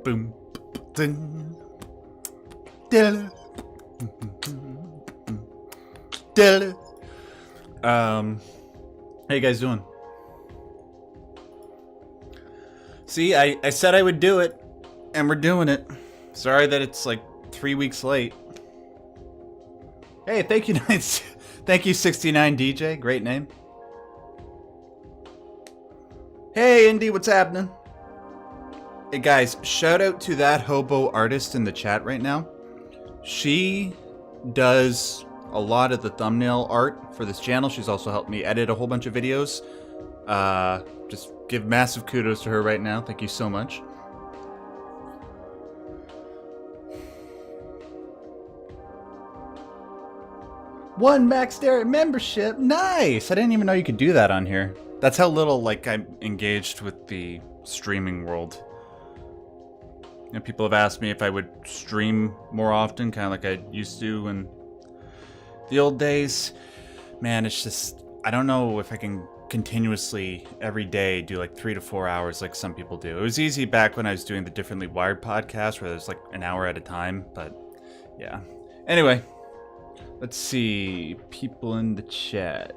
Boom. Dun. Diddle. Diddle. How you guys doing? See, I said I would do it, and we're doing it. Sorry that it's like 3 weeks late. Hey, thank you, thank you, 69 DJ. Great name. Hey, Indy, what's happening? Hey guys, shout out to that hobo artist in the chat right now. She does a lot of the thumbnail art for this channel. She's also helped me edit a whole bunch of videos. Just give massive kudos to her right now. Thank you so much. One max Derek membership. Nice! I didn't even know you could do that on here. That's how little I'm engaged with the streaming world. You know, people have asked me if I would stream more often, kind of like I used to in the old days. Man, it's just, I don't know if I can continuously every day do like 3 to 4 hours like some people do. It was easy back when I was doing the Differently Wired podcast where there's like an hour at a time, but yeah. Anyway, let's see. People in the chat.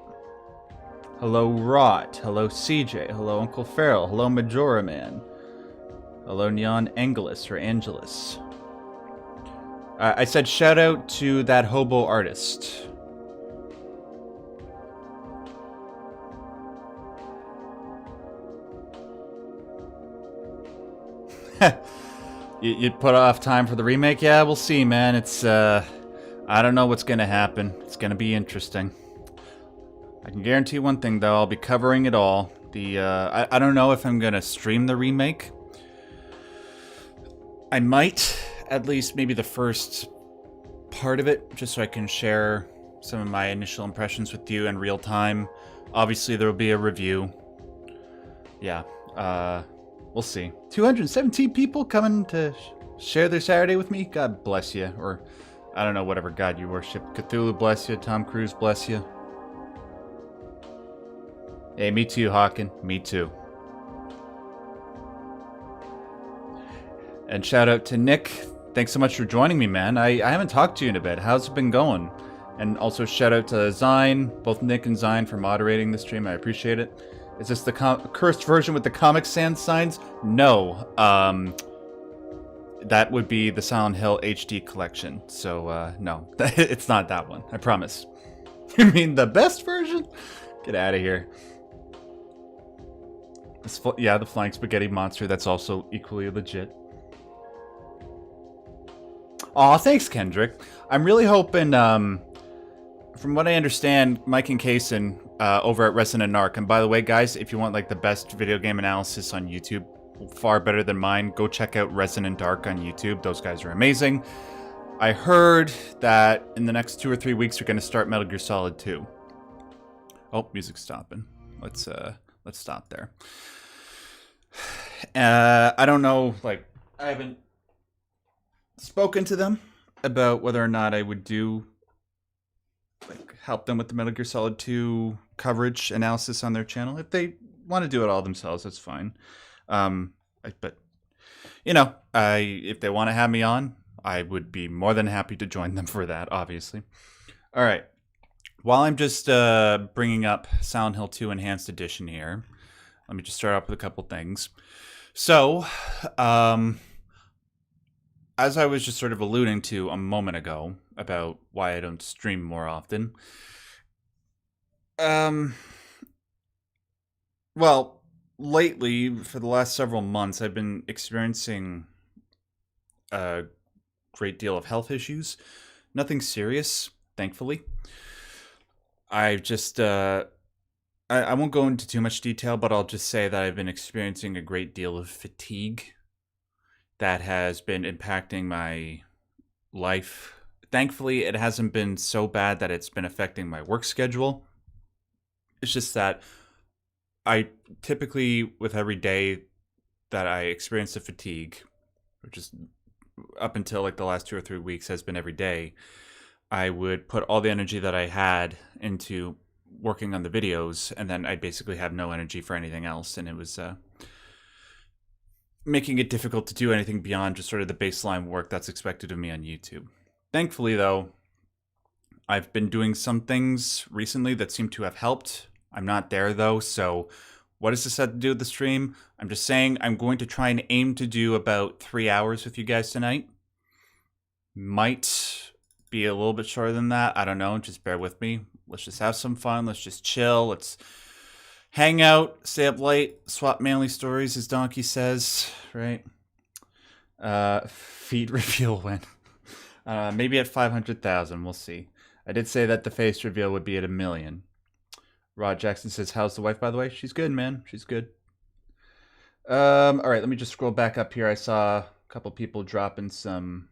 Hello, Rot. Hello, CJ. Hello, Uncle Farrell. Hello, Majora Man. Hello, Neon Angelus or Angelus. I said shout out to that hobo artist. You put off time for the remake? Yeah, we'll see, man. It's, I don't know what's gonna happen. It's gonna be interesting. I can guarantee one thing, though. I'll be covering it all. I don't know if I'm gonna stream the remake. I might, at least maybe the first part of it, just so I can share some of my initial impressions with you in real time. Obviously, there will be a review. Yeah, we'll see. 217 people coming to share their Saturday with me? God bless you. Or, I don't know, whatever god you worship. Cthulhu bless you. Tom Cruise bless you. Hey, me too, Hawken. Me too. And shout out to Nick. Thanks so much for joining me, man. I haven't talked to you in a bit. How's it been going? And also shout out to Zine, both Nick and Zine, for moderating the stream. I appreciate it. Is this the cursed version with the Comic Sans signs? No. That would be the Silent Hill HD collection. So, no. It's not that one. I promise. You mean the best version? Get out of here. Yeah, the Flying Spaghetti Monster. That's also equally legit. Aw, thanks, Kendrick. I'm really hoping, from what I understand, Mike and Kaysen over at Resonant Arc. And by the way, guys, if you want like the best video game analysis on YouTube, far better than mine, go check out Resonant Arc on YouTube. Those guys are amazing. I heard that in the next 2 or 3 weeks, you're going to start Metal Gear Solid 2. Oh, music's stopping. Let's stop there. I don't know, like, I haven't spoken to them about whether or not I would do, like, help them with the Metal Gear Solid 2 coverage analysis on their channel. If they want to do it all themselves, that's fine. But, you know, if they want to have me on, I would be more than happy to join them for that, obviously. All right. While I'm just bringing up Silent Hill 2 Enhanced Edition here, let me just start off with a couple things. So, as I was just sort of alluding to a moment ago about why I don't stream more often, well, lately, for the last several months, I've been experiencing a great deal of health issues. Nothing serious, thankfully. I just, I won't go into too much detail, but I'll just say that I've been experiencing a great deal of fatigue that has been impacting my life. Thankfully, it hasn't been so bad that it's been affecting my work schedule. It's just that I typically, with every day that I experience the fatigue, which is up until like the last 2 or 3 weeks has been every day, I would put all the energy that I had into working on the videos, and then I'd basically have no energy for anything else. And it was making it difficult to do anything beyond just sort of the baseline work that's expected of me on YouTube. Thankfully, though, I've been doing some things recently that seem to have helped. I'm not there, though, so what does this have to do with the stream? I'm just saying I'm going to try and aim to do about 3 hours with you guys tonight. Might be a little bit shorter than that. I don't know. Just bear with me. Let's just have some fun. Let's just chill. Let's hang out, stay up late, swap manly stories, as Donkey says, right? Feed reveal win. Maybe at 500,000. We'll see. I did say that the face reveal would be at 1 million. Rod Jackson says, how's the wife, by the way? She's good, man. She's good. All right, let me just scroll back up here. I saw a couple people dropping some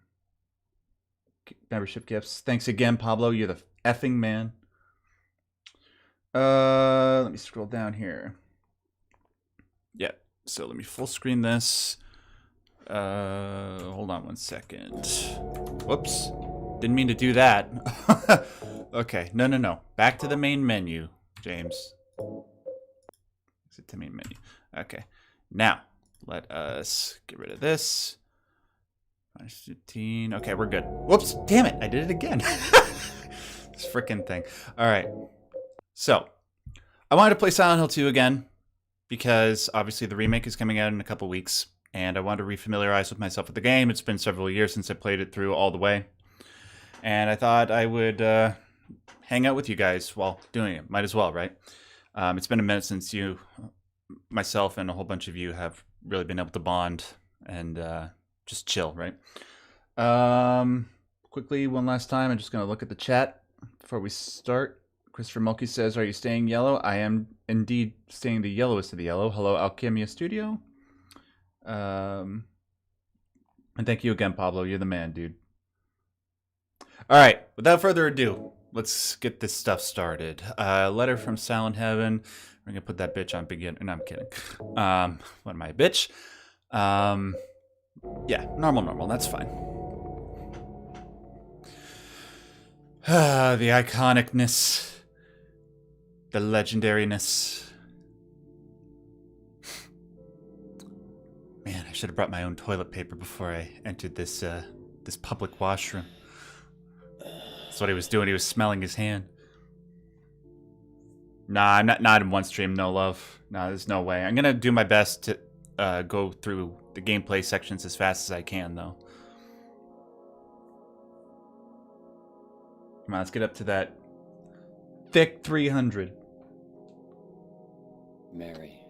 membership gifts. Thanks again, Pablo. You're the effing man. Let me scroll down here. Yeah, so let me full screen this. Hold on one second. Whoops. Didn't mean to do that. Okay, no. Back to the main menu, James. Exit to main menu. Okay, now let us get rid of this. 15. Okay, we're good. Whoops, damn it, I did it again. This freaking thing. All right. So, I wanted to play Silent Hill 2 again because obviously the remake is coming out in a couple weeks, and I wanted to refamiliarize with myself with the game. It's been several years since I played it through all the way, and I thought I would hang out with you guys while doing it. Might as well, right? It's been a minute since myself, and a whole bunch of you have really been able to bond and just chill, right? Quickly, one last time, I'm just going to look at the chat before we start. Christopher Mulkey says, are you staying yellow? I am indeed staying the yellowest of the yellow. Hello, Alchemia Studio. And thank you again, Pablo. You're the man, dude. All right, without further ado, let's get this stuff started. Letter from Silent Heaven. We're going to put that bitch on begin. No, I'm kidding. What am I, a bitch? Yeah, normal. That's fine. The iconicness. The legendariness. Man, I should have brought my own toilet paper before I entered this this public washroom. That's what he was doing. He was smelling his hand. Nah, not in one stream. No love. Nah, there's no way. I'm gonna do my best to go through the gameplay sections as fast as I can, though. Come on, let's get up to that thick 300. Mary,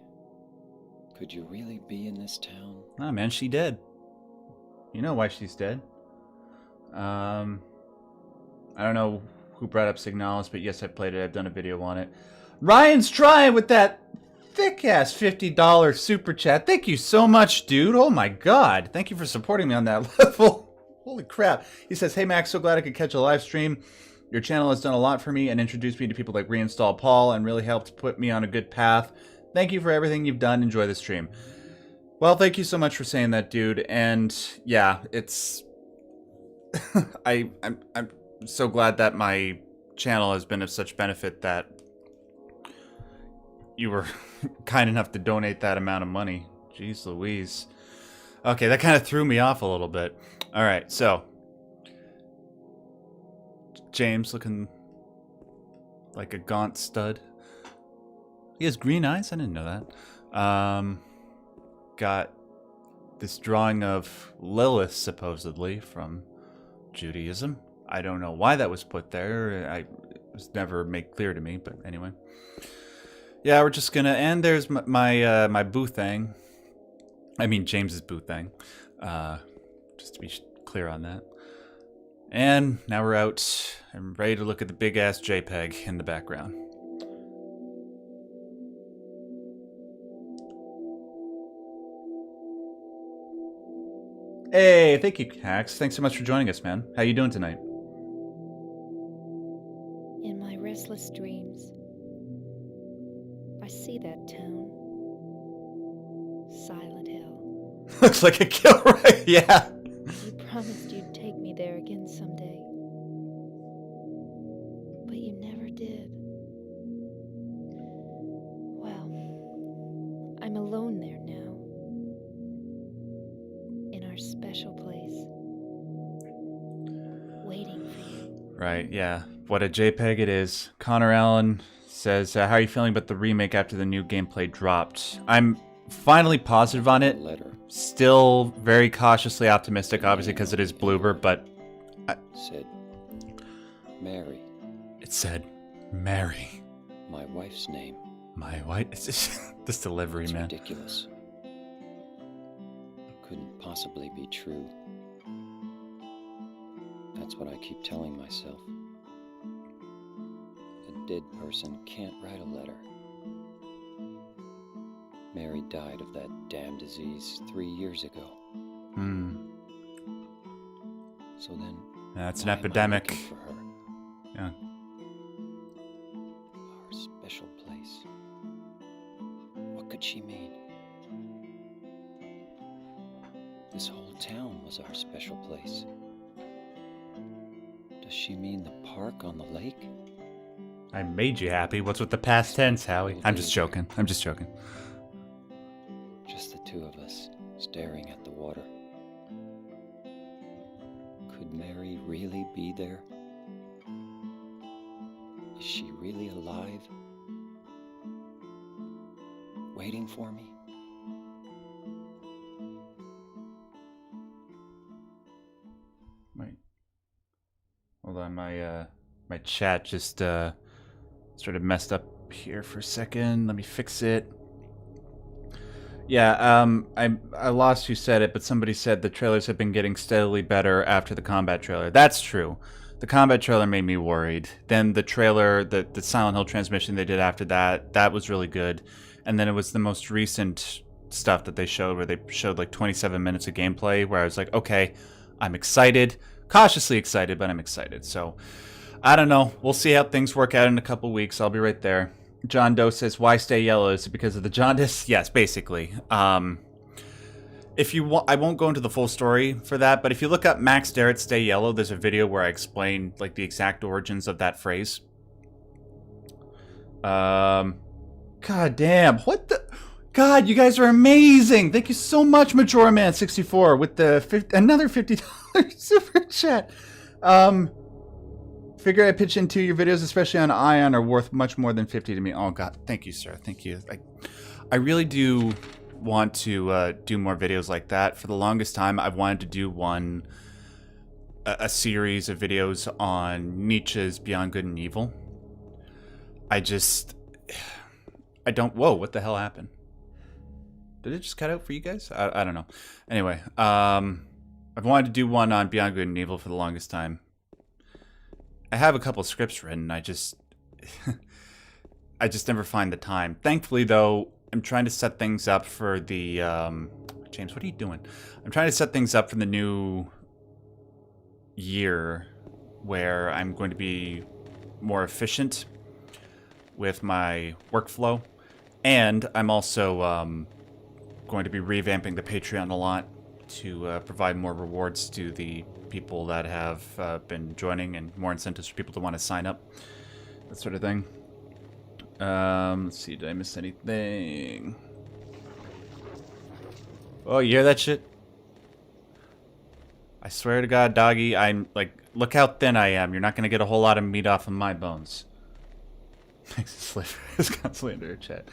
could you really be in this town? Nah, man, she dead. You know why she's dead. I don't know who brought up Signalis, but yes, I played it. I've done a video on it. Ryan's trying with that thick-ass $50 super chat. Thank you so much, dude. Oh my god. Thank you for supporting me on that level. Holy crap. He says, hey Max, so glad I could catch a live stream. Your channel has done a lot for me and introduced me to people like Reinstall Paul and really helped put me on a good path. Thank you for everything you've done. Enjoy the stream. Well, thank you so much for saying that, dude. And yeah, it's I'm so glad that my channel has been of such benefit that you were kind enough to donate that amount of money. Jeez Louise. Okay, that kind of threw me off a little bit. All right, so James looking like a gaunt stud. He has green eyes? I didn't know that. Got this drawing of Lilith, supposedly, from Judaism. I don't know why that was put there. It was never made clear to me, but anyway. Yeah, we're just gonna... And there's my boo thing. I mean, James's boo thing. Just to be clear on that. And now we're out. I'm ready to look at the big-ass JPEG in the background. Hey, thank you, Hax. Thanks so much for joining us, man. How you doing tonight? In my restless dreams, I see that town. Silent Hill. Looks like a kill, right? Yeah. You promised you'd take me there again someday. But you never did. Well, I'm alone there now. Right, yeah. What a JPEG it is. Connor Allen says, how are you feeling about the remake after the new gameplay dropped? I'm finally positive on it. Letter Still very cautiously optimistic, obviously, because it is Bloober, but said, Mary, it said, Mary. my wife's name. My wife? It's just, this delivery, It's man. ridiculous. It couldn't possibly be true. That's what I keep telling myself. A dead person can't write a letter. Mary died of that damn disease 3 years ago. Hmm. So then, That's an why am I epidemic. looking for her? Yeah. Our special place. What could she mean? This whole town was our special place. Does she mean the park on the lake? I made you happy. What's with the past tense, Howie? I'm just joking. I'm just joking. Just the two of us, staring at the water. Could Mary really be there? Is she really alive? Waiting for me? Wait. Hold on, my chat just sort of messed up here for a second. Let me fix it. Yeah, I lost who said it, but somebody said the trailers have been getting steadily better after the combat trailer. That's true. The combat trailer made me worried. Then the trailer, the Silent Hill transmission they did after that, that was really good. And then it was the most recent stuff that they showed where they showed like 27 minutes of gameplay where I was like, okay, I'm excited. Cautiously excited, but I'm excited. So, I don't know. We'll see how things work out in a couple weeks. I'll be right there. John Doe says, why stay yellow? Is it because of the jaundice? Yes, basically. If you want, I won't go into the full story for that, but if you look up Max Darrett Stay Yellow, there's a video where I explain like the exact origins of that phrase. God damn. What the? God, you guys are amazing. Thank you so much, Majora Man 64 with the another $50 super chat. Figure I pitch into your videos, especially on Ion, are worth much more than 50 to me. Oh God, thank you, sir. Thank you. I really do want to do more videos like that. For the longest time, I've wanted to do a series of videos on Nietzsche's Beyond Good and Evil. I don't. Whoa, what the hell happened? Did it just cut out for you guys? I don't know. Anyway, I've wanted to do one on Beyond Good and Evil for the longest time. I have a couple scripts written. I just never find the time. Thankfully, though, I'm trying to set things up for the James, what are you doing? I'm trying to set things up for the new year where I'm going to be more efficient with my workflow, and I'm also going to be revamping the Patreon a lot to provide more rewards to the people that have been joining and more incentives for people to want to sign up, that sort of thing. Let's see, did I miss anything? Oh, you hear that shit? I swear to God, doggy, I'm like, look how thin I am. You're not going to get a whole lot of meat off of my bones. Thanks, Sliver. It's constantly under chat.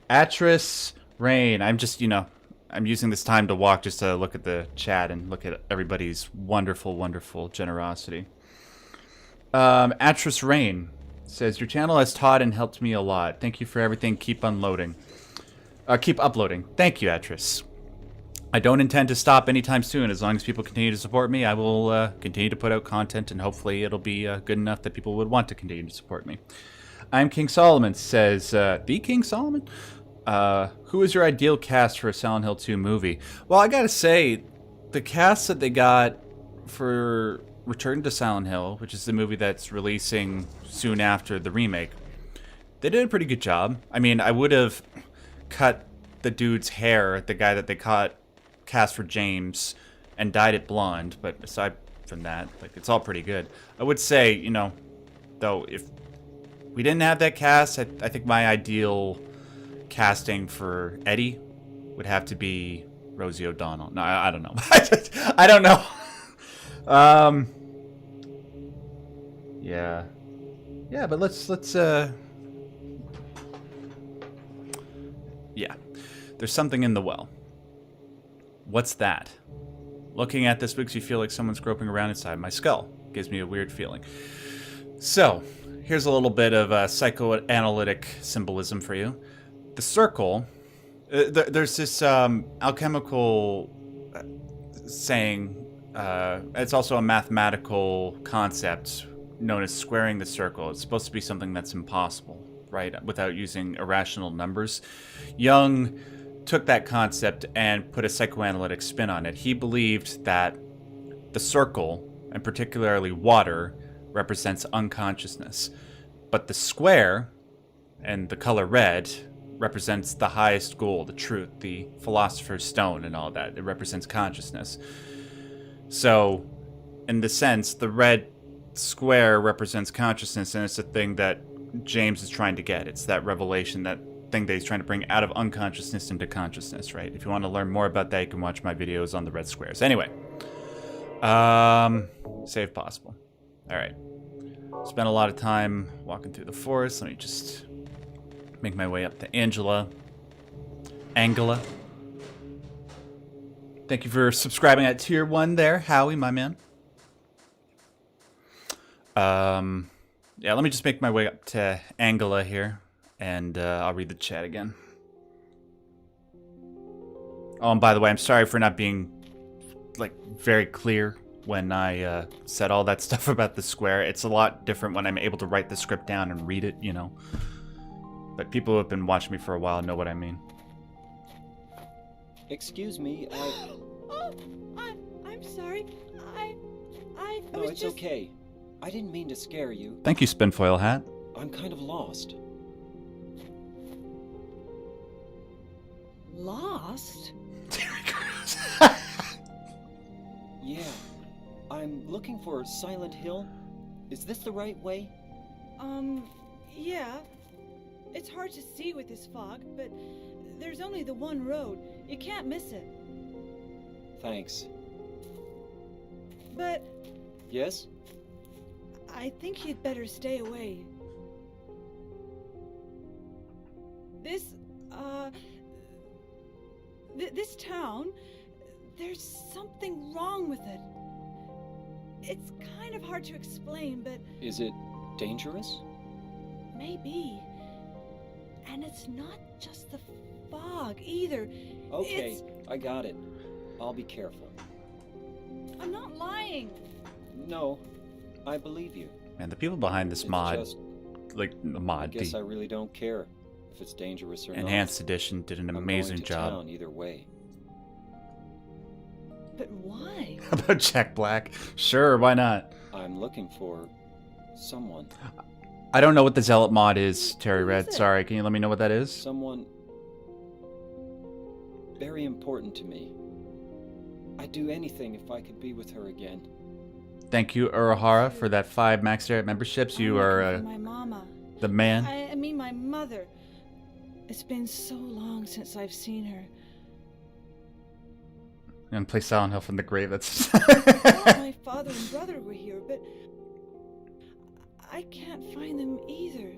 Atris Rain. I'm just, I'm using this time to walk just to look at the chat and look at everybody's wonderful, wonderful generosity. Atris Rain says, your channel has taught and helped me a lot. Thank you for everything. Keep uploading. Thank you, Atris. I don't intend to stop anytime soon. As long as people continue to support me, I will continue to put out content, and hopefully it'll be good enough that people would want to continue to support me. I'm King Solomon says, the King Solomon? Who is your ideal cast for a Silent Hill 2 movie? Well, I gotta say, the cast that they got for Return to Silent Hill, which is the movie that's releasing soon after the remake, they did a pretty good job. I mean, I would have cut the dude's hair, the guy that they cast for James, and dyed it blonde, but aside from that, like, it's all pretty good. I would say, though, if we didn't have that cast, I think my ideal casting for Eddie would have to be Rosie O'Donnell. No, I don't know. I don't know. Yeah. Yeah, but let's yeah. There's something in the well. What's that? Looking at this makes you feel like someone's groping around inside my skull. Gives me a weird feeling. So, here's a little bit of psychoanalytic symbolism for you. The circle, there's this alchemical saying, it's also a mathematical concept known as squaring the circle. It's supposed to be something that's impossible, right? Without using irrational numbers. Jung took that concept and put a psychoanalytic spin on it. He believed that the circle, and particularly water, represents unconsciousness. But the square, and the color red, represents the highest goal, the truth, the philosopher's stone and all that. It represents consciousness. So, in the sense, the red square represents consciousness, and it's the thing that James is trying to get. It's that revelation, that thing that he's trying to bring out of unconsciousness into consciousness, right? If you want to learn more about that, you can watch my videos on the red squares. Anyway, save possible. All right. Spent a lot of time walking through the forest. Let me just make my way up to Angela. Thank you for subscribing at tier 1 there, Howie, my man. Yeah, let me just make my way up to Angela here, and I'll read the chat again. Oh, and by the way, I'm sorry for not being, like, very clear when I said all that stuff about the square. It's a lot different when I'm able to write the script down and read it, you know. But people who have been watching me for a while know what I mean. Excuse me, Oh, I'm sorry. I No, was it's just... okay. I didn't mean to scare you. Thank you, Spinfoil Hat. I'm kind of lost. Lost? Yeah. I'm looking for Silent Hill. Is this the right way? Yeah. It's hard to see with this fog, but there's only the one road. You can't miss it. Thanks. But Yes? I think you'd better stay away. This town, there's something wrong with it. It's kind of hard to explain, but Is it dangerous? maybe. And it's not just the fog either. Okay, It's... I got it. I'll be careful. I'm not lying. No, I believe you. Man, the people behind this It's mod, just, like the I mod, guess I the really don't care if it's dangerous or enhanced edition did an not. I'm amazing going to job. town either way. But why? How about Jack Black? Sure, why not? I'm looking for someone. I don't know what the Zealot mod is, Terry Who is Red. it? Sorry, can you let me know what that is? Someone very important to me. I'd do anything if I could be with her again. Thank you, Urahara, for that 5 Max Derek memberships. I'm You looking are for my mama. the man. I mean my mother. It's been so long since I've seen her. And play Silent Hill from the grave. That's. Thought my father and brother were here, but I can't find them either.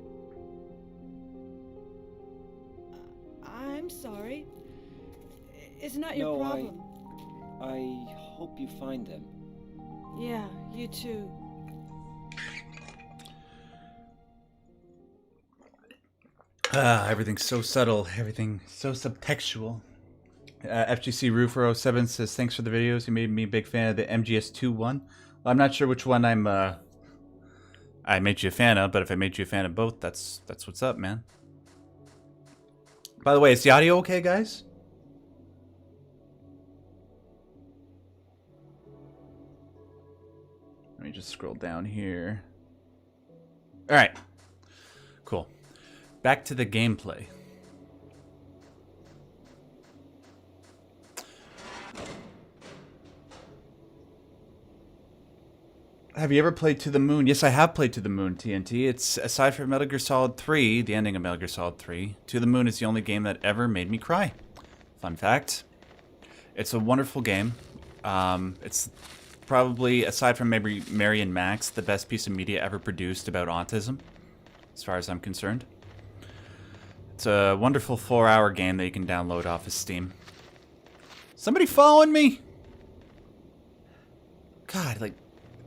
I'm sorry. It's not your No, problem. I hope you find them. Yeah, you too. Everything's so subtle. Everything so subtextual. FGC Roofer 07 says, thanks for the videos. You made me a big fan of the MGS2 one. Well, I'm not sure which one I made you a fan of, but if I made you a fan of both, that's what's up, man. By the way, is the audio okay, guys? Let me just scroll down here. All right. Cool. Back to the gameplay. Have you ever played To the Moon? Yes, I have played To the Moon, TNT. It's, aside from Metal Gear Solid 3, the ending of Metal Gear Solid 3, To the Moon is the only game that ever made me cry. Fun fact. It's a wonderful game. It's probably, aside from maybe Mary and Max, the best piece of media ever produced about autism, as far as I'm concerned. It's a wonderful 4-hour game that you can download off of Steam. Somebody following me? God, like,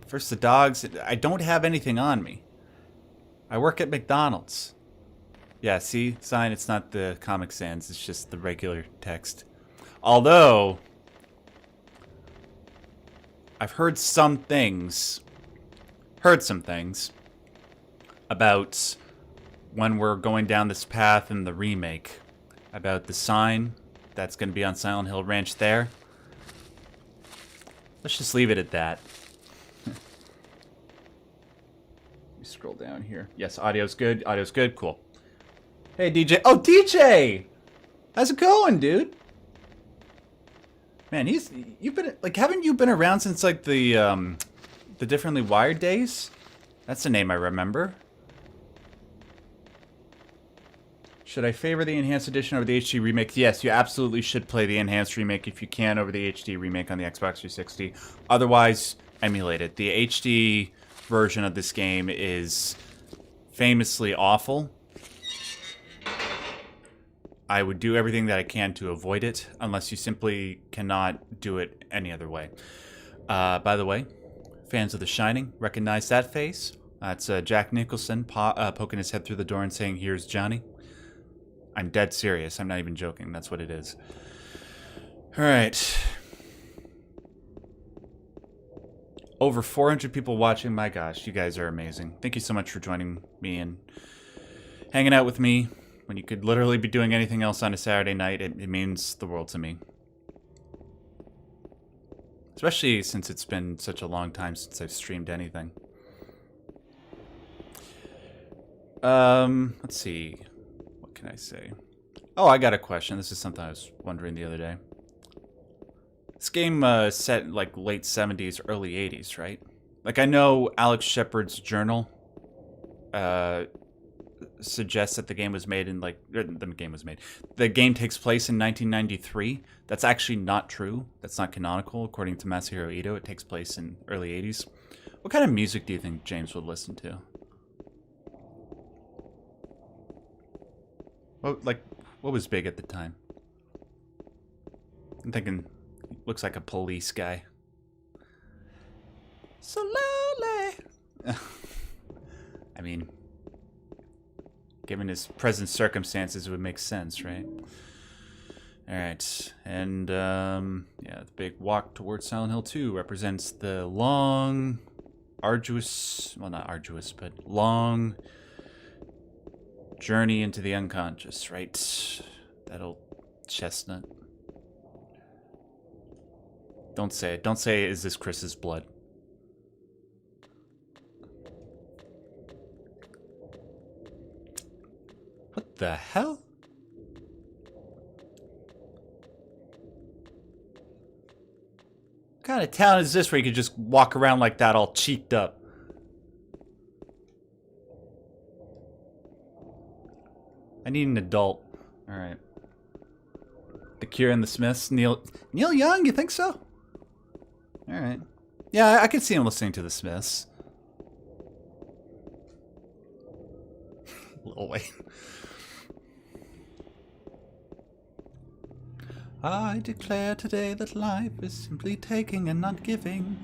first the dogs. I don't have anything on me. I work at McDonald's. Yeah, see? Sign, it's not the Comic Sans, it's just the regular text. Although, I've heard some things about when we're going down this path in the remake, about the sign that's going to be on Silent Hill Ranch there. Let's just leave it at that. Let me scroll down here. Yes, audio's good. Audio's good. Cool. Hey, DJ. Oh, DJ! How's it going, dude? Man, you've been, like, haven't you been around since, like, the Differently Wired days? That's the name I remember. Should I favor the Enhanced Edition over the HD Remake? Yes, you absolutely should play the Enhanced Remake if you can over the HD Remake on the Xbox 360. Otherwise, emulate it. The HD version of this game is famously awful. I would do everything that I can to avoid it, unless you simply cannot do it any other way. By the way, fans of The Shining, recognize that face? That's Jack Nicholson poking his head through the door and saying, "Here's Johnny." I'm dead serious. I'm not even joking. That's what it is. All right. Over 400 people watching. My gosh, you guys are amazing. Thank you so much for joining me and hanging out with me when you could literally be doing anything else on a Saturday night. It means the world to me. Especially since it's been such a long time since I've streamed anything. Let's see. Can I say? Oh, I got a question. This is something I was wondering the other day. This game set like late 70s, early 80s, right? Like, I know Alex Shepard's journal suggests that the game was made in the game takes place in 1993. That's actually not true. That's not canonical. According to Masahiro Ito, it takes place in early 80s. What kind of music do you think James would listen to? What was big at the time? I'm thinking, looks like a police guy. So lonely. I mean, given his present circumstances, it would make sense, right? Alright, and, yeah, the big walk towards Silent Hill 2 represents the long, arduous, well, not arduous, but long journey into the unconscious, right? That old chestnut. Don't say it. Don't say, "Is this Chris's blood?" What the hell? What kind of town is this where you could just walk around like that all cheeked up? I need an adult. Alright. The Cure and the Smiths. Neil Young, you think so? Alright. Yeah, I could see him listening to the Smiths. Lil Wayne. I declare today that life is simply taking and not giving.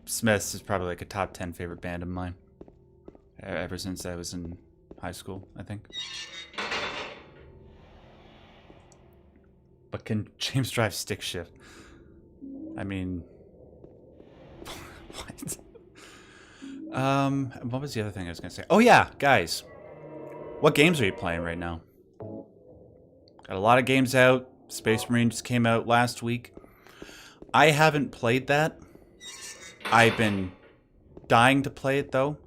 Smiths is probably like a top 10 favorite band of mine. Ever since I was in high school, I think. But can James drive stick shift? I mean... what? What was the other thing I was gonna say? Oh yeah, guys. What games are you playing right now? Got a lot of games out. Space Marine just came out last week. I haven't played that. I've been dying to play it, though,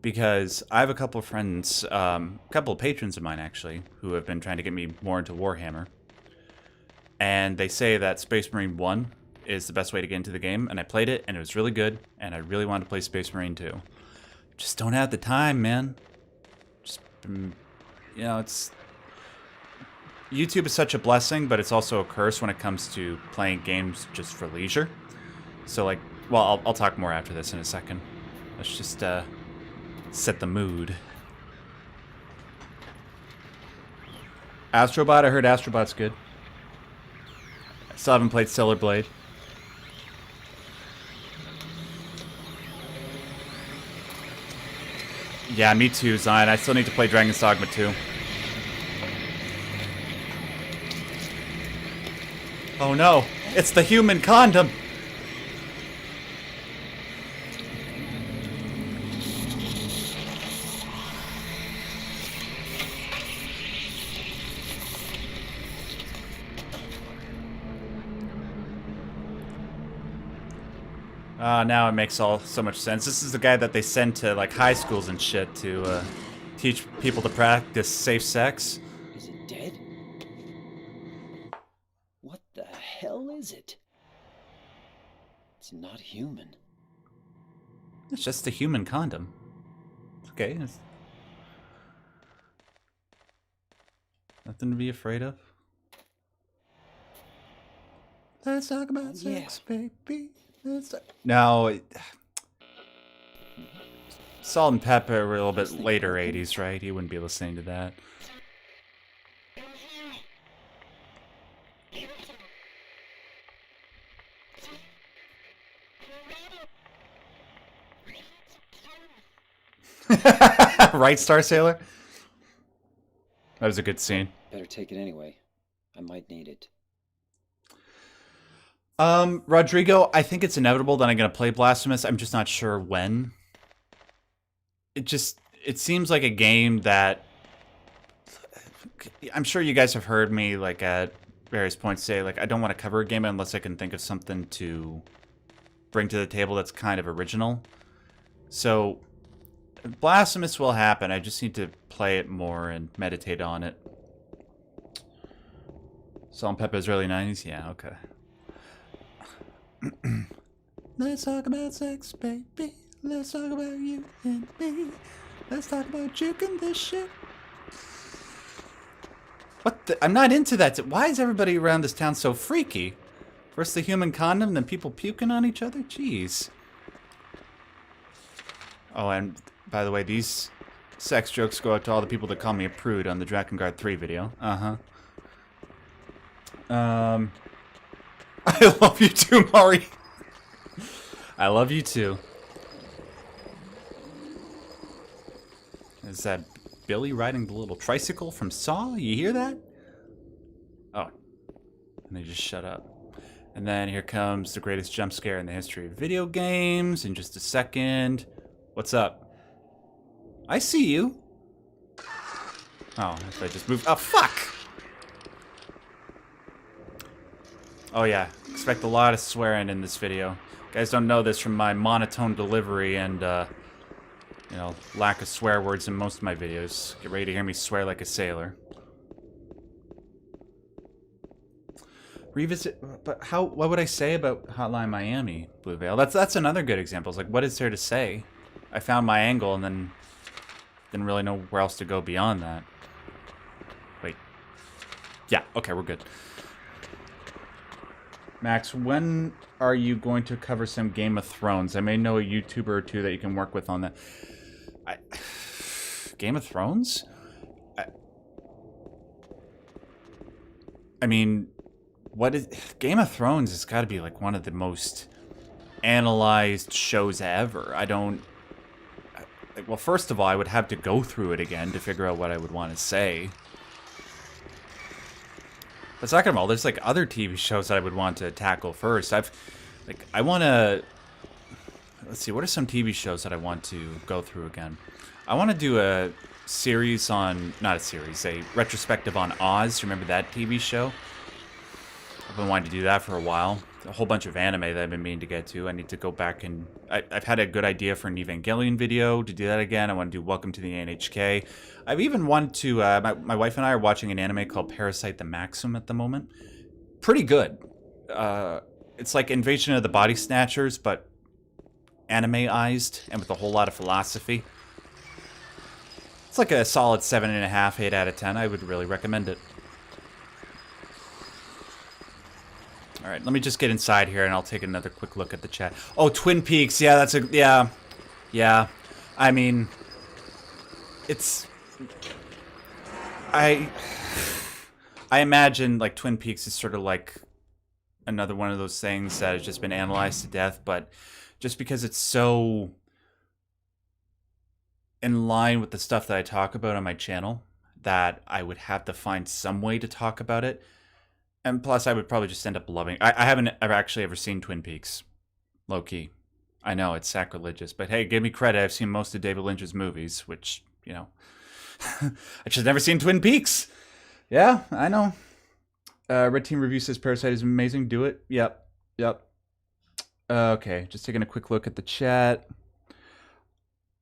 because I have a couple of friends, a couple of patrons of mine, actually, who have been trying to get me more into Warhammer. And they say that Space Marine 1 is the best way to get into the game, and I played it, and it was really good, and I really wanted to play Space Marine 2. Just don't have the time, man. Just, you know, it's... YouTube is such a blessing, but it's also a curse when it comes to playing games just for leisure. So, like, well, I'll talk more after this in a second. Let's just set the mood. Astrobot, I heard Astrobot's good. I still haven't played Stellar Blade. Yeah, me too, Zion. I still need to play Dragon's Dogma 2. Oh no, it's the human condom! Now it makes so much sense. This is the guy that they send to like high schools and shit to teach people to practice safe sex. Is it dead? What the hell is it? It's not human. It's just a human condom. Okay. It's nothing to be afraid of. Let's talk about sex, baby. No, Salt and Pepper were a little bit later 80s, right? He wouldn't be listening to that. Right, Star Sailor? That was a good scene. Better take it anyway. I might need it. Rodrigo, I think it's inevitable that I'm going to play Blasphemous. I'm just not sure when. It seems like a game that... I'm sure you guys have heard me, like, at various points say, like, I don't want to cover a game unless I can think of something to bring to the table that's kind of original. So, Blasphemous will happen. I just need to play it more and meditate on it. Salt and Pepper's early 90s? Yeah, okay. Let's talk about sex, baby. Let's talk about you and me. Let's talk about juking this shit. What the? I'm not into that. Why is everybody around this town so freaky? First the human condom, then people puking on each other? Jeez. Oh, and by the way, these sex jokes go out to all the people that call me a prude on the Drakengard 3 video. Uh-huh. I love you too, Mari. I love you too. Is that Billy riding the little tricycle from Saw? You hear that? Oh. And they just shut up. And then here comes the greatest jump scare in the history of video games in just a second. What's up? I see you. Oh, if I just moved. Oh, fuck! Oh yeah, expect a lot of swearing in this video. You guys don't know this from my monotone delivery and, you know, lack of swear words in most of my videos. Get ready to hear me swear like a sailor. Revisit, but what would I say about Hotline Miami, Blue Veil? That's another good example. It's like, what is there to say? I found my angle and then didn't really know where else to go beyond that. Wait. Yeah, okay, we're good. Max, when are you going to cover some Game of Thrones? I may know a YouTuber or two that you can work with on that. Game of Thrones? I mean, what is... Game of Thrones has got to be like one of the most analyzed shows ever. I don't... Well, first of all, I would have to go through it again to figure out what I would want to say. But second of all, there's like other TV shows that I would want to tackle first. I want to... Let's see, what are some TV shows that I want to go through again? I want to do a series on... Not a series, a retrospective on Oz. Remember that TV show? I've been wanting to do that for a while. A whole bunch of anime that I've been meaning to get to. I need to go back and... I've had a good idea for an Evangelion video to do that again. I want to do Welcome to the NHK. I've even wanted to... my wife and I are watching an anime called Parasite the Maxim at the moment. Pretty good. It's like Invasion of the Body Snatchers, but anime-ized and with a whole lot of philosophy. It's like a solid 7.5, 8 out of 10. I would really recommend it. All right, let me just get inside here, and I'll take another quick look at the chat. Oh, Twin Peaks. Yeah, that's a yeah. I mean, it's I imagine like Twin Peaks is sort of like another one of those things that has just been analyzed to death, but just because it's so in line with the stuff that I talk about on my channel, that I would have to find some way to talk about it. And plus, I would probably just end up loving. I haven't actually ever seen Twin Peaks, low key. I know it's sacrilegious, but hey, give me credit. I've seen most of David Lynch's movies, which I just never seen Twin Peaks. Yeah, I know. Red Team Review says Parasite is amazing. Do it. Yep. Okay, just taking a quick look at the chat.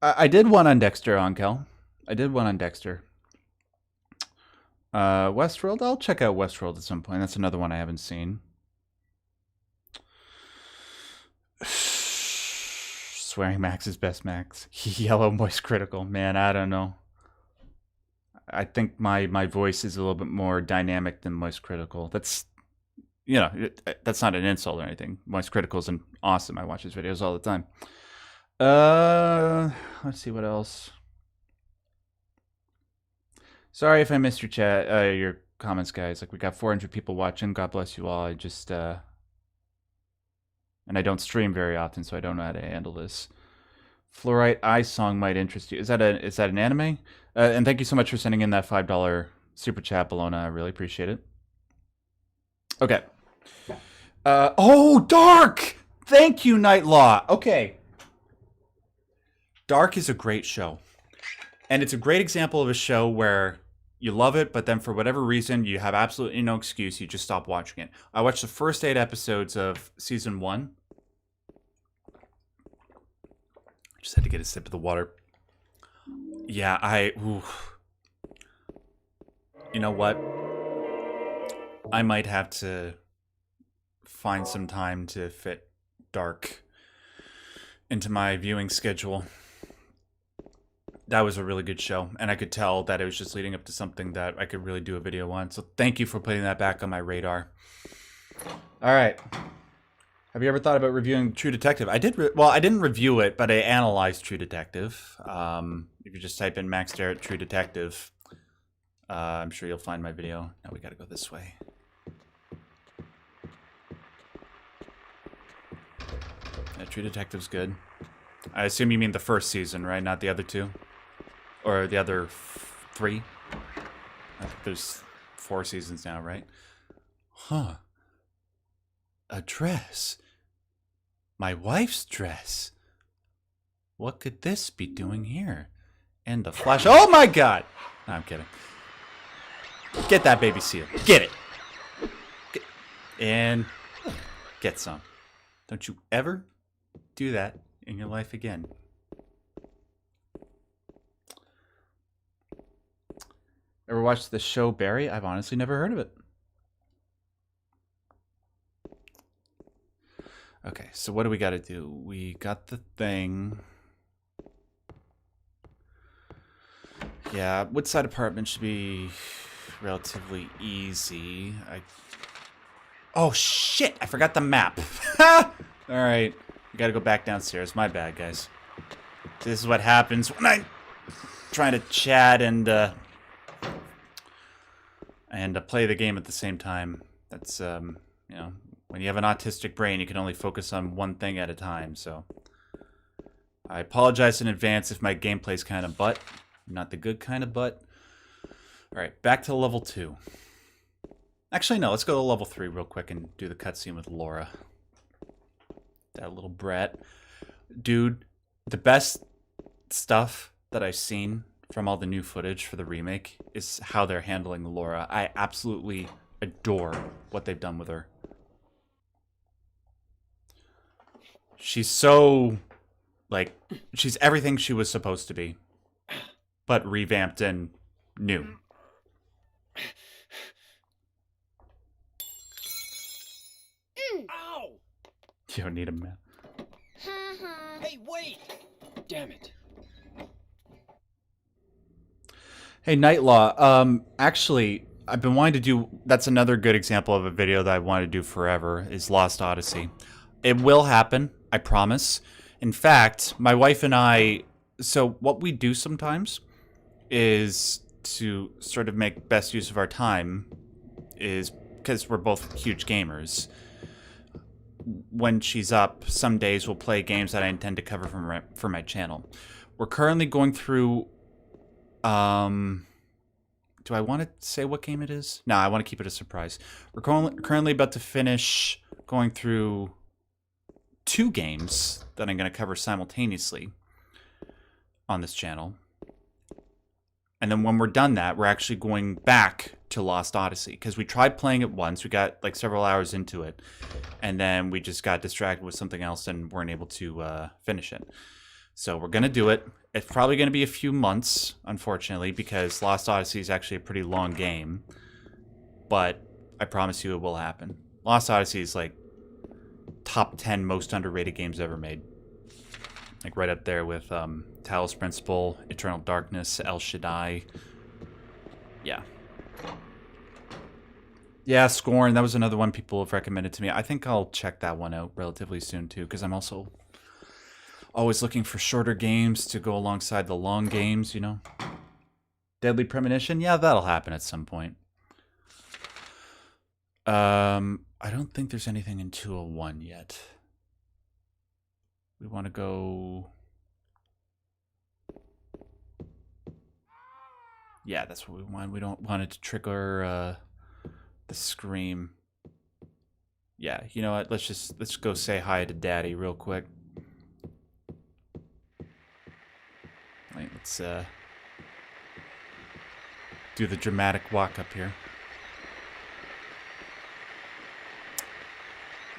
I did one on Dexter, Onkel. I did one on Dexter. Westworld. I'll check out Westworld at some point. That's another one I haven't seen. Swearing Max is best Max. Yellow Moist Critical. Man, I don't know. I think my voice is a little bit more dynamic than Moist Critical. That's, that's not an insult or anything. Moist Critical is awesome. I watch his videos all the time. Let's see what else. Sorry if I missed your chat, your comments, guys. Like, we got 400 people watching. God bless you all. I just, and I don't stream very often, so I don't know how to handle this. Fluorite Eye Song might interest you. Is that an anime? And thank you so much for sending in that $5 super chat, Bologna. I really appreciate it. Okay. Oh, Dark! Thank you, Night Law. Okay. Dark is a great show. And it's a great example of a show where you love it, but then for whatever reason, you have absolutely no excuse. You just stop watching it. I watched the first 8 episodes of season 1. Just had to get a sip of the water. Yeah, you know what? I might have to find some time to fit Dark into my viewing schedule. That was a really good show, and I could tell that it was just leading up to something that I could really do a video on. So thank you for putting that back on my radar. All right. Have you ever thought about reviewing True Detective? I did. Well, I didn't review it, but I analyzed True Detective. If you just type in Max Derrett True Detective, I'm sure you'll find my video. Now we got to go this way. Yeah, True Detective's good. I assume you mean the first season, right? Not the other 2? Or the other 3? I think there's 4 seasons now, right? Huh. A dress. My wife's dress. What could this be doing here? And the flash. Oh my god! No, I'm kidding. Get that baby seal. Get it! And get some. Don't you ever do that in your life again. Ever watched the show Barry? I've honestly never heard of it. Okay, so what do we got to do? We got the thing. Yeah, Woodside Apartment should be relatively easy. Oh shit! I forgot the map. All right. We gotta go back downstairs. My bad, guys. This is what happens when I'm trying to chat and play the game at the same time. That's, when you have an autistic brain, you can only focus on one thing at a time, so. I apologize in advance if my gameplay's kind of butt. Not the good kind of butt. Alright, back to level 2. Actually, no, let's go to level 3 real quick and do the cutscene with Laura. That little brat. Dude, the best stuff that I've seen from all the new footage for the remake is how they're handling Laura. I absolutely adore what they've done with her. She's so, like, she's everything she was supposed to be, but revamped and new. Ow! You don't need a map. Hey, wait! Damn it. Hey, Nightlaw. Actually, I've been wanting to do. That's another good example of a video that I wanted to do forever. Is Lost Odyssey. It will happen. I promise. In fact, my wife and I. So what we do sometimes is to sort of make best use of our time. Is because we're both huge gamers. When she's up, some days we'll play games that I intend to cover for my channel. We're currently going through. Do I want to say what game it is? No, I want to keep it a surprise. We're currently about to finish going through 2 games that I'm going to cover simultaneously on this channel. And then when we're done that, we're actually going back to Lost Odyssey. Because we tried playing it once. We got like several hours into it. And then we just got distracted with something else and weren't able to finish it. So we're going to do it. It's probably going to be a few months, unfortunately, because Lost Odyssey is actually a pretty long game. But I promise you it will happen. Lost Odyssey is like top 10 most underrated games ever made. Like right up there with Talos Principle, Eternal Darkness, El Shaddai. Yeah. Yeah, Scorn. That was another one people have recommended to me. I think I'll check that one out relatively soon too, because I'm also always looking for shorter games to go alongside the long games, you know. Deadly Premonition? Yeah, that'll happen at some point. I don't think there's anything in 201 yet. We want to go... Yeah, that's what we want. We don't want it to trigger the scream. Yeah, you know what? Let's go say hi to Daddy real quick. Wait, let's do the dramatic walk up here.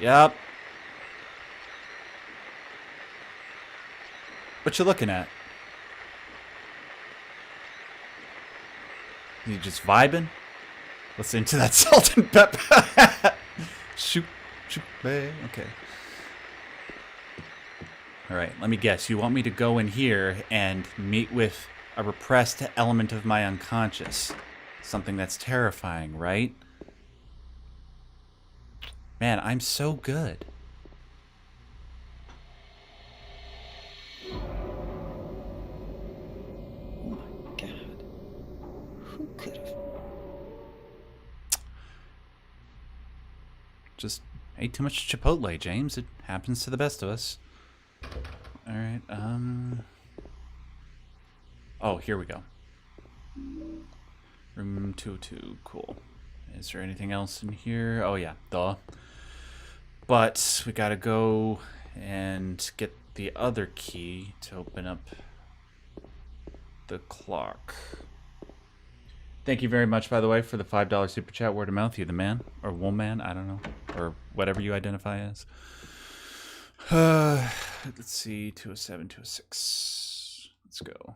Yep. What you looking at? You just vibing? Listening to that salt and pepper. Shoot, man. Okay. Alright, let me guess. You want me to go in here and meet with a repressed element of my unconscious. Something that's terrifying, right? Man, I'm so good. Just ate too much Chipotle, James. It happens to the best of us. Alright, oh, here we go. Room 202, cool. Is there anything else in here? Oh yeah, duh. But we gotta go and get the other key to open up the clock. Thank you very much, by the way, for the $5 super chat. Word of mouth, you the man. Or woman, I don't know. Or whatever you identify as. Let's see, 207, 206. Let's go.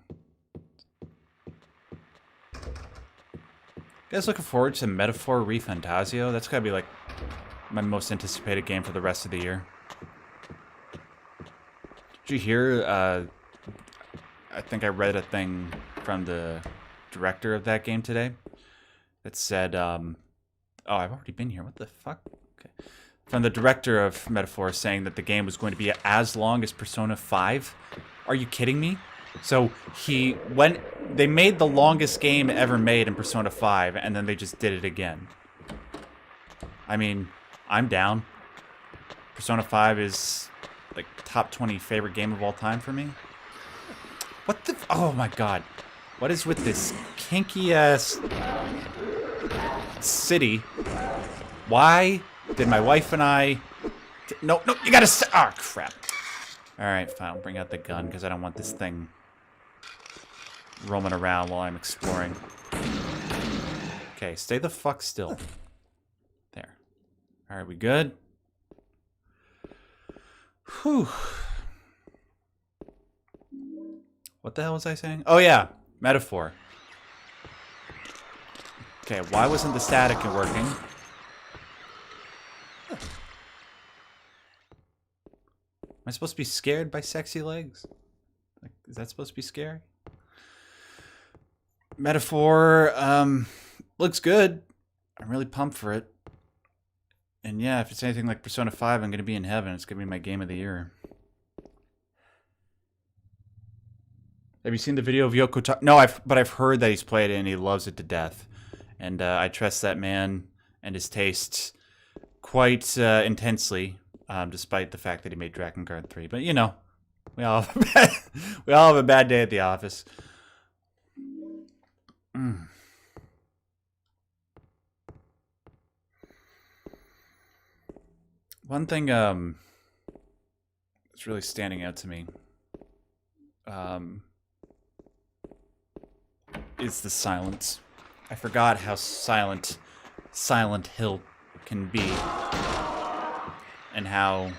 You guys looking forward to Metaphor ReFantasio? That's gotta be like my most anticipated game for the rest of the year. Did you hear, I think I read a thing from the director of that game today that said, oh, I've already been here. What the fuck? Okay. From the director of Metaphor saying that the game was going to be as long as Persona 5. Are you kidding me? So when they made the longest game ever made in Persona 5, and then they just did it again. I mean, I'm down. Persona 5 is like top 20 favorite game of all time for me. What the? Oh my god. What is with this kinky ass city? Why did my wife and I... No, you gotta... Oh, crap. Alright, fine. I'll bring out the gun because I don't want this thing roaming around while I'm exploring. Okay, stay the fuck still. There. Alright, we good? Whew. What the hell was I saying? Oh, yeah. Metaphor. Okay, why wasn't the static working? Am I supposed to be scared by sexy legs? Like, is that supposed to be scary? Metaphor, looks good. I'm really pumped for it. And yeah, if it's anything like Persona 5, I'm going to be in heaven. It's going to be my game of the year. Have you seen the video of Yoko? No, but I've heard that he's played it and he loves it to death. And I trust that man and his tastes quite intensely, despite the fact that he made Dragon Guard 3. But you know, we all have a bad day at the office. One thing that's really standing out to me is the silence. I forgot how silent Silent Hill can be and how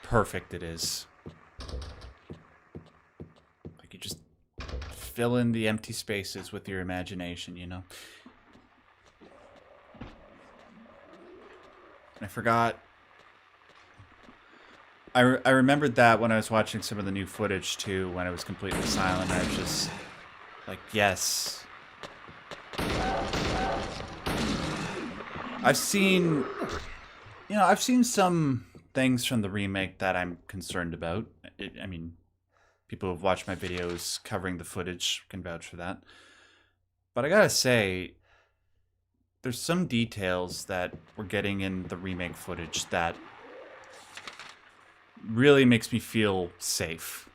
perfect it is. Like, you just fill in the empty spaces with your imagination, you know? I forgot. I remembered that when I was watching some of the new footage too, when it was completely silent. I was just like, yes. I've seen some things from the remake that I'm concerned about. I mean, people who've watched my videos covering the footage can vouch for that. But I gotta say, there's some details that we're getting in the remake footage that really makes me feel safe.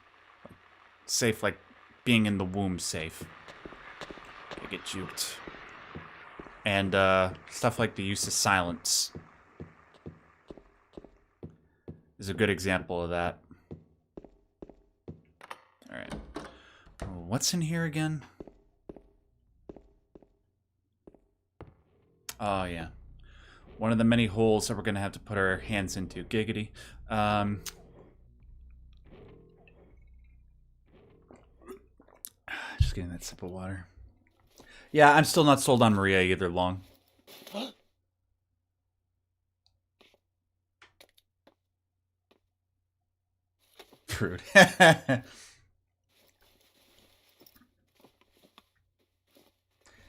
Safe like being in the womb safe. I get juked. And stuff like the use of silence is a good example of that. Alright. What's in here again? Oh, yeah. One of the many holes that we're going to have to put our hands into. Giggity. Just getting that sip of water. Yeah, I'm still not sold on Maria either, Long. Fruit.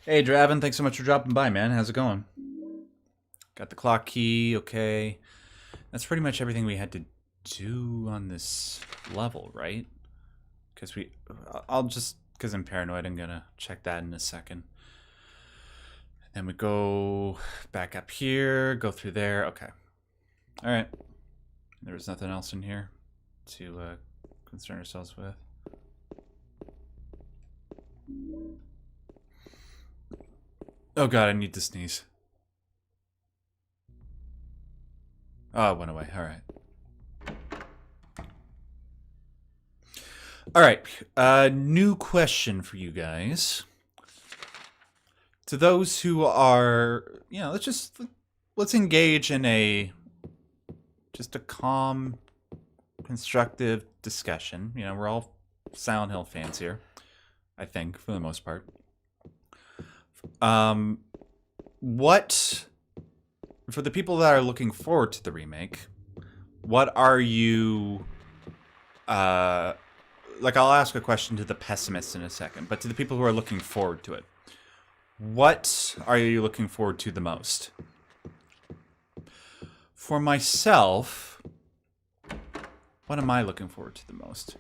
Hey, Draven, thanks so much for dropping by, man. How's it going? Got the clock key, okay. That's pretty much everything we had to do on this level, right? Because because I'm paranoid, I'm gonna check that in a second. Then we go back up here, go through there, okay. Alright. There was nothing else in here to concern ourselves with. Oh god, I need to sneeze. Oh, it went away. Alright. Alright. New question for you guys. To those who are, you know, let's engage in just a calm, constructive discussion. You know, we're all Silent Hill fans here, I think, for the most part. For the people that are looking forward to the remake, what are you, like, I'll ask a question to the pessimists in a second, but to the people who are looking forward to it, what are you looking forward to the most? For myself, what am I looking forward to the most?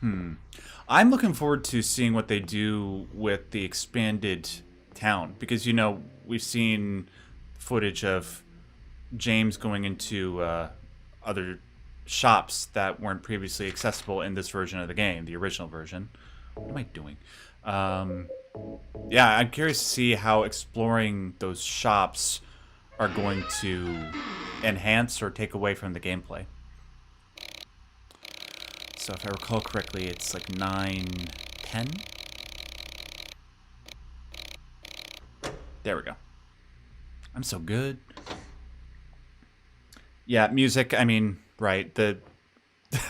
I'm looking forward to seeing what they do with the expanded town. Because, you know, we've seen footage of James going into other shops that weren't previously accessible in this version of the game, the original version. What am I doing? Yeah, I'm curious to see how exploring those shops are going to enhance or take away from the gameplay. So if I recall correctly, it's like 9:10. There we go. I'm so good. Yeah, music, I mean, right,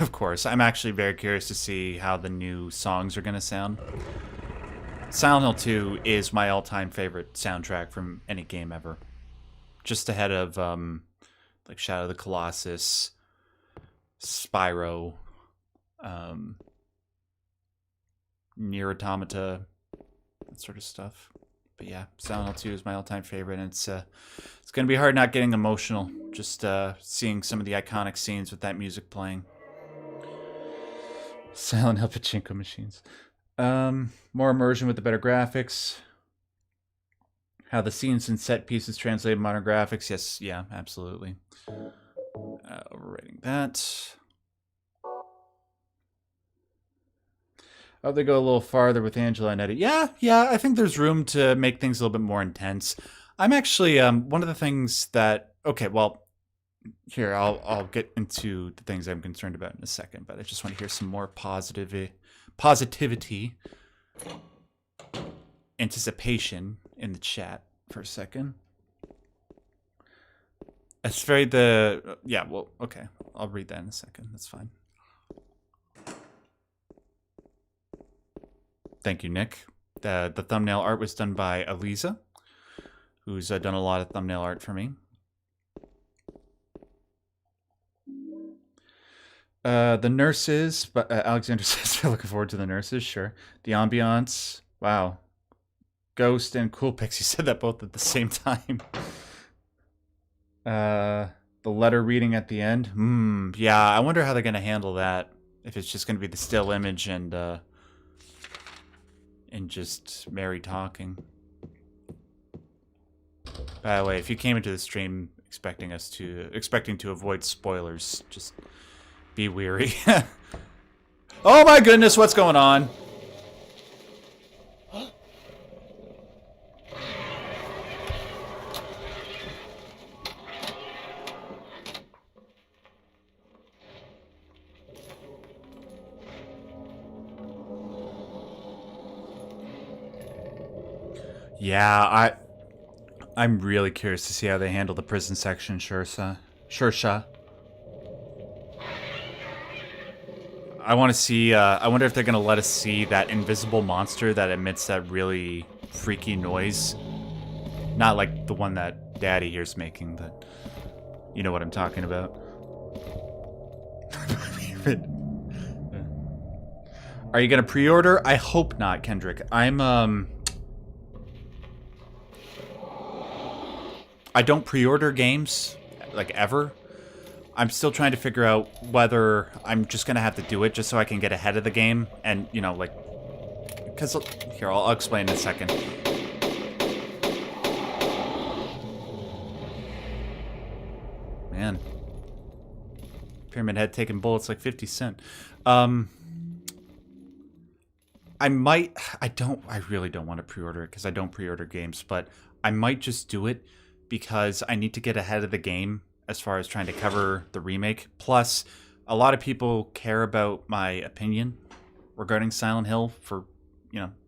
of course, I'm actually very curious to see how the new songs are going to sound. Silent Hill 2 is my all-time favorite soundtrack from any game ever. Just ahead of, like, Shadow of the Colossus, Spyro, Nier Automata, that sort of stuff. But yeah, Silent Hill 2 is my all-time favorite, and it's gonna be hard not getting emotional just seeing some of the iconic scenes with that music playing. Silent Hill pachinko machines. More immersion with the better graphics. How the scenes and set pieces translate modern graphics. Yes, yeah, absolutely. Overrating that. Oh, they go a little farther with Angela and Eddie. Yeah, I think there's room to make things a little bit more intense. I'm actually one of the things that here I'll get into the things I'm concerned about in a second, but I just want to hear some more positivity, anticipation in the chat for a second. It's very okay. I'll read that in a second. That's fine. Thank you, Nick. The thumbnail art was done by Aliza, who's done a lot of thumbnail art for me. The nurses, but Alexander says we're looking forward to the nurses. Sure. The ambiance. Wow. Ghost and Cool Pixie said that both at the same time. The letter reading at the end. Yeah, I wonder how they're going to handle that. If it's just going to be the still image and just Mary talking. By the way, if you came into the stream expecting to avoid spoilers, just be weary. Oh my goodness, what's going on? Yeah, I'm really curious to see how they handle the prison section, Shursha. I want to see, I wonder if they're going to let us see that invisible monster that emits that really freaky noise. Not like the one that Daddy here's making, but you know what I'm talking about. Are you going to pre-order? I hope not, Kendrick. I don't pre-order games, like, ever. I'm still trying to figure out whether I'm just going to have to do it just so I can get ahead of the game. And, you know, like... Because... Here, I'll explain in a second. Man. Pyramid Head taking bullets like 50 Cent. I really don't want to pre-order it because I don't pre-order games, but I might just do it because I need to get ahead of the game as far as trying to cover the remake. Plus, a lot of people care about my opinion regarding Silent Hill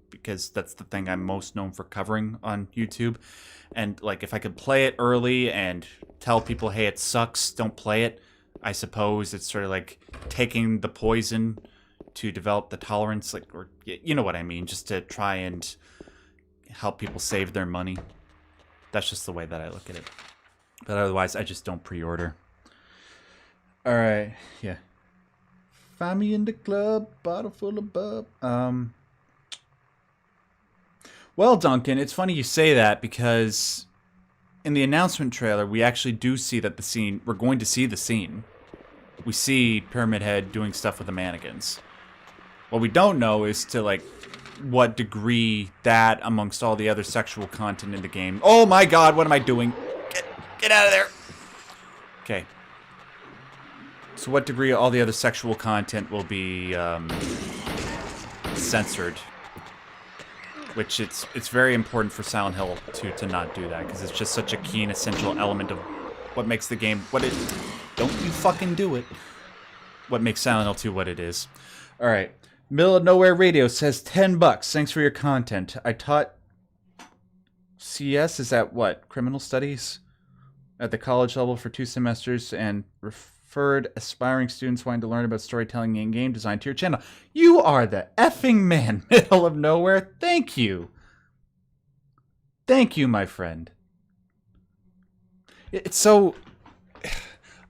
because that's the thing I'm most known for covering on YouTube. And, like, if I could play it early and tell people, hey, it sucks, don't play it, I suppose it's sort of like taking the poison to develop the tolerance, like, or you know what I mean, just to try and help people save their money. That's just the way that I look at it. But otherwise, I just don't pre-order. All right, yeah. Find me in the club, bottle full of bub. Well, Duncan, it's funny you say that because in the announcement trailer, we actually do see that we're going to see the scene. We see Pyramid Head doing stuff with the mannequins. What we don't know is to, like, what degree that amongst all the other sexual content in the game. Oh my god, what am I doing? Get out of there. Okay. So what degree all the other sexual content will be censored? Which it's very important for Silent Hill 2 to not do that, because it's just such a key and essential element of what makes the game what it... Don't you fucking do it. What makes Silent Hill 2 what it is. Alright. Middle of Nowhere Radio says $10. Thanks for your content. I taught CS, is that what? Criminal Studies? At the college level for 2 semesters and referred aspiring students wanting to learn about storytelling and game design to your channel. You are the effing man, Middle of Nowhere. Thank you. Thank you, my friend. It's so...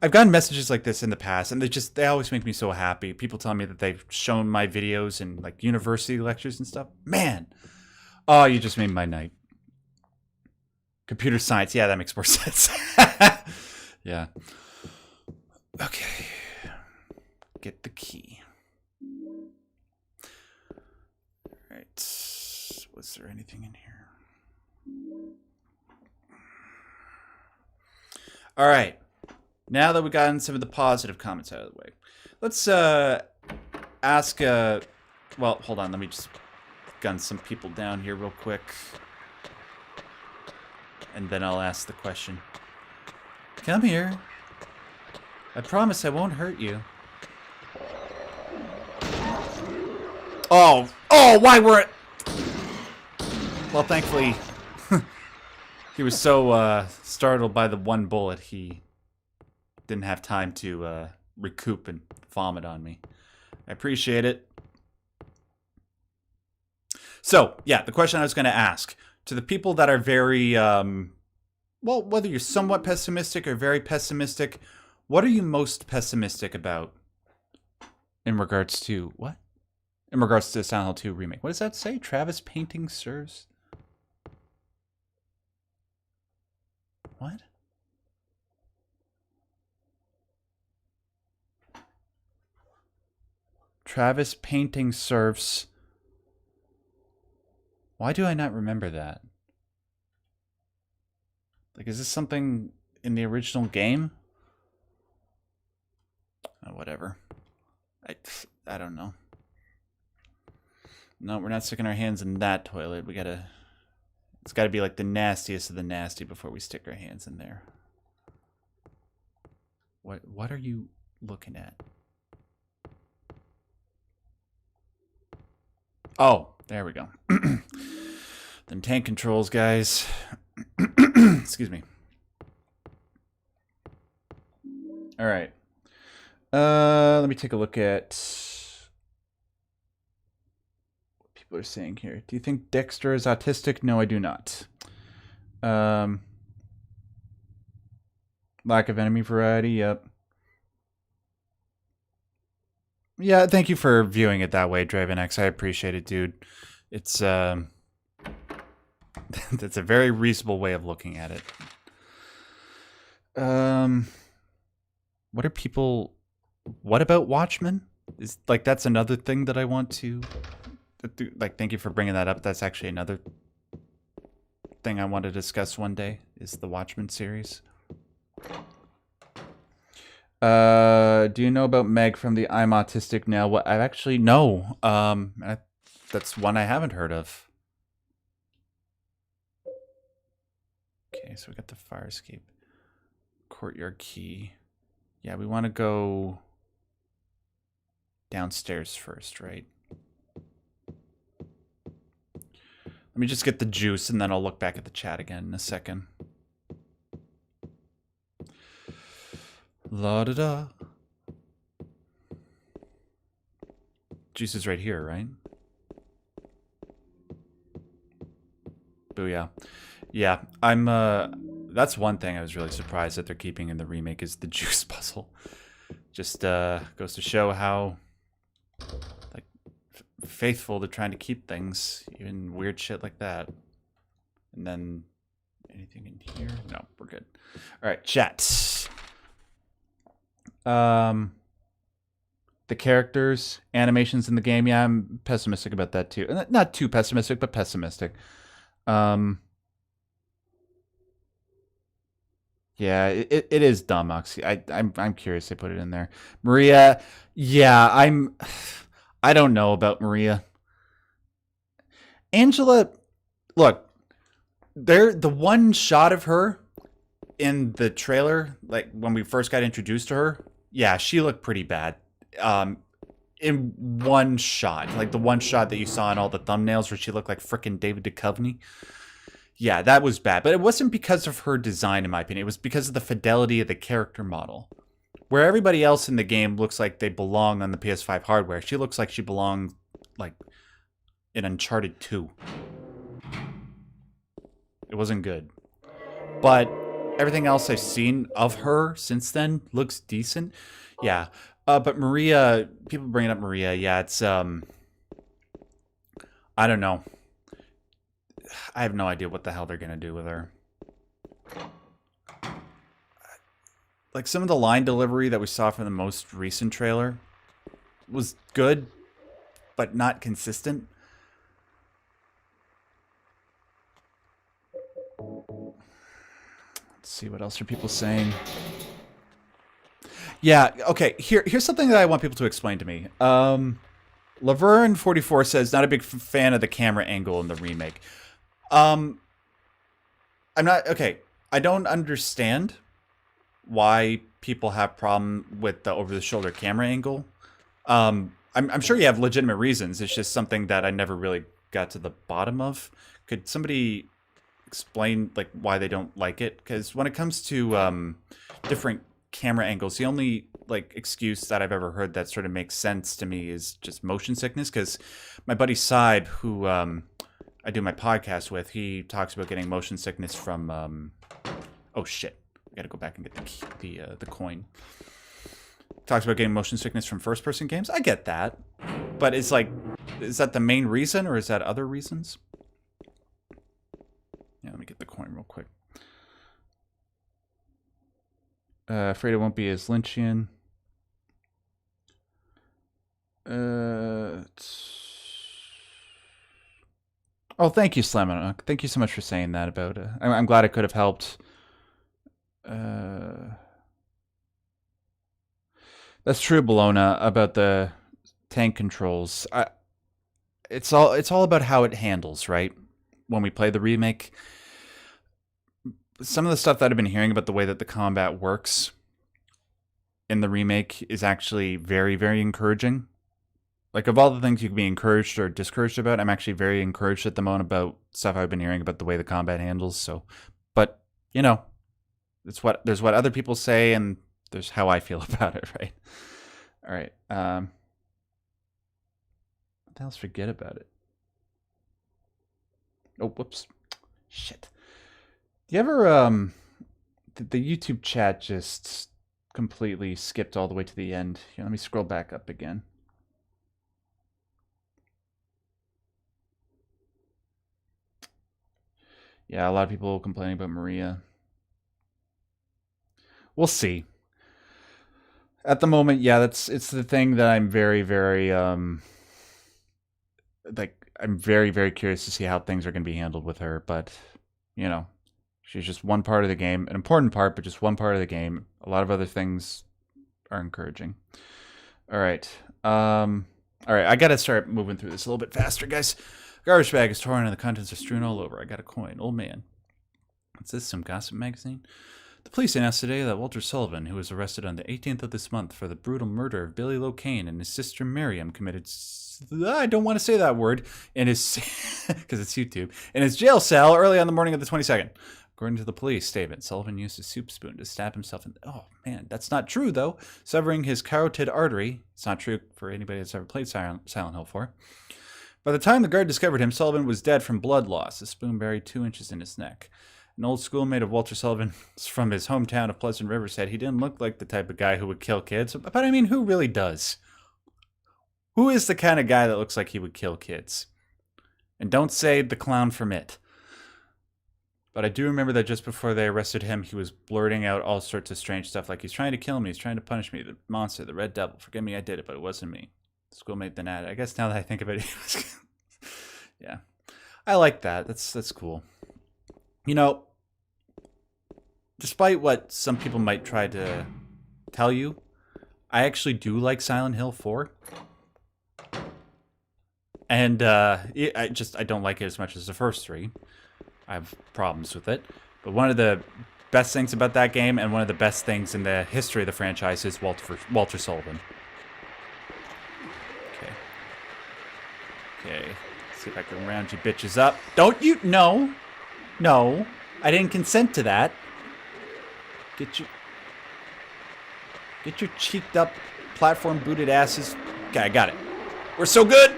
I've gotten messages like this in the past, and they always make me so happy. People tell me that they've shown my videos in like university lectures and stuff. Man, oh, you just made my night. Computer science, yeah, that makes more sense. Yeah. Okay. Get the key. All right. Was there anything in here? All right. Now that we've gotten some of the positive comments out of the way, let's ask. Well, hold on. Let me just gun some people down here real quick, and then I'll ask the question. Come here. I promise I won't hurt you. Oh, why were it? Well, thankfully, he was so startled by the one bullet, he didn't have time to recoup and vomit on me. I appreciate it. So, yeah, the question I was going to ask, to the people that are very, well, whether you're somewhat pessimistic or very pessimistic, what are you most pessimistic about in regards to, what? In regards to Silent Hill 2 Remake. What does that say? Travis painting serves? What? Travis painting serfs. Why do I not remember that? Like, is this something in the original game? Oh, whatever. I don't know. No, we're not sticking our hands in that toilet. It's gotta be like the nastiest of the nasty before we stick our hands in there. What are you looking at? Oh, there we go. Then tank controls, guys. Excuse me. All right. Let me take a look at what people are saying here. Do you think Dexter is autistic? No, I do not. Lack of enemy variety, yep. Yeah, thank you for viewing it that way, DravenX. I appreciate it, dude. It's that's a very reasonable way of looking at it. What are people? What about Watchmen? Is like that's another thing that I want to like. Thank you for bringing that up. That's actually another thing I want to discuss one day. Is the Watchmen series. Do you know about Meg from the I'm Autistic Now? What I actually know. That's one I haven't heard of. Okay, so we got the fire escape. Courtyard key. Yeah, we want to go downstairs first, right? Let me just get the juice and then I'll look back at the chat again in a second. La da da. Juice is right here, right? Booyah. Yeah, I'm that's one thing I was really surprised that they're keeping in the remake is the juice puzzle. Just goes to show how like faithful they're trying to keep things, even weird shit like that. And then anything in here? No, we're good. All right, chat. The characters, animations in the game, yeah, I'm pessimistic about that too. Not too pessimistic, but pessimistic. Yeah, it is dumb, Oxy. I'm curious they put it in there. Maria, yeah, I don't know about Maria. Angela, look, the one shot of her in the trailer, like when we first got introduced to her, yeah, she looked pretty bad. In one shot, like the one shot that you saw in all the thumbnails where she looked like frickin' David Duchovny. Yeah, that was bad. But it wasn't because of her design, in my opinion. It was because of the fidelity of the character model. Where everybody else in the game looks like they belong on the PS5 hardware, she looks like she belongs, like, in Uncharted 2. It wasn't good. But everything else I've seen of her since then looks decent. Yeah. But Maria, people bringing up Maria, yeah, it's, I don't know. I have no idea what the hell they're gonna do with her. Like, some of the line delivery that we saw from the most recent trailer was good, but not consistent. Let's see, what else are people saying? Yeah, okay, here's something that I want people to explain to me. Laverne44 says, not a big fan of the camera angle in the remake. I'm not, okay, I don't understand why people have problem with the over-the-shoulder camera angle. I'm sure you have legitimate reasons. It's just something that I never really got to the bottom of. Could somebody explain like why they don't like it? Because when it comes to different camera angles, the only like excuse that I've ever heard that sort of makes sense to me is just motion sickness. Because my buddy Saib, who I do my podcast with, he talks about getting motion sickness from oh shit, I gotta go back and get the coin. Talks about getting motion sickness from first-person games. I get that, but it's like, is that the main reason, or is that other reasons? Yeah, let me get the coin real quick. Afraid it won't be as Lynchian. Oh, thank you, Slamon. Thank you so much for saying that about it. I'm glad it could have helped. That's true, Bologna, about the tank controls. It's all about how it handles, right? When we play the remake, some of the stuff that I've been hearing about the way that the combat works in the remake is actually very, very encouraging. Like, of all the things you can be encouraged or discouraged about, I'm actually very encouraged at the moment about stuff I've been hearing about the way the combat handles. So, but you know, there's what other people say, and there's how I feel about it, right? All right. What the hell's forget about it? Oh, whoops. Shit. Do you ever, the YouTube chat just completely skipped all the way to the end. Here, let me scroll back up again. Yeah, a lot of people complaining about Maria. We'll see. At the moment, yeah, it's the thing that I'm very, very like, I'm very, very curious to see how things are going to be handled with her. But you know, she's just one part of the game, an important part, but just one part of the game. A lot of other things are encouraging. All right, I gotta start moving through this a little bit faster, guys. Garbage bag is torn and the contents are strewn all over. I got a coin. Old man. What's this? Some gossip magazine? The police announced today that Walter Sullivan, who was arrested on the 18th of this month for the brutal murder of Billy Locane and his sister Miriam, committed... I don't want to say that word. In his... because it's YouTube. In his jail cell early on the morning of the 22nd. According to the police statement, Sullivan used a soup spoon to stab himself in... Oh, man, that's not true, though. Severing his carotid artery. It's not true for anybody that's ever played Silent Hill 4. By the time the guard discovered him, Sullivan was dead from blood loss, a spoon buried 2 inches in his neck. An old schoolmate of Walter Sullivan from his hometown of Pleasant River said he didn't look like the type of guy who would kill kids. But I mean, who really does? Who is the kind of guy that looks like he would kill kids? And don't say the clown from It. But I do remember that just before they arrested him, he was blurting out all sorts of strange stuff, like he's trying to kill me, he's trying to punish me, the monster, the red devil, forgive me, I did it, but it wasn't me. Schoolmate then added. I guess now that I think of it, he was... yeah. I like that. That's cool. You know, despite what some people might try to tell you, I actually do like Silent Hill 4. And I don't like it as much as the first 3. I have problems with it. But one of the best things about that game, and one of the best things in the history of the franchise, is Walter Sullivan. Okay. See if I can round you bitches up. Don't you? No. No. I didn't consent to that. Get your cheeked up, platform booted asses. Okay, I got it. We're so good.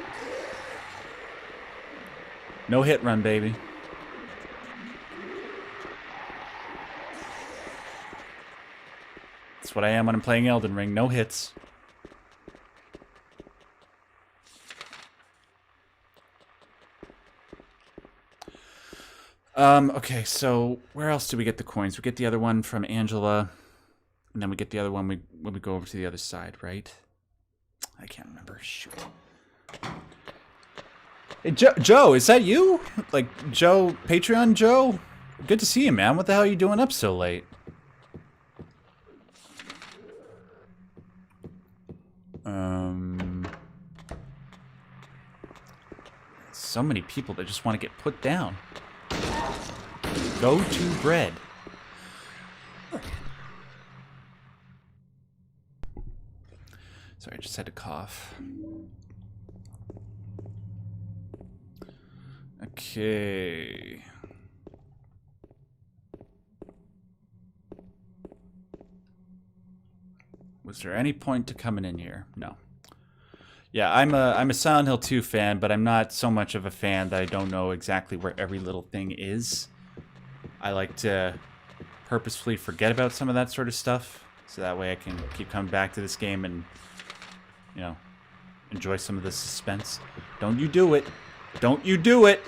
No hit run, baby. That's what I am when I'm playing Elden Ring. No hits. Okay, so where else do we get the coins? We get the other one from Angela, and then we get the other one when we go over to the other side, right? I can't remember. Shoot. Hey, Joe, is that you? Like, Joe, Patreon Joe? Good to see you, man. What the hell are you doing up so late? So many people that just want to get put down. Go to bread. Sorry, I just had to cough. Okay. Was there any point to coming in here? No. Yeah, I'm a Silent Hill 2 fan, but I'm not so much of a fan that I don't know exactly where every little thing is. I like to purposefully forget about some of that sort of stuff, so that way I can keep coming back to this game and, you know, enjoy some of the suspense. Don't you do it. Don't you do it.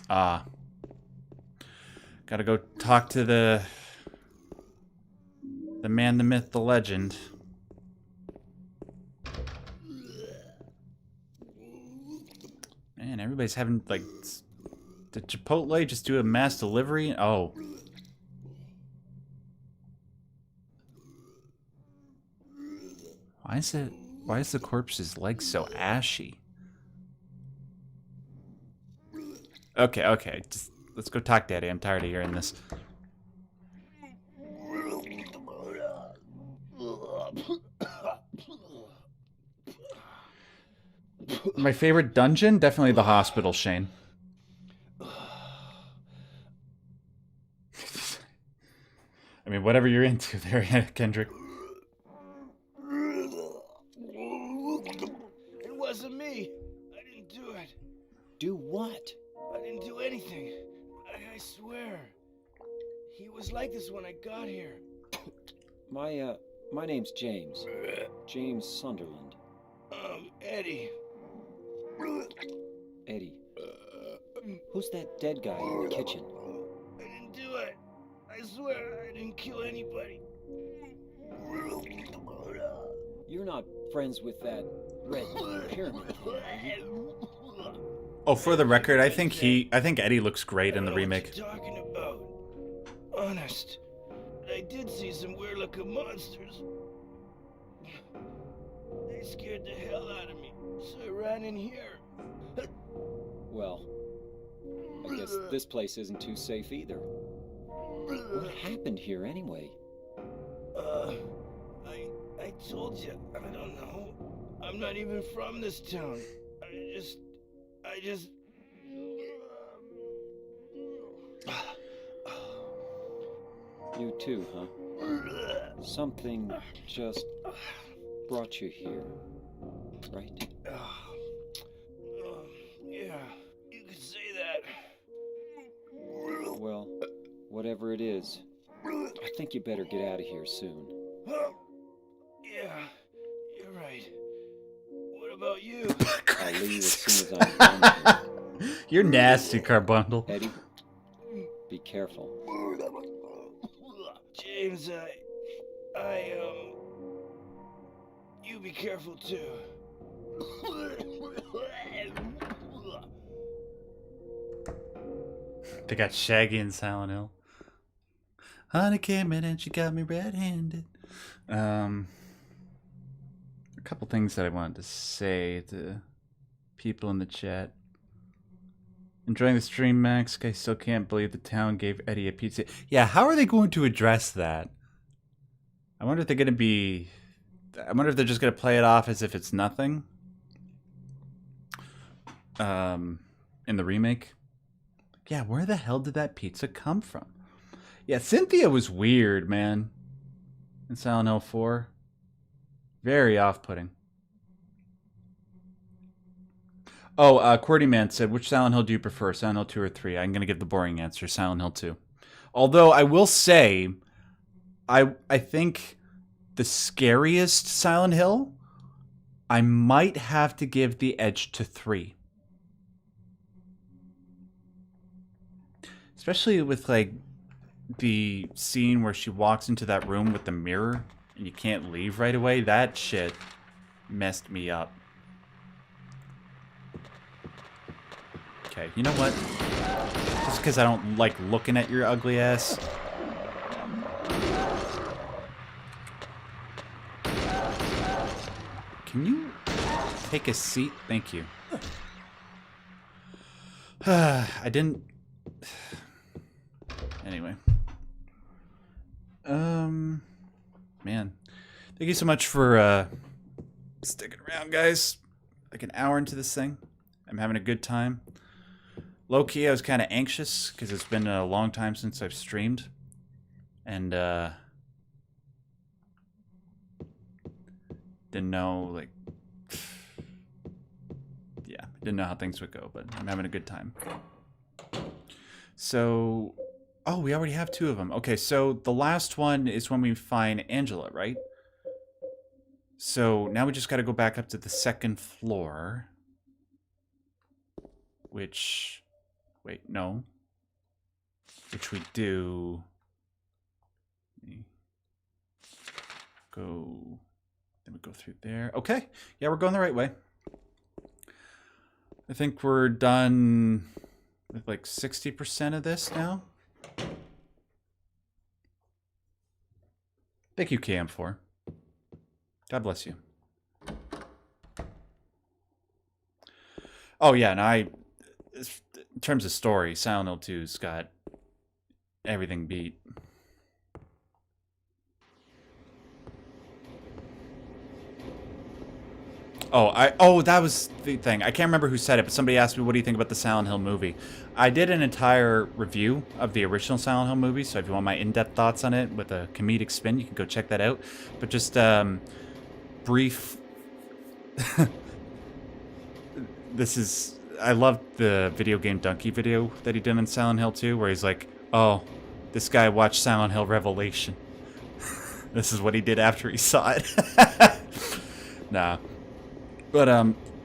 Gotta go talk to the man, the myth, the legend. Man, everybody's having, like, did Chipotle just do a mass delivery? Oh. Why is the corpse's leg so ashy? Okay, just let's go talk, Daddy. I'm tired of hearing this. My favorite dungeon? Definitely the hospital, Shane. I mean, whatever you're into there, Kendrick. It wasn't me. I didn't do it. Do what? I didn't do anything. I swear. He was like this when I got here. My name's James. James Sunderland. Eddie. Eddie. Who's that dead guy in the kitchen? I didn't do it. I swear I didn't kill anybody. You're not friends with that red pyramid thing, are you? Oh, for the record, I think Eddie looks great in the remake. What you're talking about? Honest. I did see some weird-looking monsters. They scared the hell out of me, so I ran in here. Well, I guess this place isn't too safe either. What happened here anyway? I told you, I don't know. I'm not even from this town. I just... You too, huh? Something just brought you here, right? Yeah, you could say that. Well, whatever it is, I think you better get out of here soon. Yeah, you're right. What about you? I'll leave as soon as I'm done here. You're nasty, Carbundle. Eddie, be careful. James, you be careful too. They got Shaggy and Silent Hill. Honey came in and she got me red-handed. A couple things that I wanted to say to people in the chat. Enjoying the stream, Max. I still can't believe the town gave Eddie a pizza. Yeah, how are they going to address that? I wonder if they're going to be... I wonder if they're just going to play it off as if it's nothing. In the remake. Yeah, where the hell did that pizza come from? Yeah, Cynthia was weird, man. In Silent Hill 4. Very off-putting. Oh, Qwerty Man said, which Silent Hill do you prefer, Silent Hill 2 or 3? I'm going to give the boring answer, Silent Hill 2. Although I will say, I think the scariest Silent Hill, I might have to give the edge to 3. Especially with, like, the scene where she walks into that room with the mirror and you can't leave right away. That shit messed me up. Okay, you know what? Just because I don't like looking at your ugly ass. Can you take a seat? Thank you. I didn't... Anyway. Man. Thank you so much for sticking around, guys. Like an hour into this thing. I'm having a good time. Low-key, I was kind of anxious because it's been a long time since I've streamed. And, didn't know, like... Yeah, didn't know how things would go, but I'm having a good time. So... Oh, we already have 2 of them. Okay, so the last one is when we find Angela, right? So now we just got to go back up to the 2nd floor. Which... Wait, no. Which we do... Go... Then we go through there. Okay. Yeah, we're going the right way. I think we're done with like 60% of this now. Thank you, KM4. God bless you. Oh, yeah, and in terms of story, Silent Hill 2's got everything beat. Oh, that was the thing. I can't remember who said it, but somebody asked me, what do you think about the Silent Hill movie? I did an entire review of the original Silent Hill movie, so if you want my in-depth thoughts on it with a comedic spin, you can go check that out. But just, brief... This is... I love the video game Donkey video that he did in Silent Hill 2, where he's like, oh, this guy watched Silent Hill Revelation. This is what he did after he saw it. Nah. But,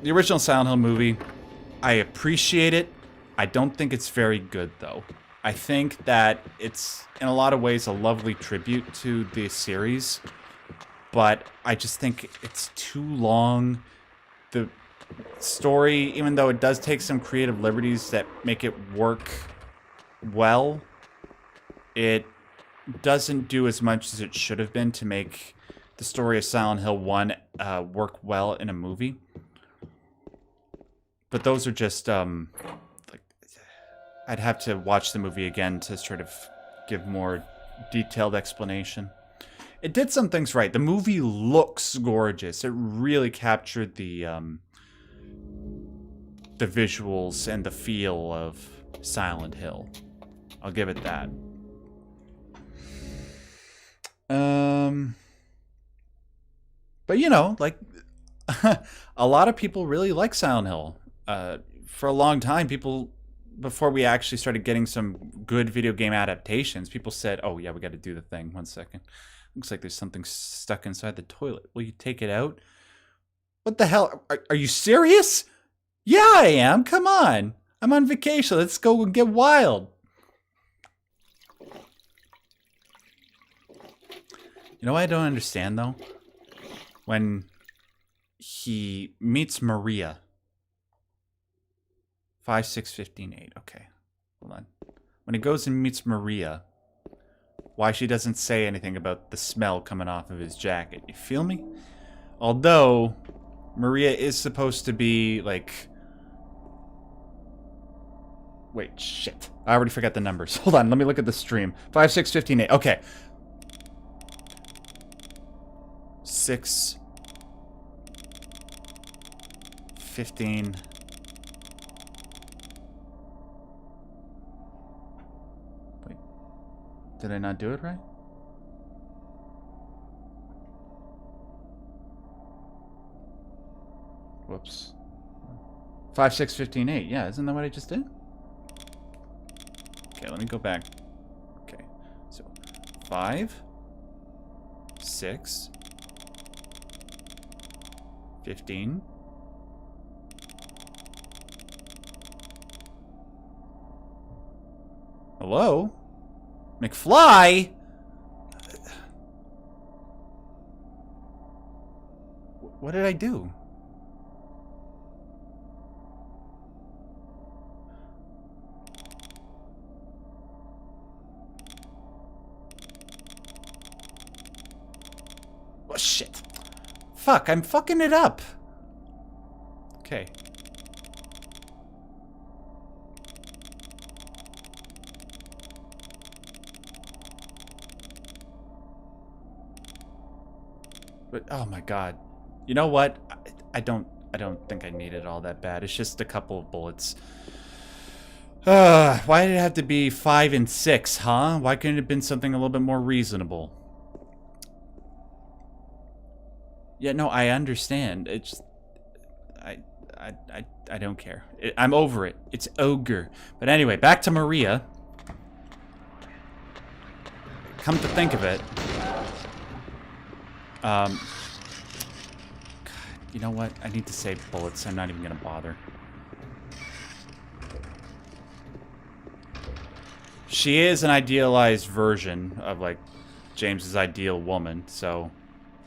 the original Silent Hill movie, I appreciate it. I don't think it's very good, though. I think that it's, in a lot of ways, a lovely tribute to the series. But I just think it's too long. The story, even though it does take some creative liberties that make it work well, it doesn't do as much as it should have been to make the story of Silent Hill 1 work well in a movie. But those are just, like, I'd have to watch the movie again to sort of give more detailed explanation. It did some things right. The movie looks gorgeous. It really captured the visuals and the feel of Silent Hill. I'll give it that. But you know, like, a lot of people really like Silent Hill. For a long time, people, before we actually started getting some good video game adaptations, people said, oh yeah, we got to do the thing. 1 second. Looks like there's something stuck inside the toilet. Will you take it out? What the hell? Are you serious? Yeah, I am. Come on. I'm on vacation. Let's go and get wild. You know what I don't understand, though? When he meets Maria. 5, 6, 15, 8. Okay. Hold on. When he goes and meets Maria, why she doesn't say anything about the smell coming off of his jacket. You feel me? Although, Maria is supposed to be, like... Wait, shit. I already forgot the numbers. Hold on, let me look at the stream. 5, 6, 15, 8. Okay. 6... 15... Wait. Did I not do it right? Whoops. 5, 6, 15, 8. Yeah, isn't that what I just did? Okay, let me go back. Okay, so 5, 6, 15. Hello? McFly? What did I do? Oh, shit. Fuck, I'm fucking it up. Okay. But, oh my god. You know what? I don't think I need it all that bad. It's just a couple of bullets. Why did it have to be 5 and 6, huh? Why couldn't it have been something a little bit more reasonable? Yeah, no, I understand. It's I don't care. I'm over it. It's ogre. But anyway, back to Maria. Come to think of it, God, you know what? I need to save bullets. I'm not even gonna bother. She is an idealized version of, like, James's ideal woman, so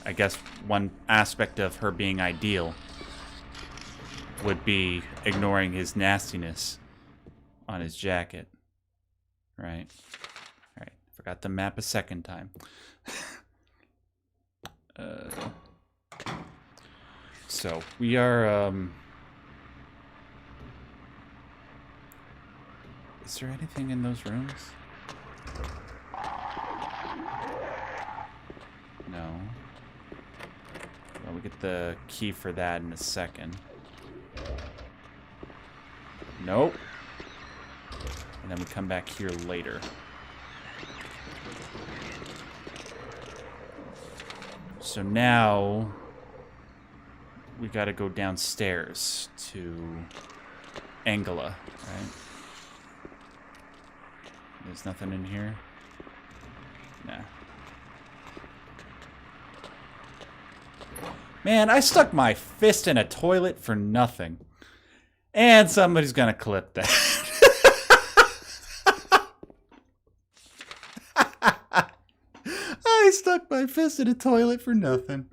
I guess one aspect of her being ideal would be ignoring his nastiness on his jacket. Right. Alright. Forgot the map a second time. So, we are, is there anything in those rooms? No. Well, we get the key for that in a second. Nope. And then we come back here later. So now we gotta go downstairs to Angela, right? There's nothing in here? Nah. Man, I stuck my fist in a toilet for nothing. And somebody's gonna clip that. I stuck my fist in a toilet for nothing.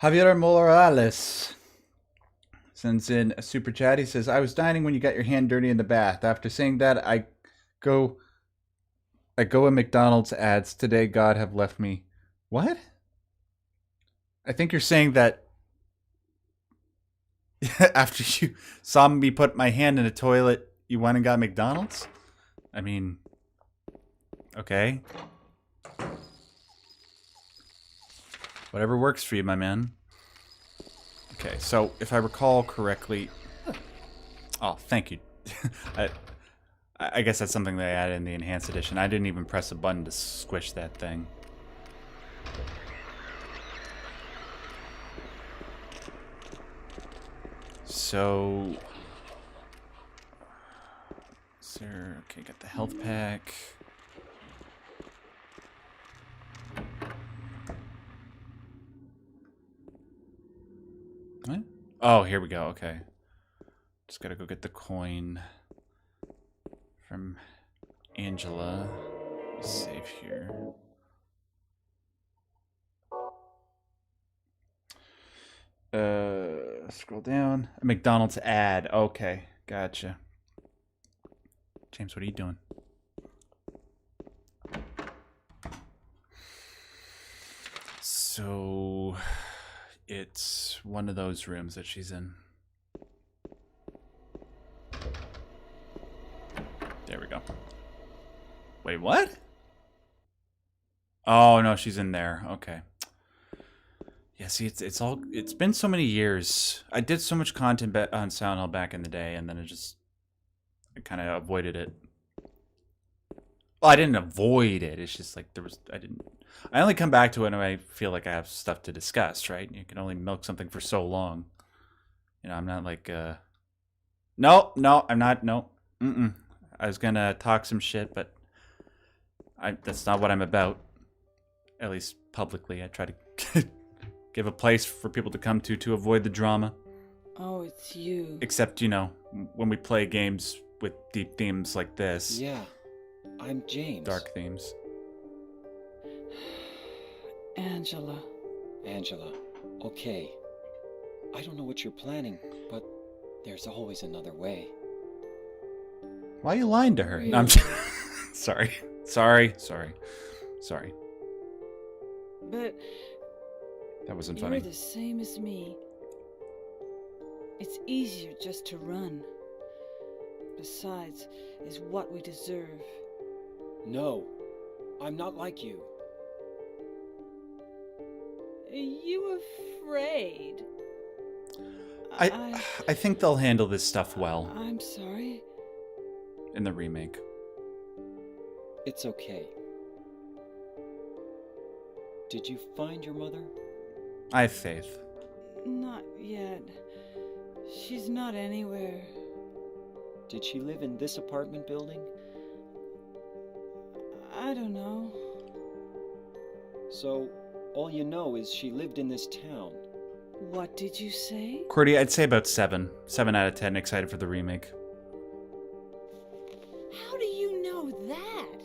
Javier Morales sends in a super chat. He says, I was dining when you got your hand dirty in the bath. After saying that, I go in McDonald's ads. Today, God have left me. What? I think you're saying that after you saw me put my hand in a toilet, you went and got McDonald's? I mean, okay. Whatever works for you, my man. Okay, so if I recall correctly... Oh, thank you. I guess that's something they added in the Enhanced Edition. I didn't even press a button to squish that thing. So... Is there... Okay, got the health pack. What? Oh, here we go. Okay. Just gotta go get the coin from Angela. Save here. Scroll down. A McDonald's ad. Okay, gotcha. James, what are you doing? So... It's one of those rooms that she's in. There we go. Wait, what? Oh, no, she's in there. Okay. Yeah, see, it's been so many years. I did so much content on Silent Hill back in the day, and then I kind of avoided it. Well, I didn't avoid it. It's just like I didn't I only come back to it when I feel like I have stuff to discuss, right? You can only milk something for so long. You know, I'm not like, no, I'm not, no. Mm-mm. I was gonna talk some shit, but that's not what I'm about. At least publicly, I try to give a place for people to come to avoid the drama. Oh, it's you. Except, you know, when we play games with deep themes like this. Yeah, I'm James. Dark themes. Angela. Angela, okay. I don't know what you're planning, but there's always another way. Why are you lying to her? No, I'm sorry. Sorry. But That wasn't you're funny. the same as me. It's easier just to run. Besides, is what we deserve. No, I'm not like you. Are you afraid? I think they'll handle this stuff well I'm sorry. in the remake. It's okay. Did you find your mother? I have faith. Not yet. She's not anywhere. Did she live in this apartment building? I don't know. So, all you know is she lived in this town. What did you say? Cordy, I'd say about 7. 7 out of 10 excited for the remake. How do you know that?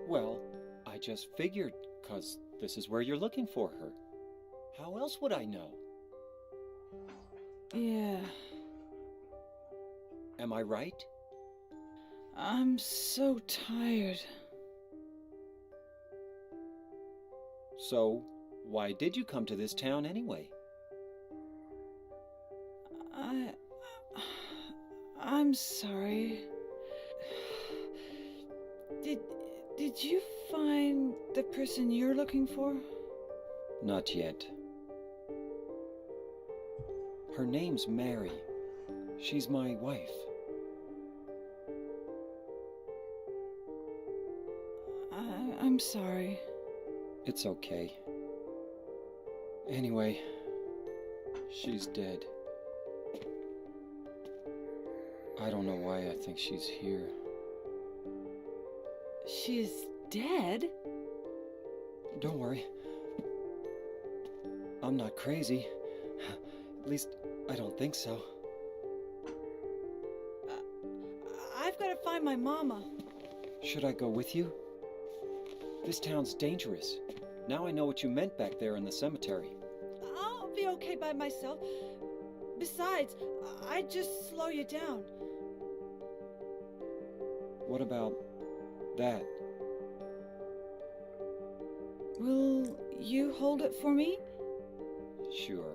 Well, I just figured, 'cause this is where you're looking for her. How else would I know? Yeah, Am I right? I'm so tired. So, why did you come to this town anyway? I'm sorry. Did you find the person you're looking for? Not yet. Her name's Mary. She's my wife. I'm sorry. It's okay. Anyway, she's dead. I don't know why I think she's here. She's dead? Don't worry. I'm not crazy. At least, I don't think so. I've got to find my mama. Should I go with you? This town's dangerous. Now I know what you meant back there in the cemetery. I'll be okay by myself. Besides, I'd just slow you down. What about that? Will you hold it for me? Sure.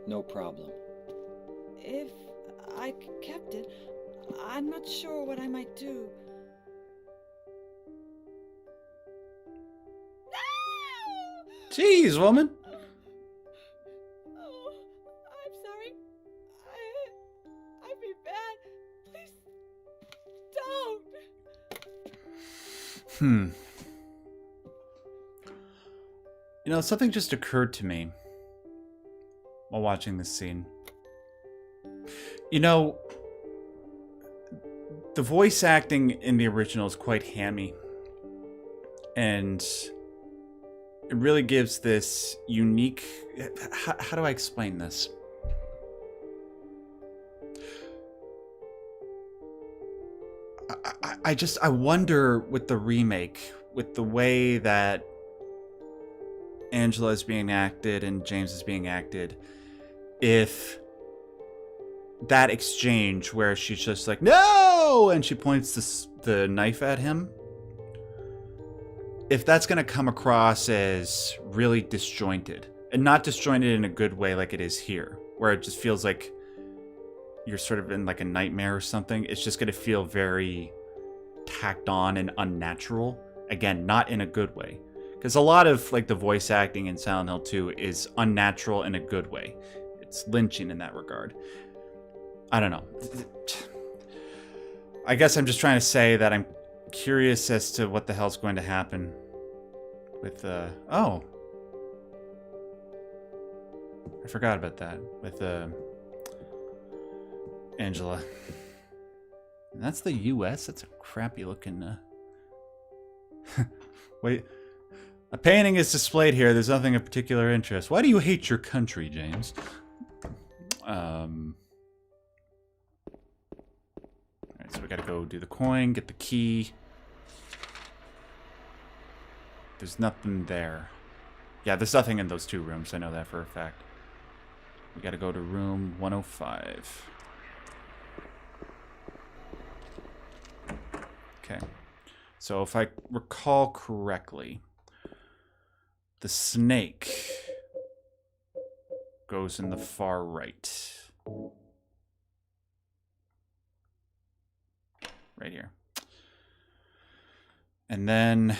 No problem. If I kept it, I'm not sure what I might do. Jeez, woman. Oh, I'm sorry. I feel bad. Please don't. You know, something just occurred to me while watching this scene. You know, the voice acting in the original is quite hammy. And it really gives this unique... How do I explain this? I wonder with the remake, with the way that Angela is being acted and James is being acted, if that exchange where she's just like, no! And she points the knife at him, if that's going to come across as really disjointed, and not disjointed in a good way like it is here, where it just feels like you're sort of in like a nightmare or something, it's just going to feel very tacked on and unnatural. Again, not in a good way. Because a lot of like the voice acting in Silent Hill 2 is unnatural in a good way. It's lynching in that regard. I don't know. I guess I'm just trying to say that I'm curious as to what the hell's going to happen With, oh. I forgot about that. With, Angela. And that's the US? That's a crappy looking, Wait. A painting is displayed here. There's nothing of particular interest. Why do you hate your country, James? Alright, so we gotta go do the coin, get the key. There's nothing there. Yeah, there's nothing in those 2 rooms. I know that for a fact. We gotta go to room 105. Okay. So if I recall correctly, the snake goes in the far right. Right here. And then,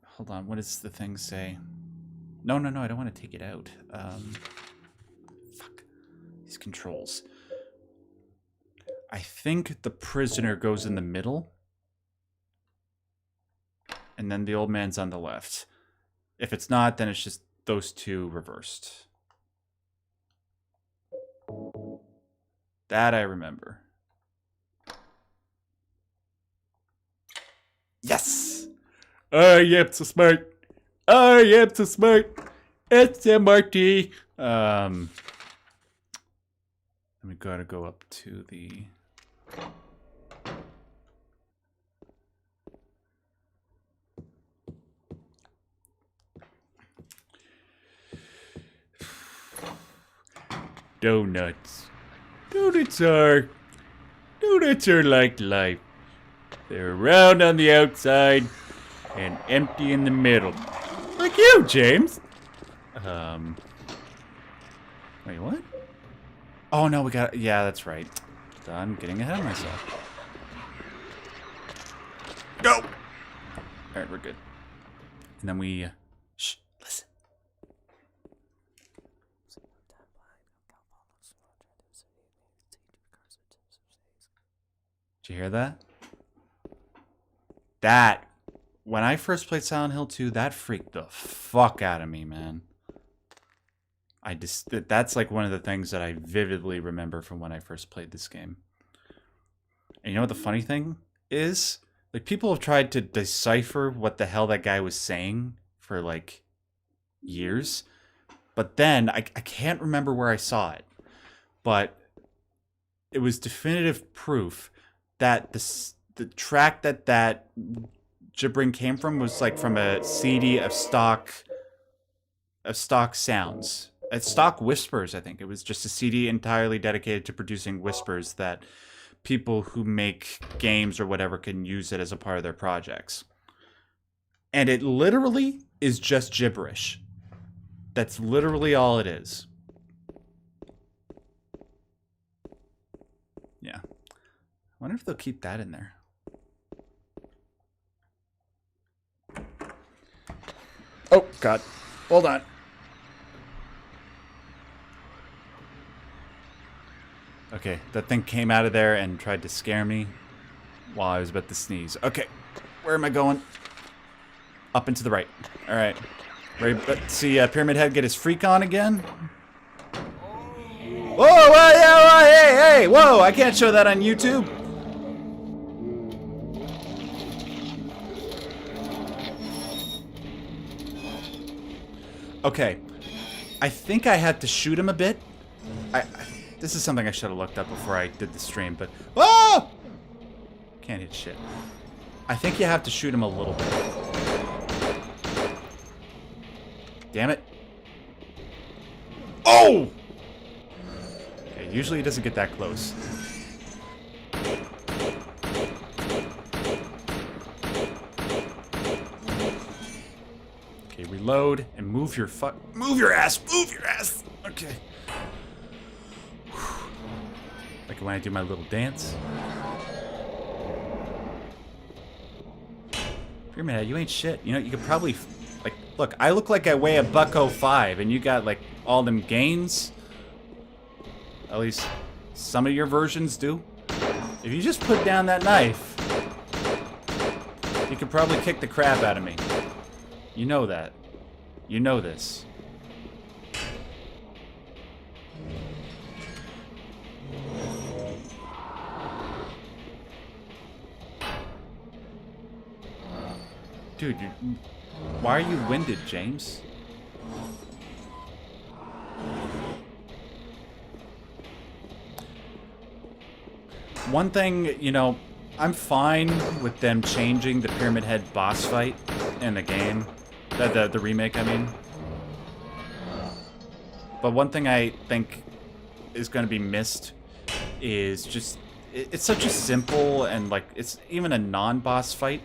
hold on, what does the thing say? No, I don't want to take it out. Fuck. These controls. I think the prisoner goes in the middle. And then the old man's on the left. If it's not, then it's just those 2 reversed. That I remember. Yes! I am so smart. I am so smart. It's MRT. Then we gotta go up to the... Donuts. Donuts are like life. They're round on the outside and empty in the middle. Like you, James. Wait, what? Oh, no, we got... Yeah, that's right. I'm getting ahead of myself. Go! Alright, we're good. And then we... Shh, listen. Did you hear that? That, when I first played Silent Hill 2, that freaked the fuck out of me, man. That's like one of the things that I vividly remember from when I first played this game. And you know what the funny thing is? Like, people have tried to decipher what the hell that guy was saying for, like, years. But then, I can't remember where I saw it. But it was definitive proof that the track that gibbering came from was like from a CD of stock sounds. Stock whispers, I think. It was just a CD entirely dedicated to producing whispers that people who make games or whatever can use it as a part of their projects. And it literally is just gibberish. That's literally all it is. Yeah. I wonder if they'll keep that in there. Oh, God. Hold on. Okay, that thing came out of there and tried to scare me while I was about to sneeze. Okay, where am I going? Up and to the right. All right. Ready? Let's see Pyramid Head get his freak on again. Whoa, whoa, yeah, whoa, hey, whoa, I can't show that on YouTube. Okay, I think I had to shoot him a bit. This is something I should have looked up before I did the stream, but... Whoa! Can't hit shit. I think you have to shoot him a little bit. Damn it. Oh! Okay, usually he doesn't get that close. Okay, reload and move your ass! Move your ass! Okay. Like when I do my little dance. Pyramid Head, you ain't shit. You know, you could probably, like, look, I look like I weigh $105, and you got, like, all them gains. At least some of your versions do. If you just put down that knife, you could probably kick the crap out of me. You know that. You know this. Dude, why are you winded, James? One thing, you know, I'm fine with them changing the Pyramid Head boss fight in the game. The remake, I mean. But one thing I think is going to be missed is just... It's such a simple and, like, it's even a non-boss fight.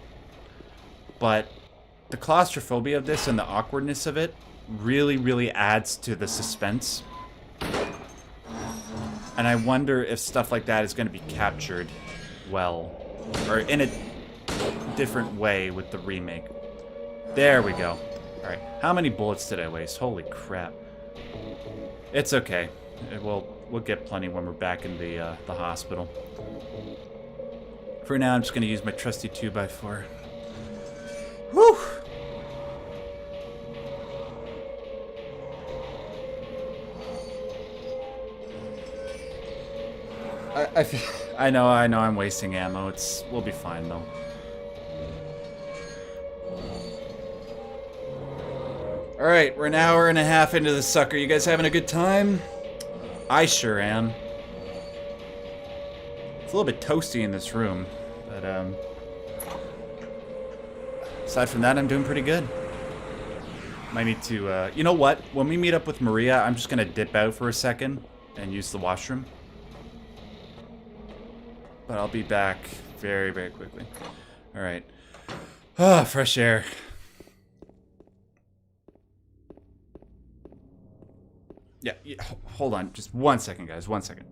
But the claustrophobia of this and the awkwardness of it really, really adds to the suspense. And I wonder if stuff like that is going to be captured well. Or in a different way with the remake. There we go. Alright, how many bullets did I waste? Holy crap. It's okay. We'll get plenty when we're back in the hospital. For now, I'm just going to use my trusty 2x4. Whew! I know I'm wasting ammo. We'll be fine though. All right, we're an hour and a half into the sucker. You guys having a good time? I sure am. It's a little bit toasty in this room, but aside from that, I'm doing pretty good. Might need to, you know what? When we meet up with Maria, I'm just gonna dip out for a second and use the washroom. But I'll be back very, very quickly. All right. Ah, fresh air. Yeah, hold on. Just 1 second, guys. 1 second.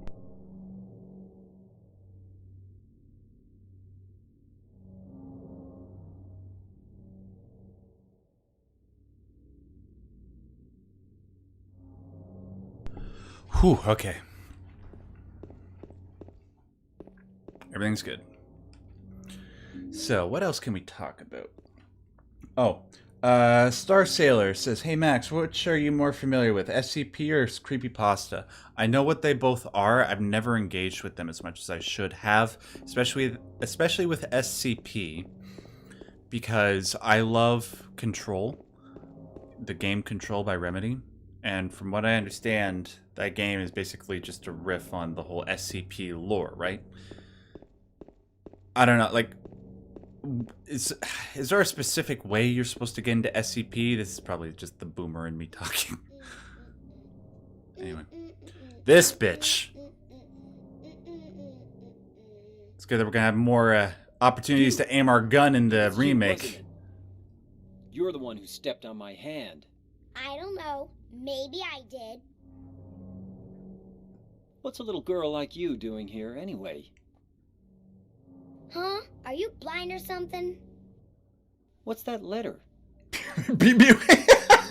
Whew, okay. Everything's good. So, what else can we talk about? Oh, Star Sailor says, "Hey Max, which are you more familiar with, SCP or Creepypasta? I know what they both are. I've never engaged with them as much as I should have, especially with SCP, because I love Control, the game Control by Remedy, and from what I understand, that game is basically just a riff on the whole SCP lore, right? I don't know, like, is there a specific way you're supposed to get into SCP? This is probably just the boomer in me talking. Anyway. This bitch. It's good that we're gonna have more opportunities to aim our gun in the remake. You're the one who stepped on my hand. I don't know. Maybe I did. What's a little girl like you doing here anyway? Huh? Are you blind or something? What's that letter? Beep beep.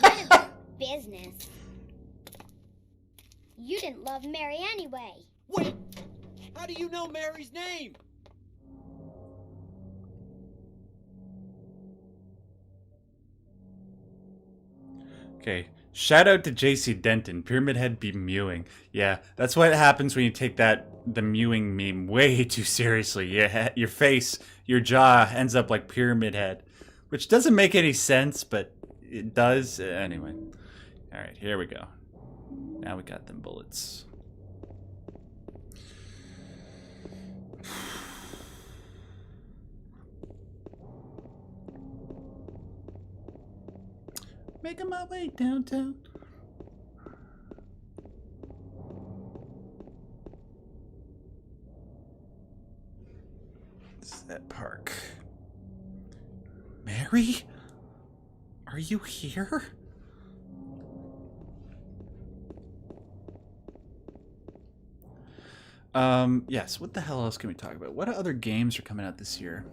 None of your business. You didn't love Mary anyway. Wait! How do you know Mary's name? Okay. Shout out to JC Denton. Pyramid Head be mewing. Yeah, that's what happens when you take the mewing meme way too seriously. Your face, your jaw ends up like Pyramid Head, which doesn't make any sense, but it does. Anyway. All right, here we go. Now we got them bullets. Making my way downtown. This is that park. Mary? Are you here? Yes, what the hell else can we talk about? What other games are coming out this year?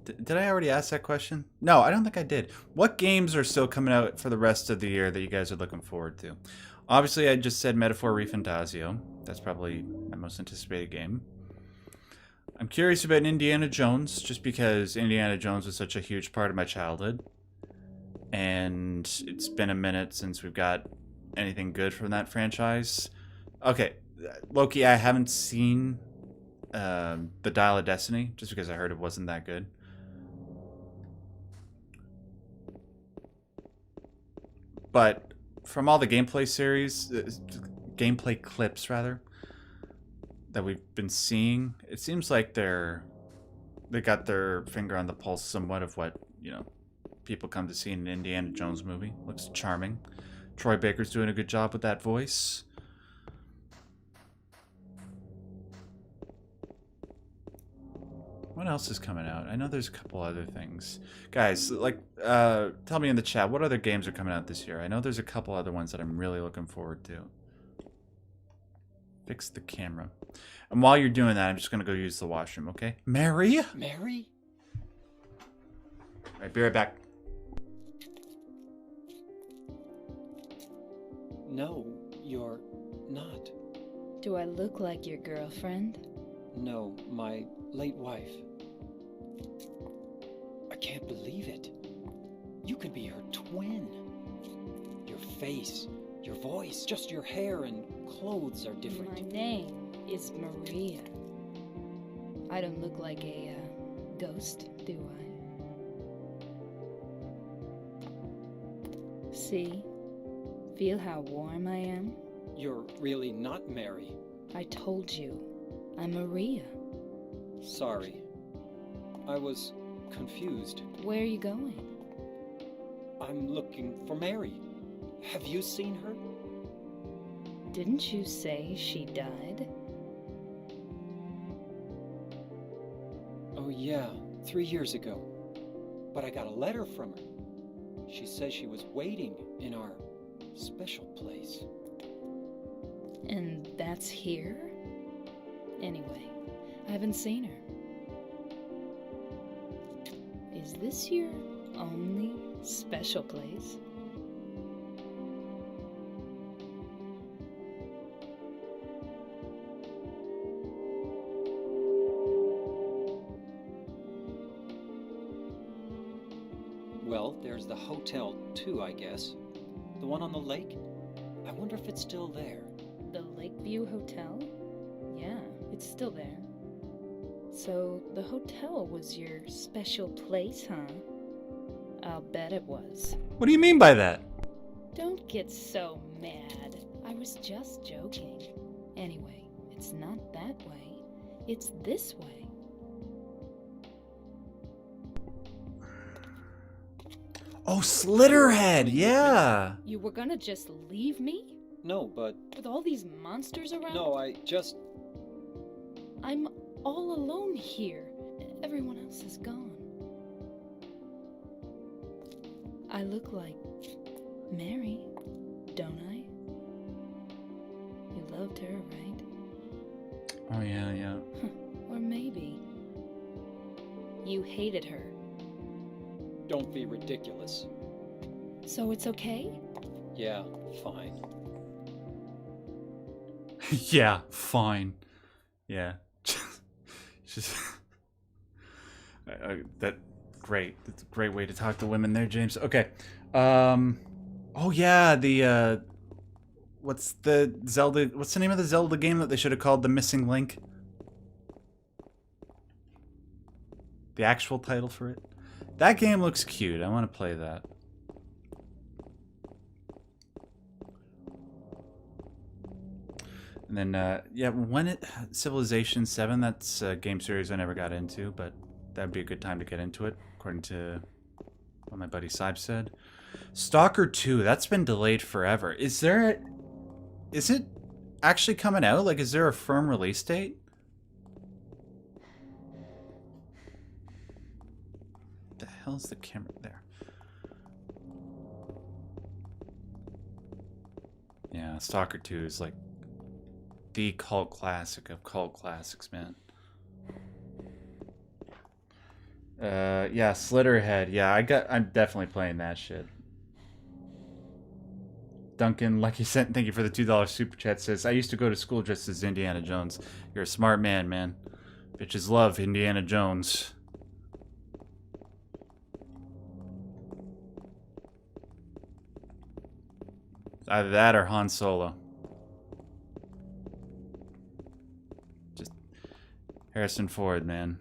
Did I already ask that question? No, I don't think I did. What games are still coming out for the rest of the year that you guys are looking forward to? Obviously, I just said Metaphor ReFantasio. That's probably my most anticipated game. I'm curious about Indiana Jones, just because Indiana Jones was such a huge part of my childhood. And it's been a minute since we've got anything good from that franchise. Okay, Loki, I haven't seen The Dial of Destiny, just because I heard it wasn't that good. But from all the gameplay series, gameplay clips rather, that we've been seeing, it seems like they got their finger on the pulse somewhat of what, you know, people come to see in an Indiana Jones movie. Looks charming. Troy Baker's doing a good job with that voice. What else is coming out? I know there's a couple other things. Guys, like, tell me in the chat, what other games are coming out this year? I know there's a couple other ones that I'm really looking forward to. Fix the camera. And while you're doing that, I'm just going to go use the washroom, okay? Mary? Mary? All right, be right back. No, you're not. Do I look like your girlfriend? No, my late wife. I can't believe it. You could be her twin. Your face, your voice, just your hair and clothes are different. My name is Maria. I don't look like a ghost, do I? See? Feel how warm I am? You're really not Mary. I told you, I'm Maria. Sorry. I was confused. Where are you going? I'm looking for Mary. Have you seen her? Didn't you say she died? Oh yeah, 3 years ago. But I got a letter from her. She says she was waiting in our special place. And that's here? Anyway, I haven't seen her. Is this your only special place? Well, there's the hotel too, I guess. The one on the lake? I wonder if it's still there. The Lakeview Hotel? Yeah, it's still there. So the hotel was your special place, huh? I'll bet it was. What do you mean by that? Don't get so mad. I was just joking. Anyway, it's not that way. It's this way. Oh, Slitterhead, yeah. You were gonna just leave me? No, but... With all these monsters around? No, I just... I'm all alone here. Everyone else is gone. I look like Mary, don't I? You loved her, right? Oh, yeah. Or maybe you hated her. Don't be ridiculous. So it's okay? Yeah, fine. Yeah, fine. Yeah. Just that great. That's a great way to talk to women there, James. Okay. Oh yeah, the what's the name of the Zelda game that they should have called The Missing Link? The actual title for it? That game looks cute. I want to play that. And then, yeah, Civilization 7, that's a game series I never got into, but that'd be a good time to get into it, according to what my buddy Saib said. Stalker 2, that's been delayed forever. Is it actually coming out? Like, is there a firm release date? The hell's the camera there? Yeah, Stalker 2 is like the cult classic of cult classics, man. Yeah, Slitterhead. Yeah, I'm definitely playing that shit. Duncan, Lucky Cent, thank you for the $2 super chat. Says, I used to go to school dressed as Indiana Jones. You're a smart man, man. Bitches love Indiana Jones. Either that or Han Solo. Just Harrison Ford, man.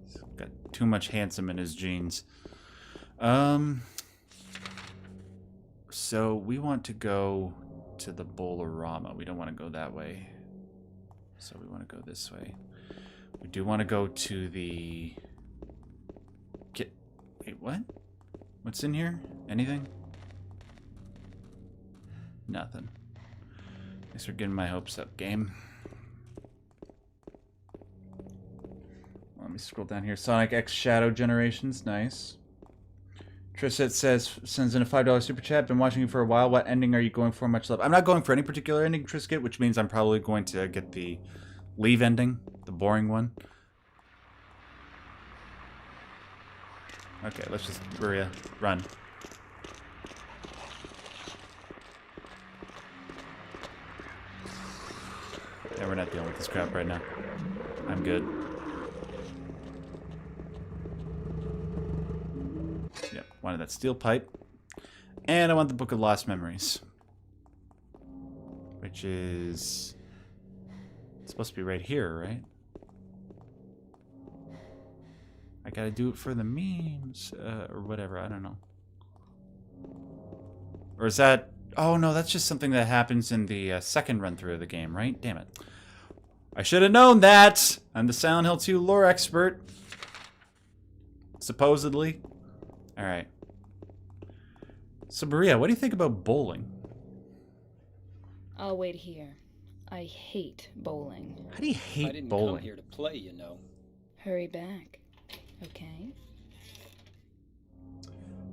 He's got too much handsome in his genes. So we want to go to the Bolorama. We don't want to go that way. So we want to go this way. We do want to go to the... Wait, what? What's in here? Anything? Nothing. Thanks for getting my hopes up, game. Let me scroll down here. Sonic X Shadow Generations, nice. Trisette says, sends in a $5 super chat. Been watching you for a while. What ending are you going for? Much love. I'm not going for any particular ending, Trisket, which means I'm probably going to get the leave ending, the boring one. Okay, let's just, Maria, run. Yeah, we're not dealing with this crap right now. I'm good. Yep, wanted that steel pipe. And I want the Book of Lost Memories. Which is... It's supposed to be right here, right? I gotta do it for the memes, or whatever, I don't know. Or is that... Oh no, that's just something that happens in the second run-through of the game, right? Damn it. I should have known that! I'm the Silent Hill 2 lore expert. Supposedly. Alright. So Maria, what do you think about bowling? I'll wait here. I hate bowling. How do you I hate didn't bowling? come here to play, you know. Hurry back, okay?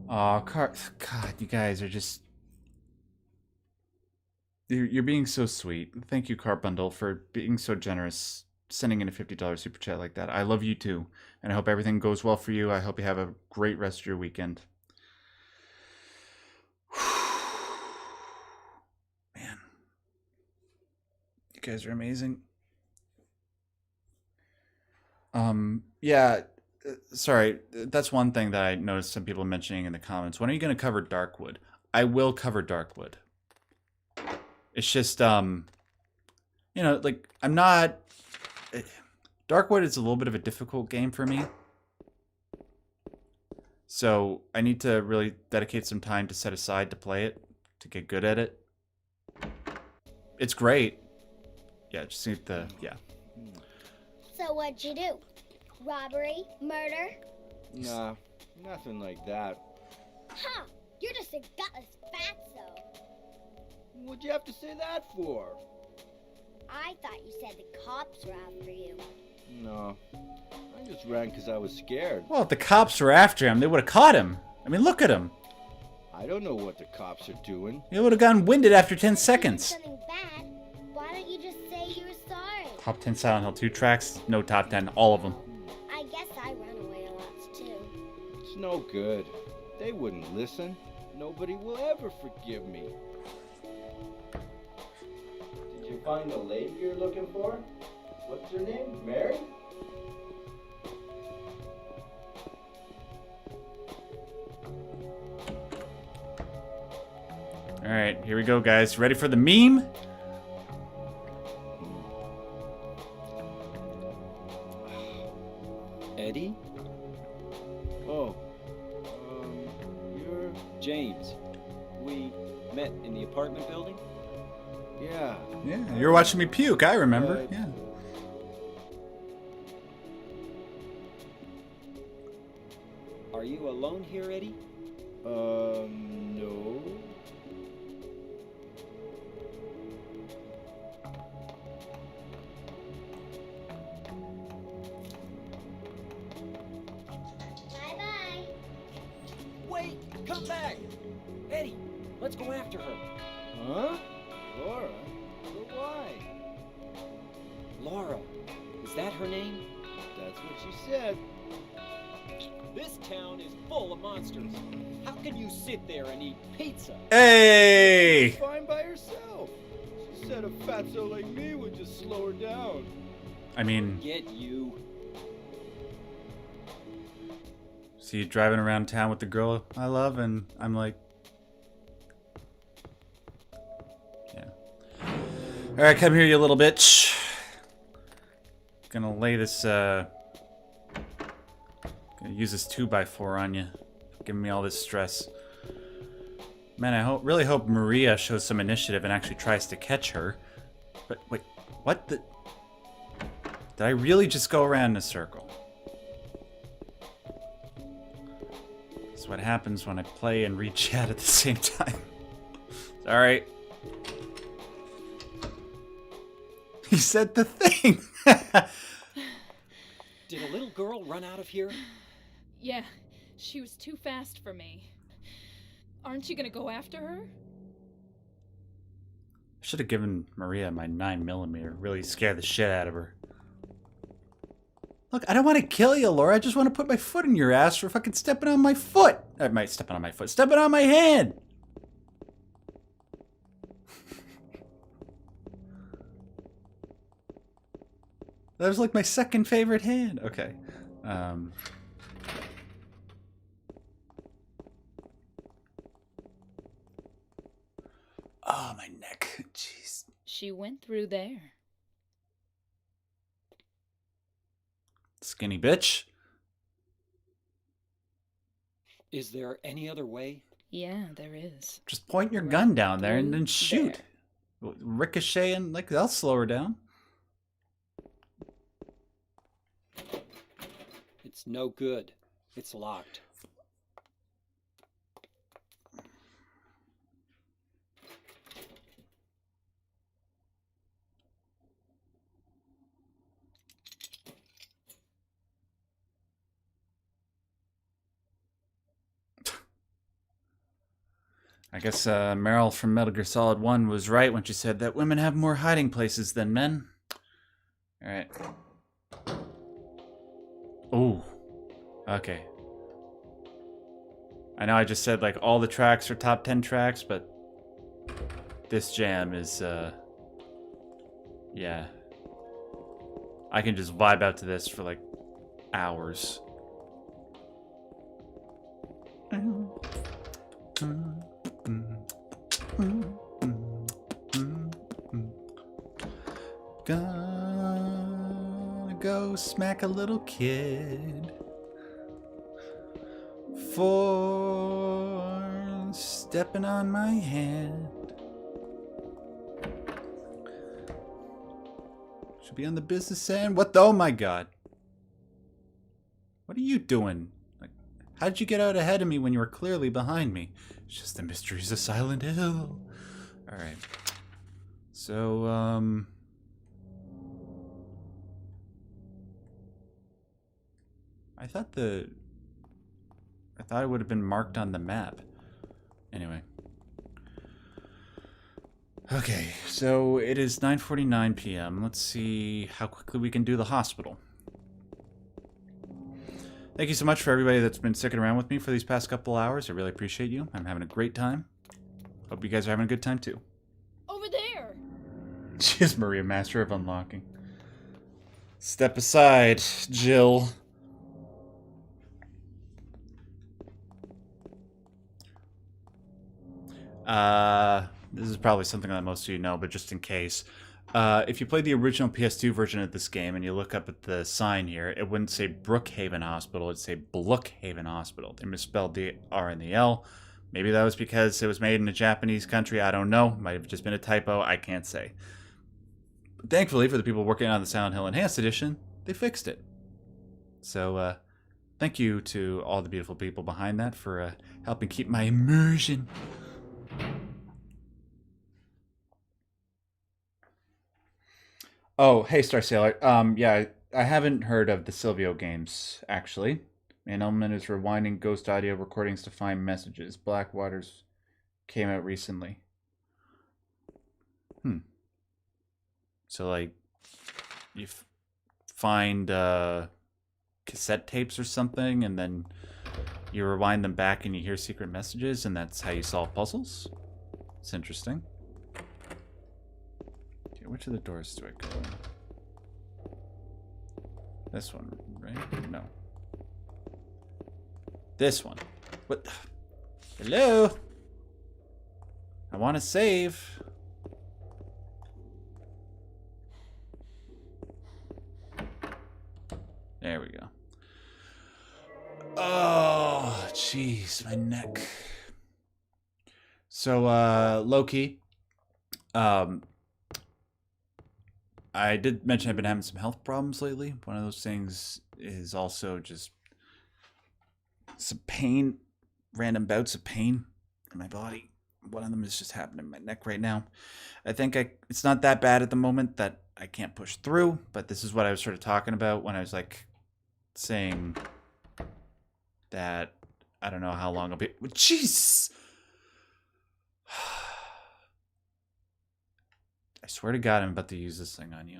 Aw, God, you guys are just... You're being so sweet. Thank you, Cart Bundle, for being so generous, sending in a $50 super chat like that. I love you too, and I hope everything goes well for you. I hope you have a great rest of your weekend. Man. You guys are amazing. Yeah, sorry. That's one thing that I noticed some people mentioning in the comments. When are you going to cover Darkwood? I will cover Darkwood. It's just, you know, like, I'm not... Darkwood is a little bit of a difficult game for me. So, I need to really dedicate some time to set aside to play it, to get good at it. It's great. Yeah, just need to, yeah. So what'd you do? Robbery? Murder? Nah, nothing like that. Huh, you're just a gutless fatso. What'd you have to say that for? I thought you said the cops were after you. No, I just ran because I was scared. Well, if the cops were after him, they would have caught him. I mean, look at him. I don't know what the cops are doing. He would have gotten winded after 10 If you seconds. did something bad, why don't you just say you were sorry? Top 10 Silent Hill 2 tracks, no top 10, all of them. I guess I run away a lot too. It's no good. They wouldn't listen. Nobody will ever forgive me. Did you find the lady you're looking for? What's her name? Mary? Alright, here we go, guys. Ready for the meme? Eddie? Oh, you're... James. We met in the apartment building? Yeah. Yeah, you were watching me puke, I remember. Yeah. Are you alone here, Eddie? No. Bye-bye. Wait! Come back! Eddie, let's go after her. Huh? Laura? But why? Laura. Is that her name? That's what she said. This town is full of monsters. How can you sit there and eat pizza? Hey! Fine by herself. She said a fatso like me would just slow her down. I mean, Get you. see you driving around town with the girl I love, and I'm like, yeah. All right, come here, you little bitch. Gonna lay this, gonna use this 2x4 on you, giving me all this stress. Man, I really hope Maria shows some initiative and actually tries to catch her. But wait, what the? Did I really just go around in a circle? That's what happens when I play and read chat at the same time. Sorry. He said the thing. Did a little girl run out of here? Yeah, she was too fast for me. Aren't you gonna go after her? I should have given Maria my 9mm. Really scare the shit out of her. Look, I don't want to kill you, Laura. I just want to put my foot in your ass for fucking stepping on my foot. Stepping on my foot. Stepping on my hand. That was like my second favorite hand. Okay. Oh, my neck. Jeez. She went through there. Skinny bitch. Is there any other way? Yeah, there is. Just point your Right gun down there and then through shoot. Ricochet and like that'll slow her down. It's no good. It's locked. I guess Meryl from Metal Gear Solid 1 was right when she said that women have more hiding places than men. Alright. Ooh. Okay. I know I just said like all the tracks are top 10 tracks, but this jam is, yeah. I can just vibe out to this for like hours. Gonna go smack a little kid for stepping on my hand. Should be on the business end. What the? Oh my god. What are you doing? Like, how did you get out ahead of me when you were clearly behind me? It's just the mysteries of Silent Hill. Alright. So, I thought it would have been marked on the map. Anyway. Okay, so it is 9:49 p.m. Let's see how quickly we can do the hospital. Thank you so much for everybody that's been sticking around with me for these past couple hours. I really appreciate you. I'm having a great time. Hope you guys are having a good time too. Over there! She is Maria, master of unlocking. Step aside, Jill. This is probably something that most of you know, but just in case. If you played the original PS2 version of this game and you look up at the sign here, it wouldn't say Brookhaven Hospital, it'd say Blookhaven Hospital. They misspelled the R and the L. Maybe that was because it was made in a Japanese country, I don't know. Might have just been a typo, I can't say. But thankfully, for the people working on the Silent Hill Enhanced Edition, they fixed it. So, thank you to all the beautiful people behind that for helping keep my immersion. Oh, hey, Star Sailor. Yeah, I haven't heard of the Silvio games, actually. Man Element is rewinding ghost audio recordings to find messages. Blackwaters came out recently. So, like, you find cassette tapes or something, and then you rewind them back and you hear secret messages, and that's how you solve puzzles? It's interesting. Okay, which of the doors do I go in? This one, right? No. This one. What? Hello? I want to save. There we go. Oh, jeez, my neck. So, Loki. I did mention I've been having some health problems lately. One of those things is also just some pain, random bouts of pain in my body. One of them is just happening in my neck right now. I think it's not that bad at the moment that I can't push through, but this is what I was sort of talking about when I was like saying that I don't know how long I'll be. Jeez! I swear to God, I'm about to use this thing on you.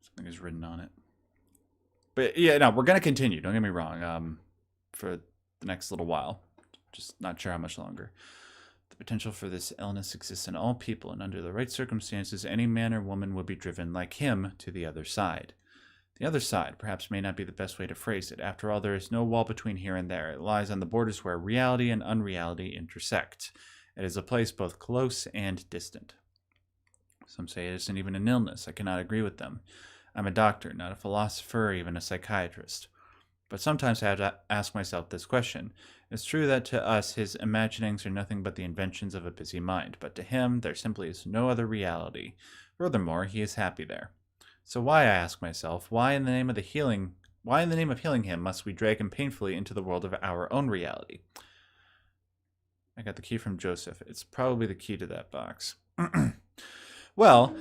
Something is written on it. But yeah, no, we're going to continue. Don't get me wrong. For the next little while. Just not sure how much longer. The potential for this illness exists in all people, and under the right circumstances, any man or woman would be driven, like him, to the other side. The other side, perhaps, may not be the best way to phrase it. After all, there is no wall between here and there. It lies on the borders where reality and unreality intersect. It is a place both close and distant. Some say it isn't even an illness. I cannot agree with them. I'm a doctor, not a philosopher or even a psychiatrist. But sometimes I have to ask myself this question. It's true that to us his imaginings are nothing but the inventions of a busy mind, but to him there simply is no other reality. Furthermore, he is happy there. So why, I ask myself, why in the name of healing him must we drag him painfully into the world of our own reality? I got the key from Joseph. It's probably the key to that box. Well,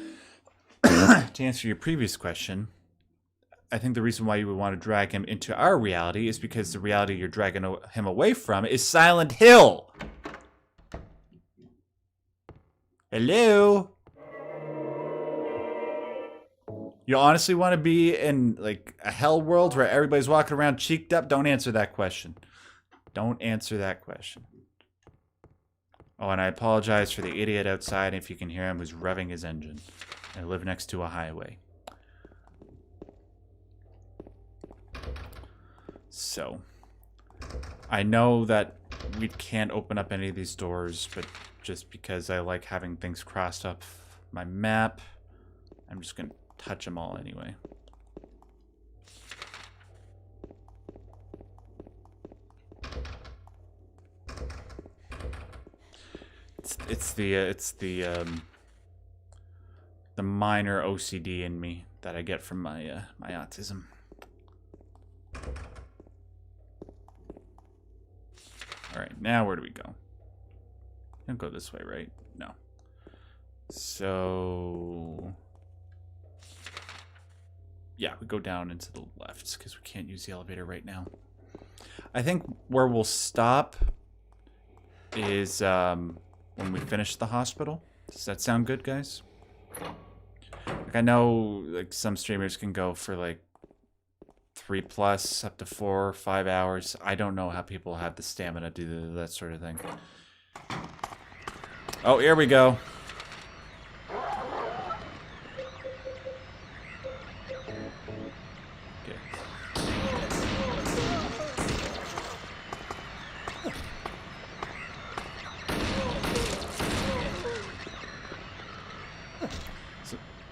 to answer your previous question, I think the reason why you would want to drag him into our reality is because the reality you're dragging him away from is Silent Hill. Hello? You honestly want to be in like a hell world where everybody's walking around cheeked up? Don't answer that question. Don't answer that question. Oh, and I apologize for the idiot outside if you can hear him who's revving his engine. I live next to a highway. So, I know that we can't open up any of these doors, but just because I like having things crossed up my map, I'm just going to touch them all anyway. It's the minor OCD in me that I get from my my autism. All right, now where do we go? Don't go this way, right? No. So yeah, we go down into the left because we can't use the elevator right now. I think where we'll stop is when we finish the hospital. Does that sound good, guys? Like I know like some streamers can go for like 3+ up to 4 or 5 hours. I don't know how people have the stamina to do that sort of thing. Oh, here we go.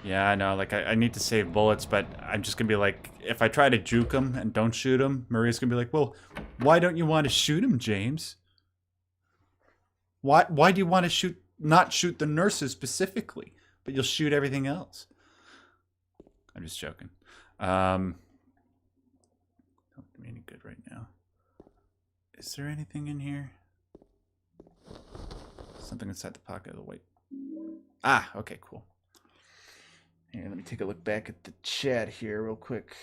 Yeah, I know, like, I need to save bullets, but I'm just gonna be like, if I try to juke him and don't shoot him, Maria's gonna be like, well, why don't you want to shoot him, James? Why do you want to not shoot the nurses specifically, but you'll shoot everything else? I'm just joking. Don't do me any good right now. Is there anything in here? Something inside the pocket of the white. Ah, okay, cool. Here, let me take a look back at the chat here real quick.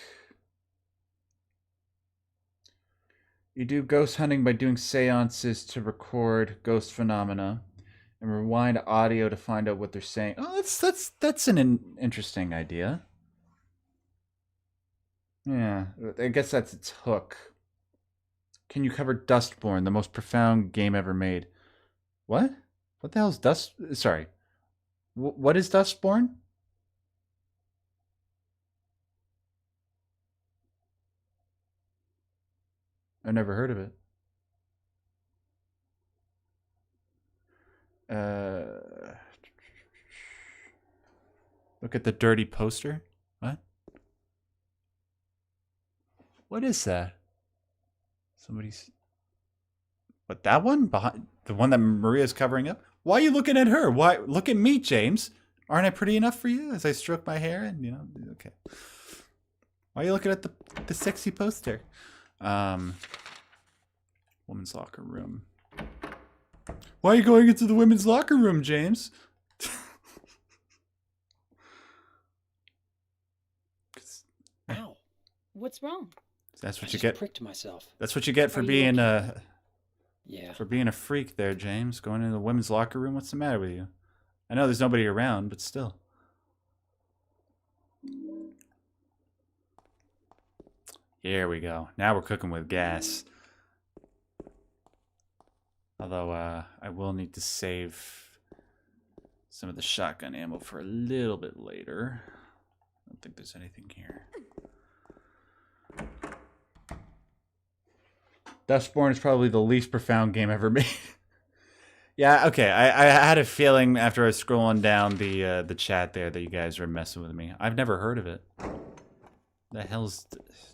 You do ghost hunting by doing seances to record ghost phenomena and rewind audio to find out what they're saying. Oh, that's an interesting idea. Yeah, I guess that's its hook. Can you cover Dustborn, the most profound game ever made? What? What the hell is Sorry. What is Dustborn? I've never heard of it. Look at the dirty poster. What? What is that? Somebody's... What, that one? Behind the one that Maria's covering up? Why are you looking at her? Why? Look at me, James. Aren't I pretty enough for you as I stroke my hair? And, you know, okay. Why are you looking at the sexy poster? Women's locker room. Why are you going into the women's locker room, James? Ow. What's wrong? That's what I you just get. pricked myself. That's what you get for Are you being Yeah. for being a freak there, James. Going into the women's locker room. What's the matter with you? I know there's nobody around, but still. Here we go. Now we're cooking with gas. Although I will need to save some of the shotgun ammo for a little bit later. I don't think there's anything here. Dustborn is probably the least profound game ever made. Yeah, okay. I had a feeling after I was scrolling down the chat there that you guys were messing with me. I've never heard of it. The hell's...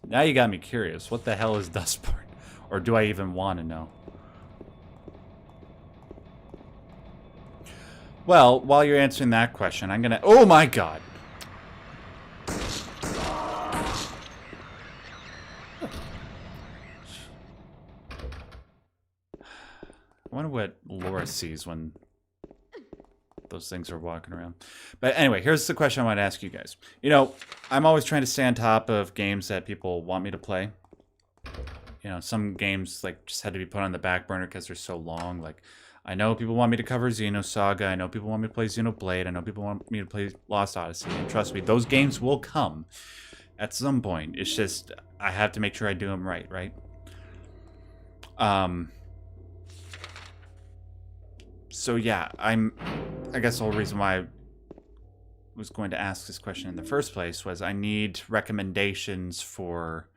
Now you got me curious. What the hell is Dustborn? Or do I even want to know? Well, while you're answering that question, I'm gonna... Oh my god! I wonder what Laura sees when those things are walking around. But anyway, here's the question I want to ask you guys. You know, I'm always trying to stay on top of games that people want me to play. You know, some games like just had to be put on the back burner because they're so long. Like, I know people want me to cover Xenosaga. I know people want me to play Xenoblade. I know people want me to play Lost Odyssey. And trust me, those games will come at some point. It's just, I have to make sure I do them right, right? So yeah, I guess the whole reason why I was going to ask this question in the first place was I need recommendations for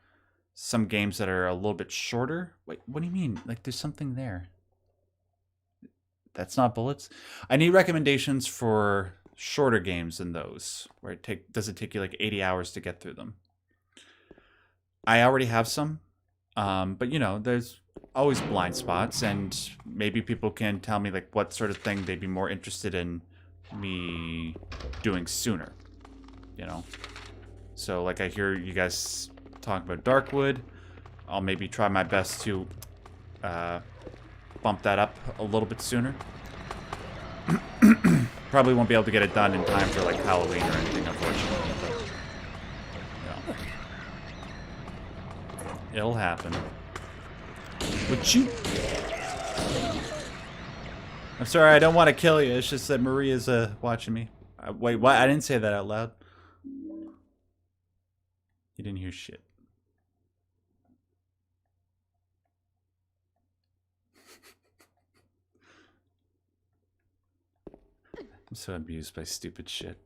some games that are a little bit shorter. Wait, what do you mean? Like, there's something there. That's not bullets? I need recommendations for shorter games than those, where does it take you like 80 hours to get through them? I already have some, but you know, there's always blind spots, and maybe people can tell me like what sort of thing they'd be more interested in me doing sooner, you know? So like I hear you guys talking about Darkwood. I'll maybe try my best to bump that up a little bit sooner. Probably won't be able to get it done in time for like Halloween or anything, unfortunately, but you know. It'll happen. Would you... I'm sorry, I don't want to kill you. It's just that Maria's watching me. Wait, what? I didn't say that out loud. You didn't hear shit. I'm so amused by stupid shit.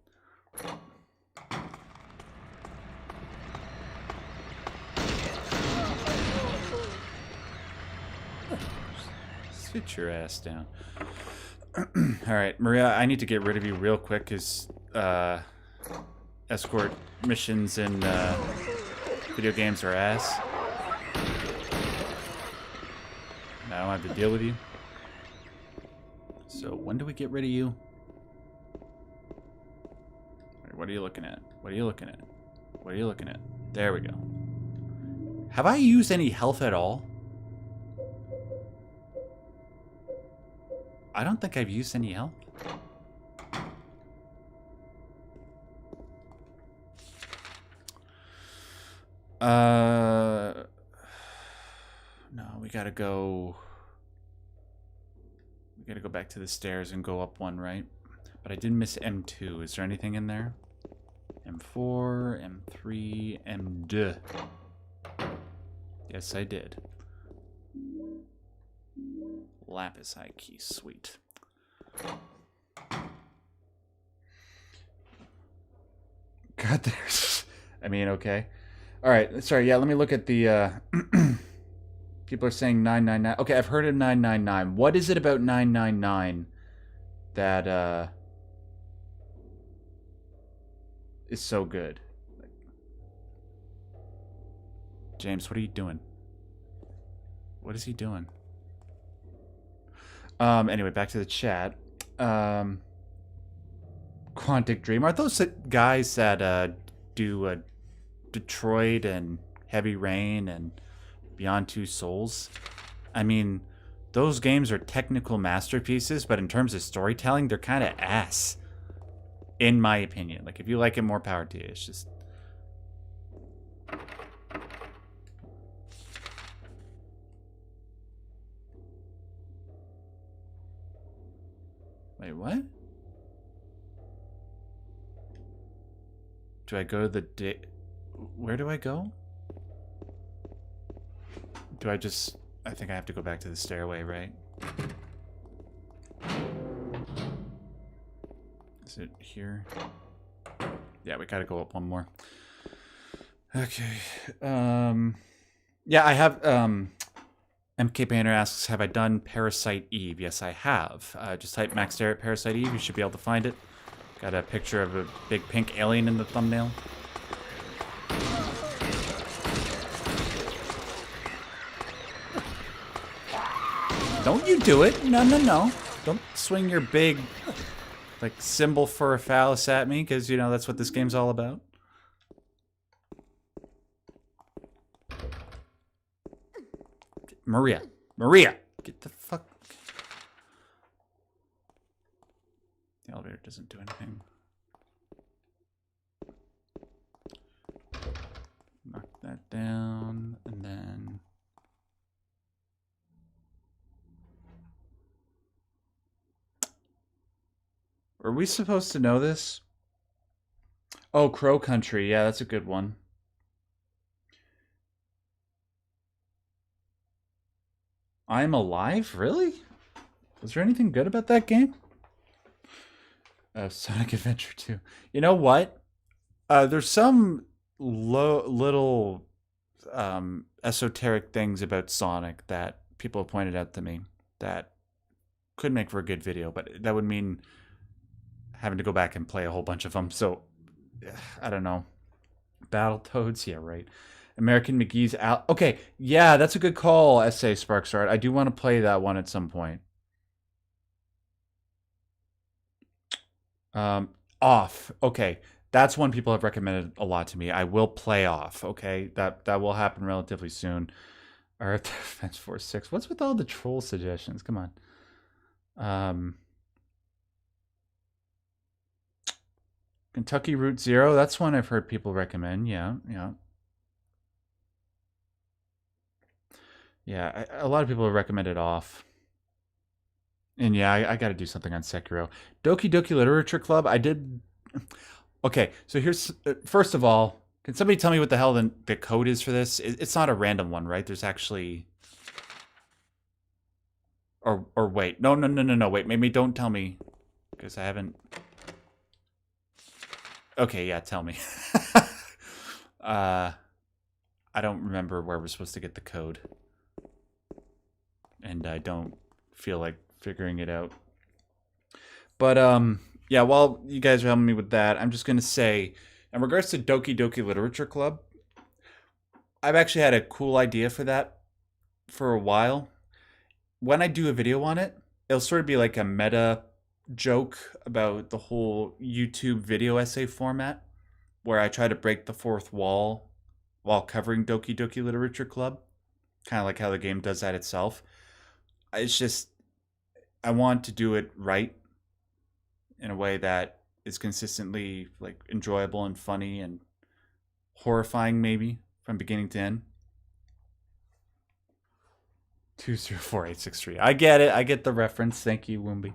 Sit your ass down. Alright, Maria, I need to get rid of you real quick because escort missions in video games are ass. I don't have to deal with you. So when do we get rid of you? What are you looking at? What are you looking at? What are you looking at? There we go. Have I used any health at all? I don't think I've used any health. No, we gotta go... We gotta go back to the stairs and go up one, right? But I did miss M2. Is there anything in there? M4, M3, M2. Yes, I did. Lapis high key, sweet. God, there's... I mean, okay. Alright, sorry, yeah, let me look at the, People are saying 999. Okay, I've heard of 999. What is it about 999 that is so good? James, what are you doing? What is he doing? Anyway, back to the chat. Quantic Dream. Are those guys that do Detroit and Heavy Rain and Beyond Two Souls? I mean, those games are technical masterpieces, but in terms of storytelling, they're kind of ass. In my opinion. Like, if you like it, more power to you. It's just... Wait, what? Do I go to the where do I go? Do I just... I think I have to go back to the stairway, right? Is it here? Yeah, we gotta go up one more. Okay. Yeah, I have... MK Banner asks, have I done Parasite Eve? Yes, I have. Just type Max Derrick Parasite Eve. You should be able to find it. Got a picture of a big pink alien in the thumbnail. Don't you do it. No, no, no. Don't swing your big, like, symbol for a phallus at me, because, you know, that's what this game's all about. Maria. Maria! Get the fuck... The elevator doesn't do anything. Knock that down, and then... Are we supposed to know this? Oh, Crow Country. Yeah, that's a good one. I'm Alive? Really? Was there anything good about that game? Sonic Adventure 2. You know what? There's some little esoteric things about Sonic that people have pointed out to me that could make for a good video, but that would mean having to go back and play a whole bunch of them. So, I don't know. Battletoads? Yeah, right. American McGee's out. Okay, yeah, that's a good call, SA Sparksart. I do want to play that one at some point. Off. Okay, that's one people have recommended a lot to me. I will play Off. Okay, that will happen relatively soon. Earth Defense Force 6. What's with all the troll suggestions? Come on. Kentucky Route Zero. That's one I've heard people recommend. Yeah, yeah. Yeah, a lot of people have recommended Off. And yeah, I got to do something on Sekiro. Doki Doki Literature Club. I did... Okay, so here's... First of all, can somebody tell me what the hell the code is for this? It's not a random one, right? There's actually... Or wait. No. Wait, maybe don't tell me. Because I haven't... Okay, yeah, tell me. I don't remember where we're supposed to get the code. And I don't feel like figuring it out. But, yeah, while you guys are helping me with that, I'm just going to say, in regards to Doki Doki Literature Club, I've actually had a cool idea for that for a while. When I do a video on it, it'll sort of be like a meta joke about the whole YouTube video essay format, where I try to break the fourth wall while covering Doki Doki Literature Club. Kind of like how the game does that itself. It's just, I want to do it right in a way that is consistently like enjoyable and funny and horrifying, maybe from beginning to end. 204863. I get it. I get the reference. Thank you, Wumbi.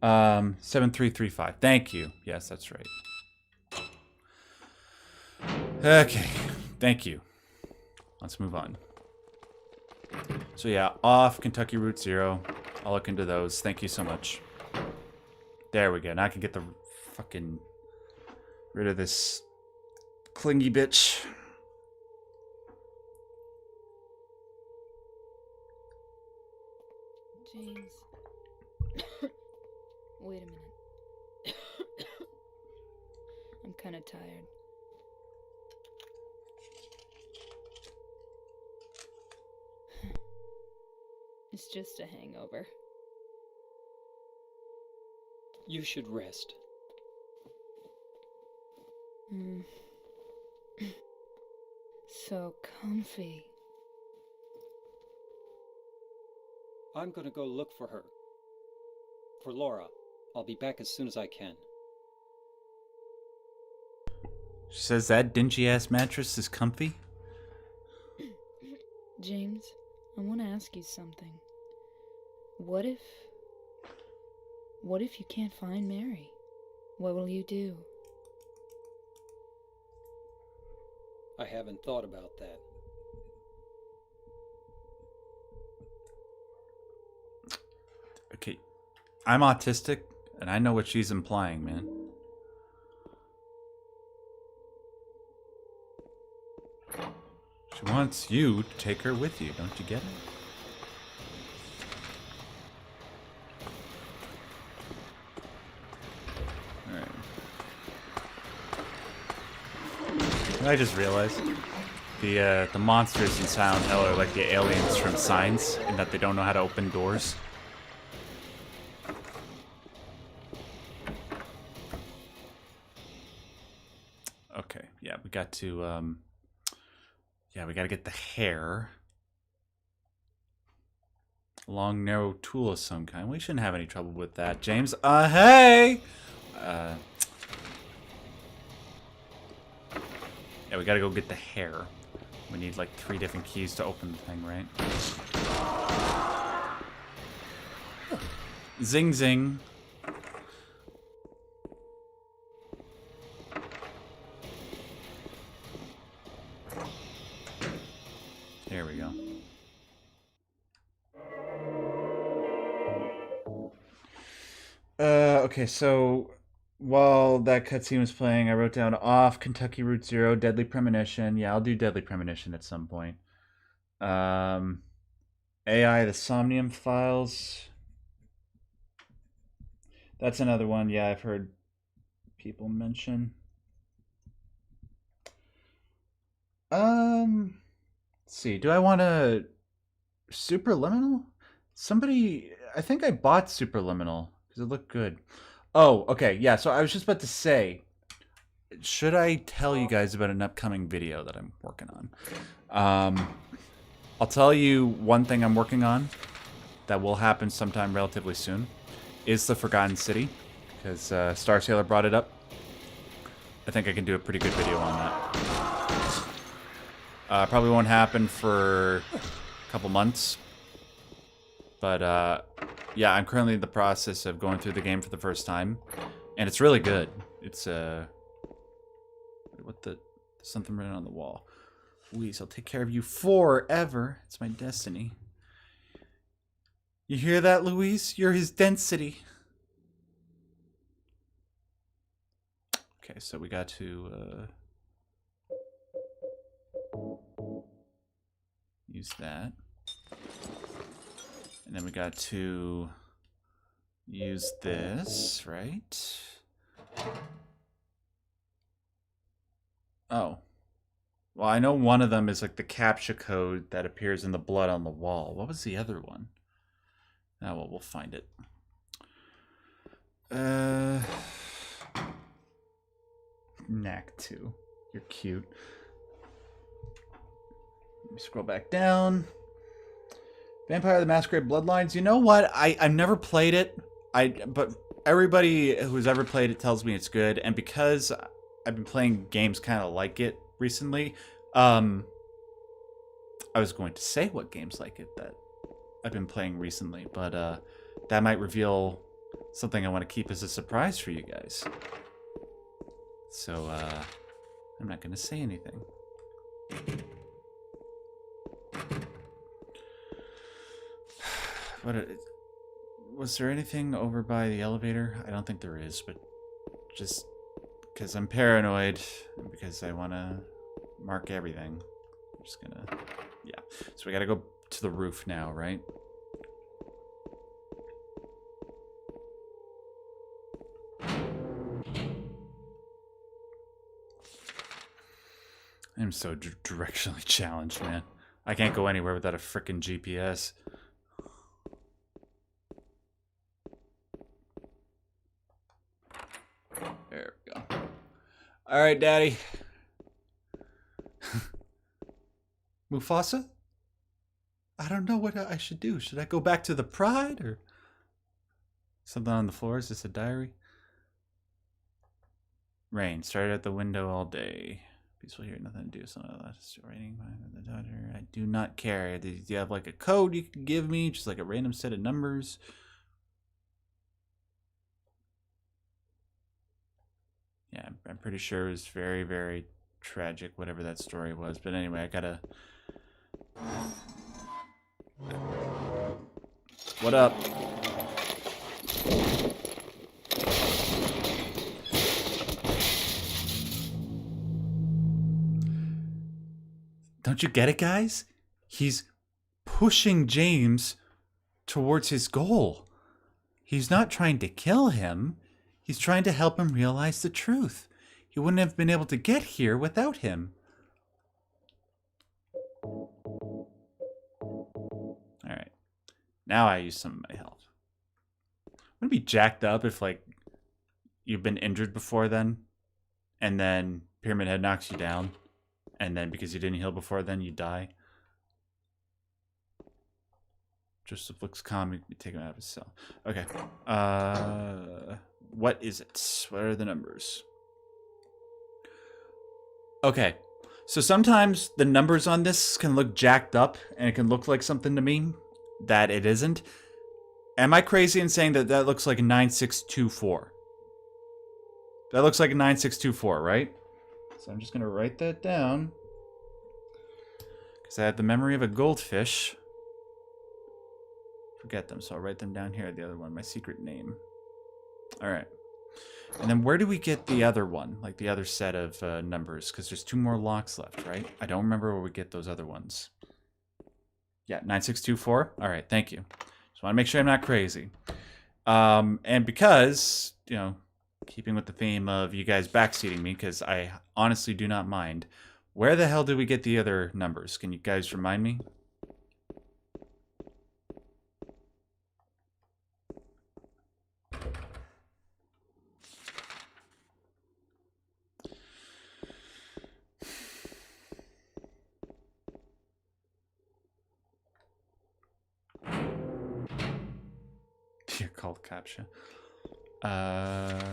7335. Thank you. Yes, that's right. Okay. Thank you. Let's move on. So yeah, Off, Kentucky Route Zero. I'll look into those. Thank you so much. There we go. Now I can get the fucking rid of this clingy bitch. James. Wait a minute. I'm kind of tired. It's just a hangover. You should rest. So comfy. I'm gonna go look for her. For Laura. I'll be back as soon as I can. She says that dingy-ass mattress is comfy? James, I want to ask you something. What if you can't find Mary? What will you do? I haven't thought about that. Okay, I'm autistic, and I know what she's implying, man. She wants you to take her with you, don't you get it? Alright. I just realized the monsters in Silent Hill are like the aliens from Signs, in that they don't know how to open doors. Okay, yeah, we got to, yeah, we got to get the hair. Long, narrow tool of some kind. We shouldn't have any trouble with that, James. Hey! Yeah, we got to go get the hair. We need, like, 3 different keys to open the thing, right? Zing, zing. There we go. Okay, so while that cutscene was playing, I wrote down off Kentucky Route Zero, Deadly Premonition. Yeah, I'll do Deadly Premonition at some point. AI, the Somnium Files. That's another one. Yeah, I've heard people mention. Let's see. Do I want to Superliminal? Somebody, I think I bought Superliminal because it looked good. Oh, okay. Yeah, so I was just about to say, should I tell you guys about an upcoming video that I'm working on? I'll tell you one thing I'm working on that will happen sometime relatively soon is the Forgotten City, because Star Sailor brought it up. I think I can do a pretty good video on that. Probably won't happen for a couple months. But, yeah, I'm currently in the process of going through the game for the first time. And it's really good. It's, what the... There's something written on the wall. Louise, I'll take care of you forever. It's my destiny. You hear that, Louise? You're his density. Okay, so we got to, use that. And then we got to use this, right? Oh. Well, I know one of them is like the CAPTCHA code that appears in the blood on the wall. What was the other one? Oh, well, we'll find it. Knack 2. You're cute. Let me scroll back down. Vampire the Masquerade Bloodlines. You know what? I've never played it. But everybody who's ever played it tells me it's good. And because I've been playing games kind of like it recently, I was going to say what games like it that I've been playing recently, but that might reveal something I want to keep as a surprise for you guys. So I'm not going to say anything. What was there anything over by the elevator? I don't think there is, but just because I'm paranoid and because I want to mark everything, I'm just gonna, yeah. So we gotta go to the roof now, right? I'm so directionally challenged, man. I can't go anywhere without a frickin' GPS. There we go. Alright, Daddy. Mufasa? I don't know what I should do. Should I go back to the Pride or something on the floor? Is this a diary? Rain started at the window all day. Peaceful here, nothing to do. Something like that. Writing the daughter. I do not care. Do you have like a code you can give me? Just like a random set of numbers? Yeah, I'm pretty sure it was very, very tragic, whatever that story was. But anyway, I gotta... What up? Don't you get it, guys? He's pushing James towards his goal. He's not trying to kill him. He's trying to help him realize the truth. He wouldn't have been able to get here without him. Alright. Now I use some of my health. Wouldn't it be jacked up if, like, you've been injured before then, and then Pyramid Head knocks you down, and then because you didn't heal before then, you die? Joseph looks calm. You take him out of his cell. Okay. What is it? What are the numbers? Okay. So sometimes the numbers on this can look jacked up, and it can look like something to me that it isn't. Am I crazy in saying that that looks like a 9624? That looks like a 9624, right? So I'm just going to write that down. Because I have the memory of a goldfish. Forget them, so I'll write them down here. The other one, my secret name. All right. And then where do we get the other one? Like the other set of numbers? Because there's 2 more locks left, right? I don't remember where we get those other ones. Yeah, 9624. All right, thank you. Just want to make sure I'm not crazy. And because, you know, keeping with the theme of you guys backseating me, because I honestly do not mind, where the hell did we get the other numbers? Can you guys remind me? You're called CAPTCHA.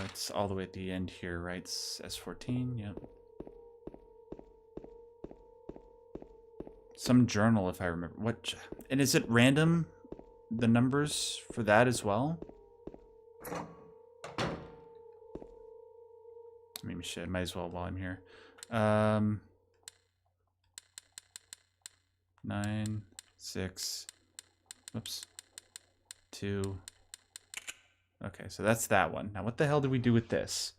It's all the way at the end here, right? It's S14, yep. Some journal, if I remember. What? And is it random, the numbers for that as well? Maybe shit, might as well while I'm here. 9, 6, whoops, 2. Okay, so that's that one. Now, what the hell did we do with this?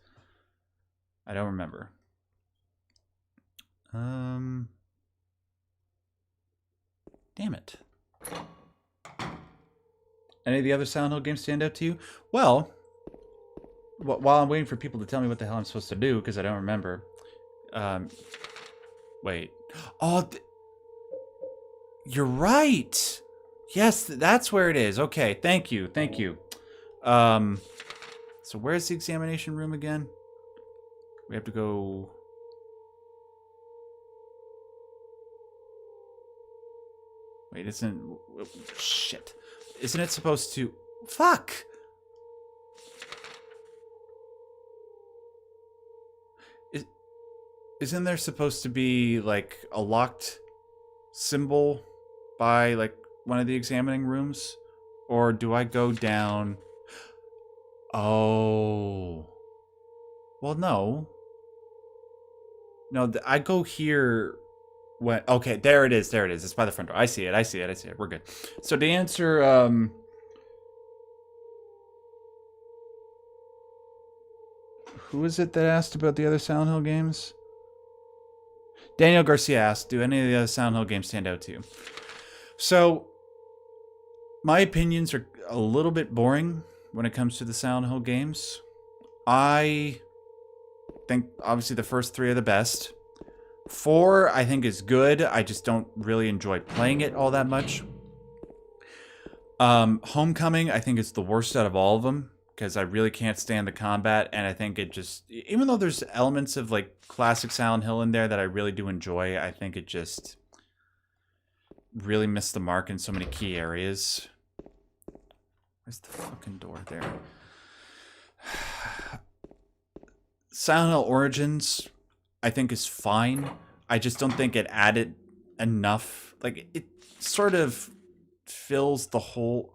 I don't remember. Damn it. Any of the other Silent Hill games stand out to you? Well, while I'm waiting for people to tell me what the hell I'm supposed to do, because I don't remember. Wait. Oh, you're right. Yes, that's where it is. Okay, thank you, thank you. So where's the examination room again? We have to go... Wait, isn't... Shit. Isn't it supposed to... Fuck! Isn't there supposed to be, like, a locked symbol by, like, one of the examining rooms? Or do I go down... Oh. Well, no. No, I go here when... Okay, there it is, there it is. It's by the front door. I see it, I see it, I see it. We're good. So to answer, who is it that asked about the other Silent Hill games? Daniel Garcia asked, do any of the other Silent Hill games stand out to you? So, my opinions are a little bit boring when it comes to the Silent Hill games. I think, obviously, the first 3 are the best. 4, I think, is good. I just don't really enjoy playing it all that much. Homecoming, I think, is the worst out of all of them because I really can't stand the combat, and I think it just, even though there's elements of like classic Silent Hill in there that I really do enjoy, I think it just really missed the mark in so many key areas. Where's the fucking door there? Silent Hill Origins, I think, is fine. I just don't think it added enough. Like, it sort of fills the hole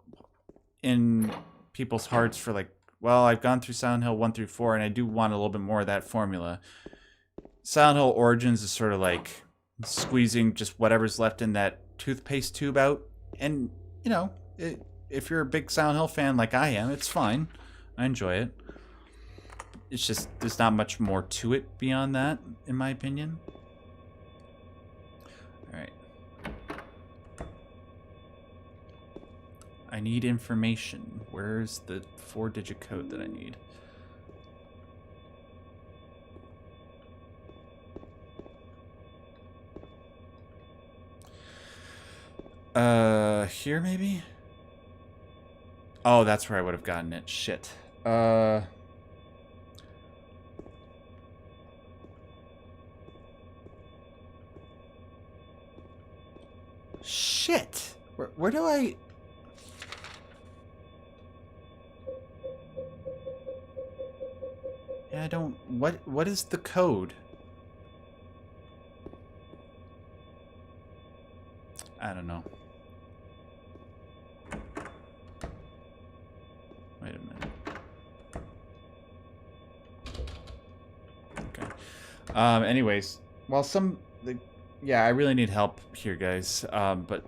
in people's hearts for like, well, I've gone through Silent Hill 1 through 4, and I do want a little bit more of that formula. Silent Hill Origins is sort of like squeezing just whatever's left in that toothpaste tube out. And, you know, if you're a big Silent Hill fan like I am, it's fine. I enjoy it. It's just, there's not much more to it beyond that, in my opinion. Alright. I need information. Where's the 4-digit code that I need? Here maybe? Oh, that's where I would have gotten it. Shit. Shit. Where do I... Yeah, I don't... What is the code? I don't know. Wait a minute. Okay. Anyways, while yeah, I really need help here, guys. But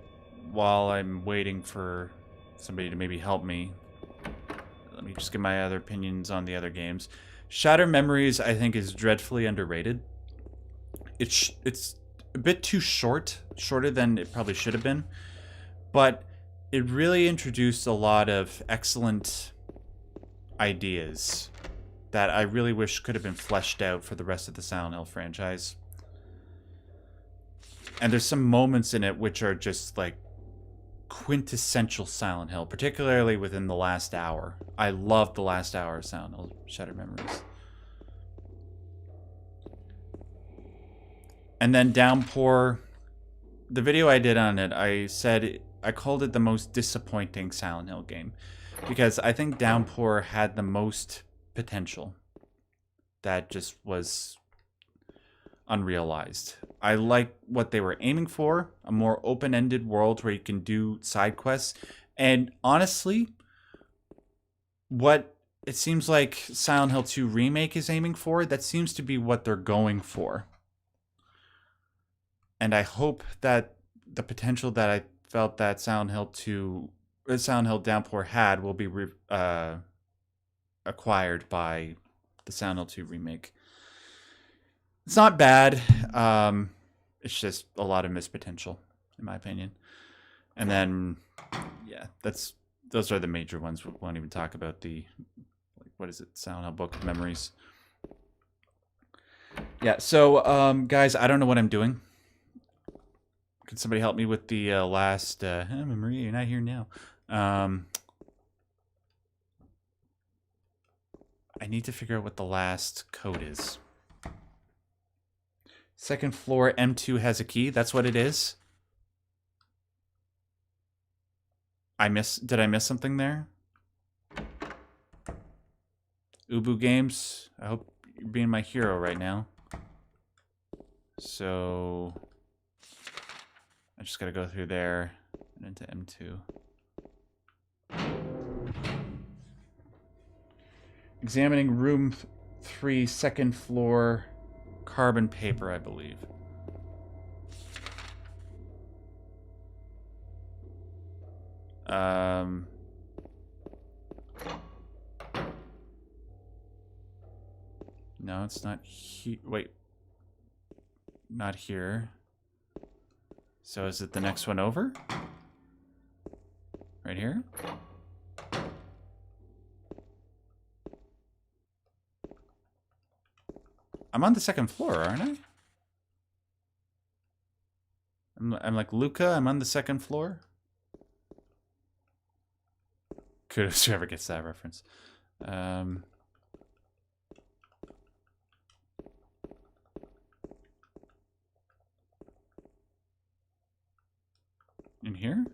while I'm waiting for somebody to maybe help me, let me just get my other opinions on the other games. Shattered Memories, I think, is dreadfully underrated. It's a bit too shorter than it probably should have been, but it really introduced a lot of excellent ideas that I really wish could have been fleshed out for the rest of the Silent Hill franchise. And there's some moments in it which are just like quintessential Silent Hill, particularly within the last hour. I love the last hour of Silent Hill Shattered Memories. And then Downpour, the video I did on it, I called it the most disappointing Silent Hill game because I think Downpour had the most potential that just was unrealized. I like what they were aiming for, a more open-ended world where you can do side quests. And honestly, what it seems like Silent Hill 2 Remake is aiming for, that seems to be what they're going for. And I hope that the potential that I felt that Silent Hill Downpour had will be acquired by the Silent Hill 2 Remake. It's not bad. It's just a lot of missed potential, in my opinion. And then, yeah, those are the major ones. We won't even talk about the, like, what is it? Silent Hill Book of Memories. Yeah, so, guys, I don't know what I'm doing. Can somebody help me with the last... Maria, you're not here now. I need to figure out what the last code is. Second floor, M2 has a key. That's what it is. Did I miss something there? Ubu Games, I hope you're being my hero right now. So... I just gotta go through there and into M2. Examining room 3, second floor, carbon paper, I believe. No, it's not here. Wait. Not here. So is it the next one over? Right here? I'm on the second floor, aren't I? I'm like, Luca, I'm on the second floor. Kudos whoever gets that reference. In here?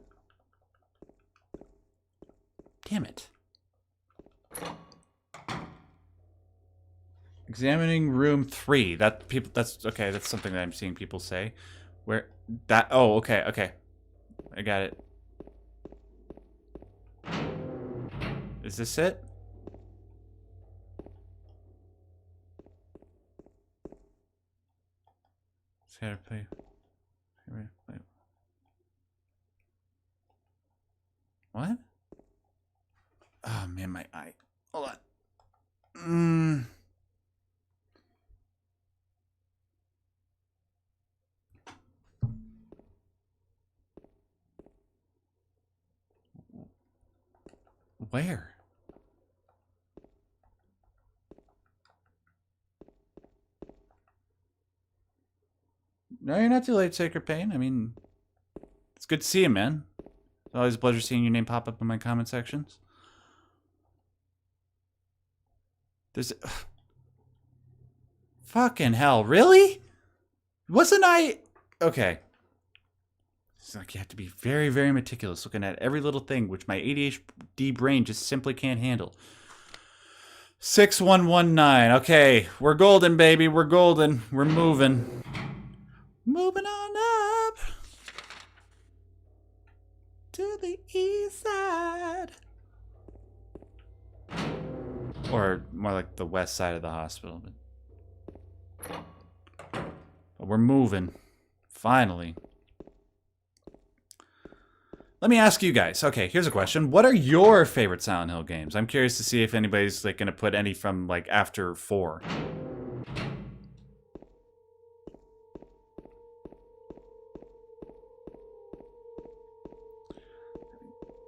Damn it. Examining room 3. That's okay, that's something that I'm seeing people say. Where that oh, okay, okay. I got it. Is this it? Gotta play. Wait. What? Oh man, my eye. Hold on. Where? No, you're not too late, Sacred Pain. I mean, it's good to see you, man. It's always a pleasure seeing your name pop up in my comment sections. There's... Fucking hell, really? Wasn't I... Okay. It's like you have to be very, very meticulous looking at every little thing, which my ADHD brain just simply can't handle. 6119. Okay, we're golden, baby. We're golden. We're moving. Moving on up to the east side. Or more like the west side of the hospital. But we're moving. Finally. Let me ask you guys. Okay, here's a question. What are your favorite Silent Hill games? I'm curious to see if anybody's like going to put any from like after 4.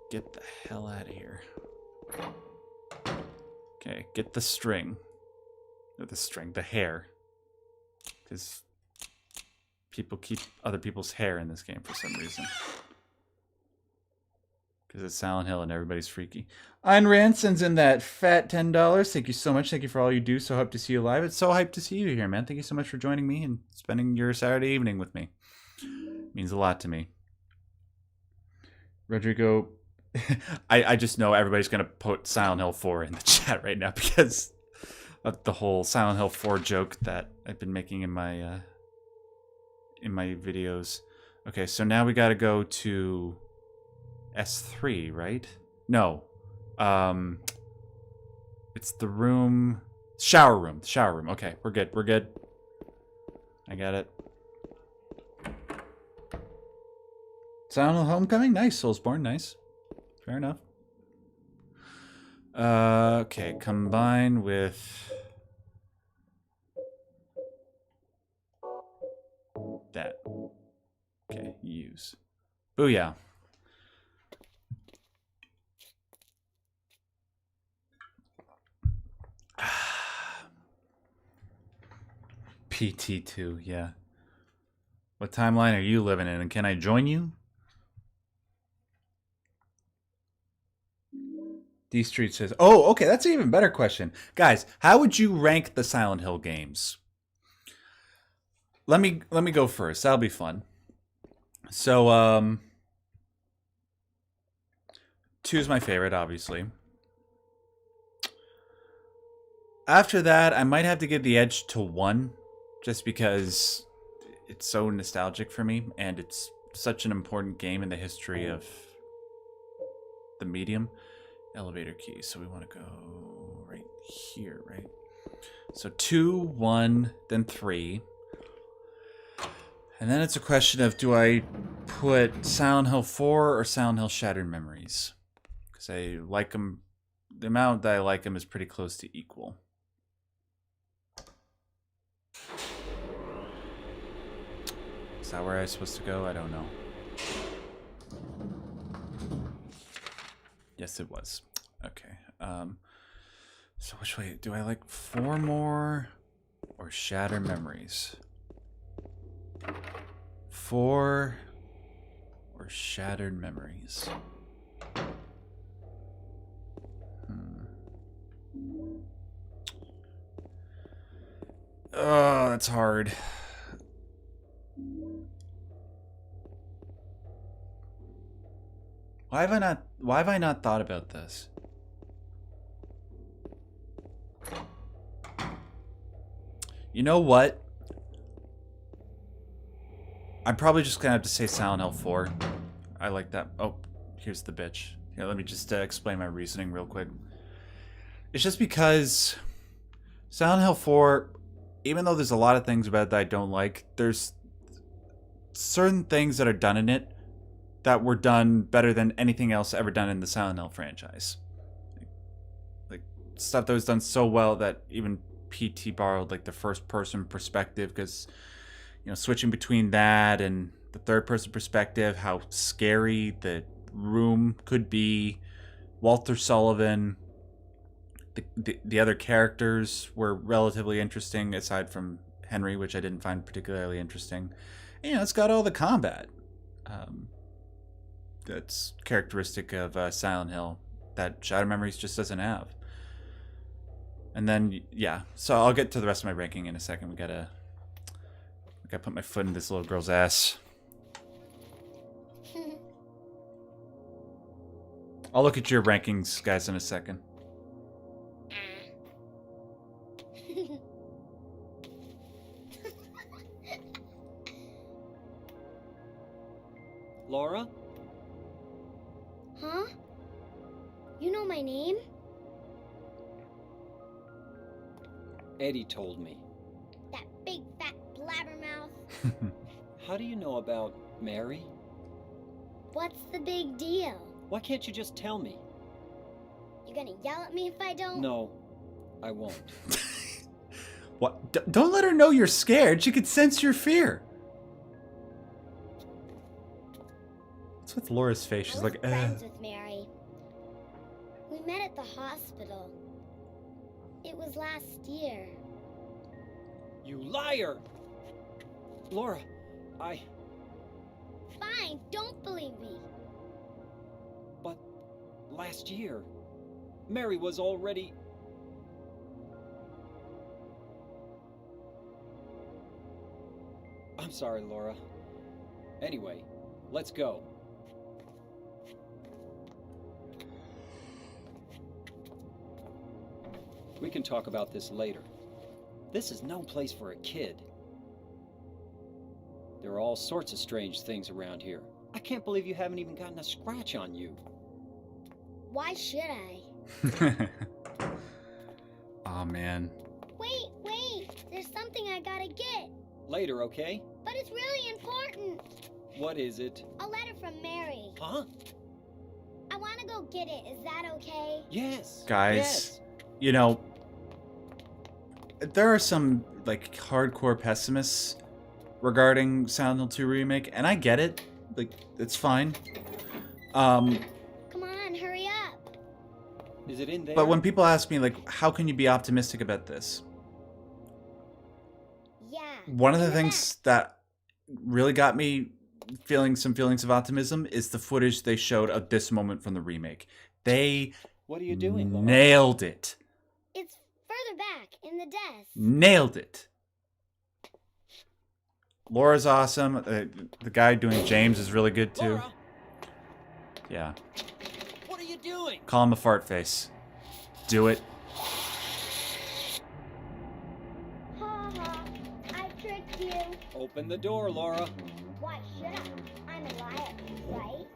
Get the hell out of here. Okay, get the string. Or the hair. Because people keep other people's hair in this game for some reason. Because it's Silent Hill and everybody's freaky. Ayn Rand sends in that fat $10. Thank you so much. Thank you for all you do. So hyped to see you live. It's so hyped to see you here, man. Thank you so much for joining me and spending your Saturday evening with me. It means a lot to me. Rodrigo... I just know everybody's going to put Silent Hill 4 in the chat right now because of the whole Silent Hill 4 joke that I've been making in my videos. Okay, so now we got to go to S3, right? No. It's the room... Shower room. The shower room. Okay, we're good. We're good. I got it. Silent Hill Homecoming? Nice. Soulsborne. Nice. Fair enough. Okay, combine with that. Okay, use. Booyah. PT2, yeah. What timeline are you living in, and can I join you? D Street says, oh, okay, that's an even better question. Guys, how would you rank the Silent Hill games? Let me go first. That'll be fun. So, 2 is my favorite, obviously. After that, I might have to give the edge to 1, just because it's so nostalgic for me, and it's such an important game in the history of the medium. Elevator key, so we want to go right here, right? So 2, 1, then 3. And then it's a question of, do I put Silent Hill 4 or Silent Hill Shattered Memories? Because I like them, the amount that I like them is pretty close to equal. Is that where I'm supposed to go? I don't know. Yes, it was. Okay. So which way? Do I like 4 more or Shatter Memories? 4 for shattered memories. Oh, that's hard. Why have I not thought about this? You know what? I'm probably just gonna have to say Silent Hill 4. I like that. Oh, here's the bitch. Here, let me just explain my reasoning real quick. It's just because Silent Hill 4, even though there's a lot of things about it that I don't like, there's certain things that are done in it that were done better than anything else ever done in the Silent Hill franchise. Like stuff that was done so well that even PT borrowed like the first person perspective, because you know, switching between that and the third person perspective, how scary the room could be. Walter Sullivan, the other characters were relatively interesting aside from Henry, which I didn't find particularly interesting. And, you know, it's got all the combat that's characteristic of Silent Hill that Shattered Memories just doesn't have. And then, yeah, so I'll get to the rest of my ranking in a second. We gotta put my foot in this little girl's ass. I'll look at your rankings, guys, in a second. Laura? Huh? You know my name? Eddie told me. That big fat blabbermouth. How do you know about Mary? What's the big deal? Why can't you just tell me? You gonna yell at me if I don't? No, I won't. What? Don't let her know you're scared. She could sense your fear. What's with Laura's face? She's I was like, friends with Mary. We met at the hospital. It was last year. You liar! Laura, Fine, don't believe me. But last year, Mary was already... I'm sorry, Laura. Anyway, let's go. We can talk about this later. This is no place for a kid. There are all sorts of strange things around here. I can't believe you haven't even gotten a scratch on you. Why should I? oh man. Wait. There's something I gotta get. Later, okay? But it's really important. What is it? A letter from Mary. Huh? I want to go get it. Is that okay? Yes. Guys, Yes. you know, there are some like hardcore pessimists regarding Silent Hill 2 remake, and I get it. Like, it's fine. Come on, hurry up. Is it in there? But when people ask me like, how can you be optimistic about this? Yeah. One of the in things that really got me feeling some feelings of optimism is the footage they showed of this moment from the remake. They What are you doing, Laura? nailed it. It's further back in the desk. Nailed it. Laura's awesome. The guy doing James is really good too. Laura, Yeah. what are you doing? Call him a fart face. Do it. Ha ha. I tricked you. Open the door, Laura. Why should I? I'm a liar, right?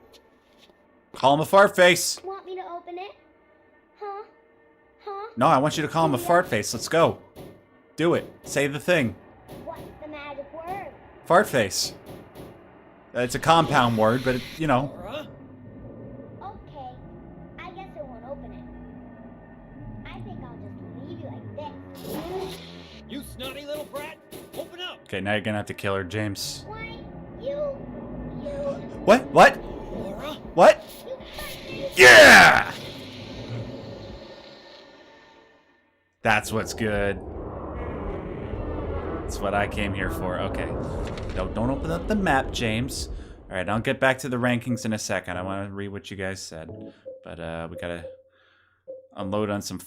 Call him a fart face. Want me to open it? Huh? Huh? No, I want you to call him a fart face. Let's go. Do it. Say the thing. What's the magic word? Fart face. It's a compound word, but it, you know. Laura? Okay. I guess I won't open it. I think I'll just leave you like this. You snotty little brat! Open up! Okay, now you're gonna have to kill her, James. Why? You. What? What? Laura? What? You hurt me. Yeah! That's what's good. That's what I came here for. Okay. Don't open up the map, James. Alright, I'll get back to the rankings in a second. I want to read what you guys said. But we gotta unload on some...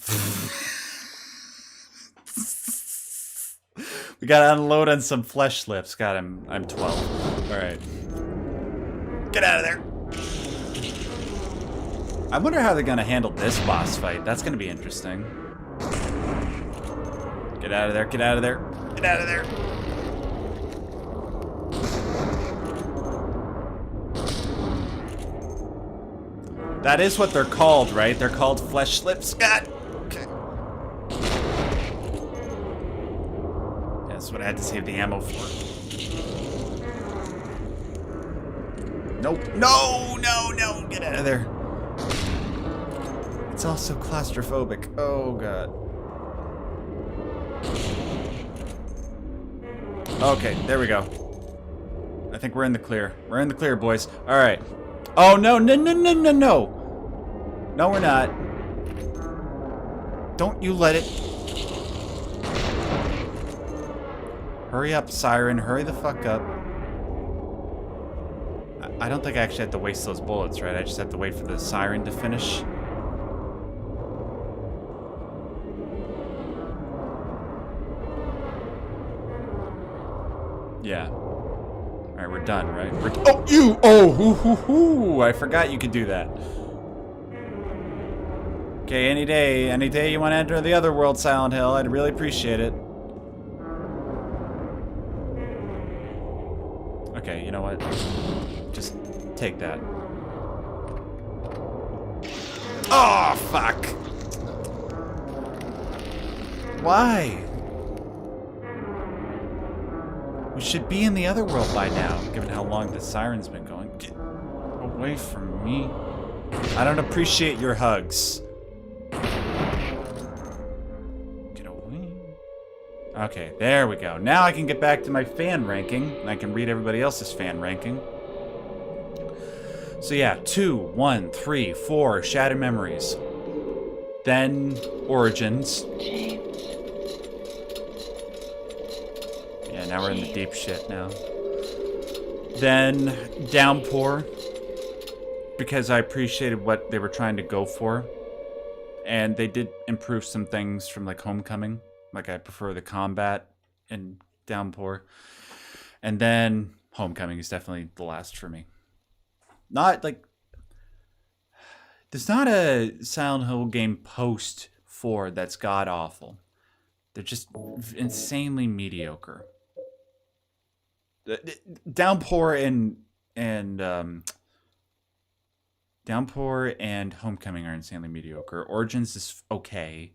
we gotta unload on some flesh lips. God, I'm 12. Alright. Get out of there! I wonder how they're gonna handle this boss fight. That's gonna be interesting. Get out of there, get out of there, get out of there! That is what they're called, right? They're called flesh slips. God! Okay. That's what I had to save the ammo for. Nope. No, no, no! Get out of there. It's also claustrophobic. Oh, God. Okay, there we go. I think we're in the clear. We're in the clear, boys. All right. Oh, no, no, no, no, no, no. No, we're not. Don't you let it. Hurry up, Siren. Hurry the fuck up. I don't think I actually have to waste those bullets, right? I just have to wait for the Siren to finish. Yeah. Alright, we're done, right? Oh, you! Oh, hoo, hoo, hoo! I forgot you could do that. Okay, any day you want to enter the other world, Silent Hill, I'd really appreciate it. Okay, you know what? Just take that. Oh, fuck! Why? We should be in the other world by now, given how long the siren's been going. Get away from me. I don't appreciate your hugs. Get away. Okay, there we go. Now I can get back to my fan ranking, and I can read everybody else's fan ranking. So yeah, 2, 1, 3, 4, Shattered Memories. Then Origins. Yeah, now we're in the deep shit now. Then Downpour, because I appreciated what they were trying to go for. And they did improve some things from like Homecoming. Like I prefer the combat in Downpour. And then Homecoming is definitely the last for me. Not like... There's not a Silent Hill game post 4 that's god-awful. They're just insanely mediocre. Downpour and Homecoming are insanely mediocre. Origins is okay,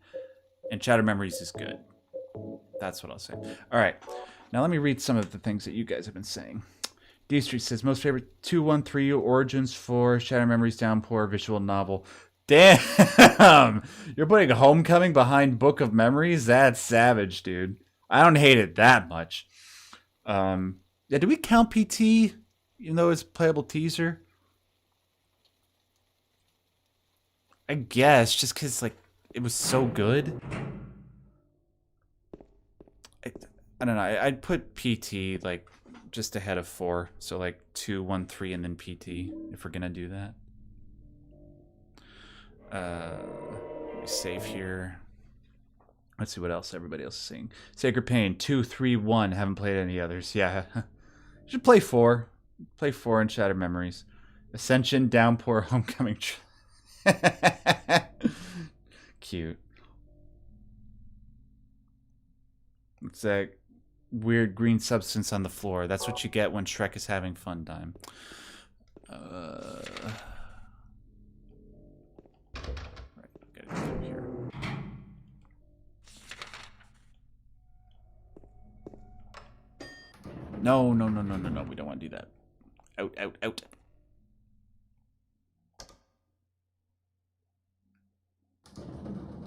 and Shattered Memories is good. That's what I'll say. All right, now let me read some of the things that you guys have been saying. D Street says most favorite 213 Origins 4 Shattered Memories Downpour visual novel. Damn, you're putting Homecoming behind Book of Memories? That's savage, dude. I don't hate it that much. Yeah, do we count PT, even though it's a playable teaser? I guess, just because, like, it was so good. I don't know, I'd put PT, like, just ahead of 4. So, like, 2, 1, 3, and then PT, if we're gonna do that. Let me save here. Let's see what else everybody else is saying. Sacred Pain, 2, 3, 1. Haven't played any others. Yeah. You should play 4. Play 4 and Shattered Memories. Ascension, Downpour, Homecoming. Cute. It's that weird green substance on the floor. That's what you get when Shrek is having fun time. Right, gotta go through here. No, no, no, no, no, no. We don't want to do that. Out, out, out.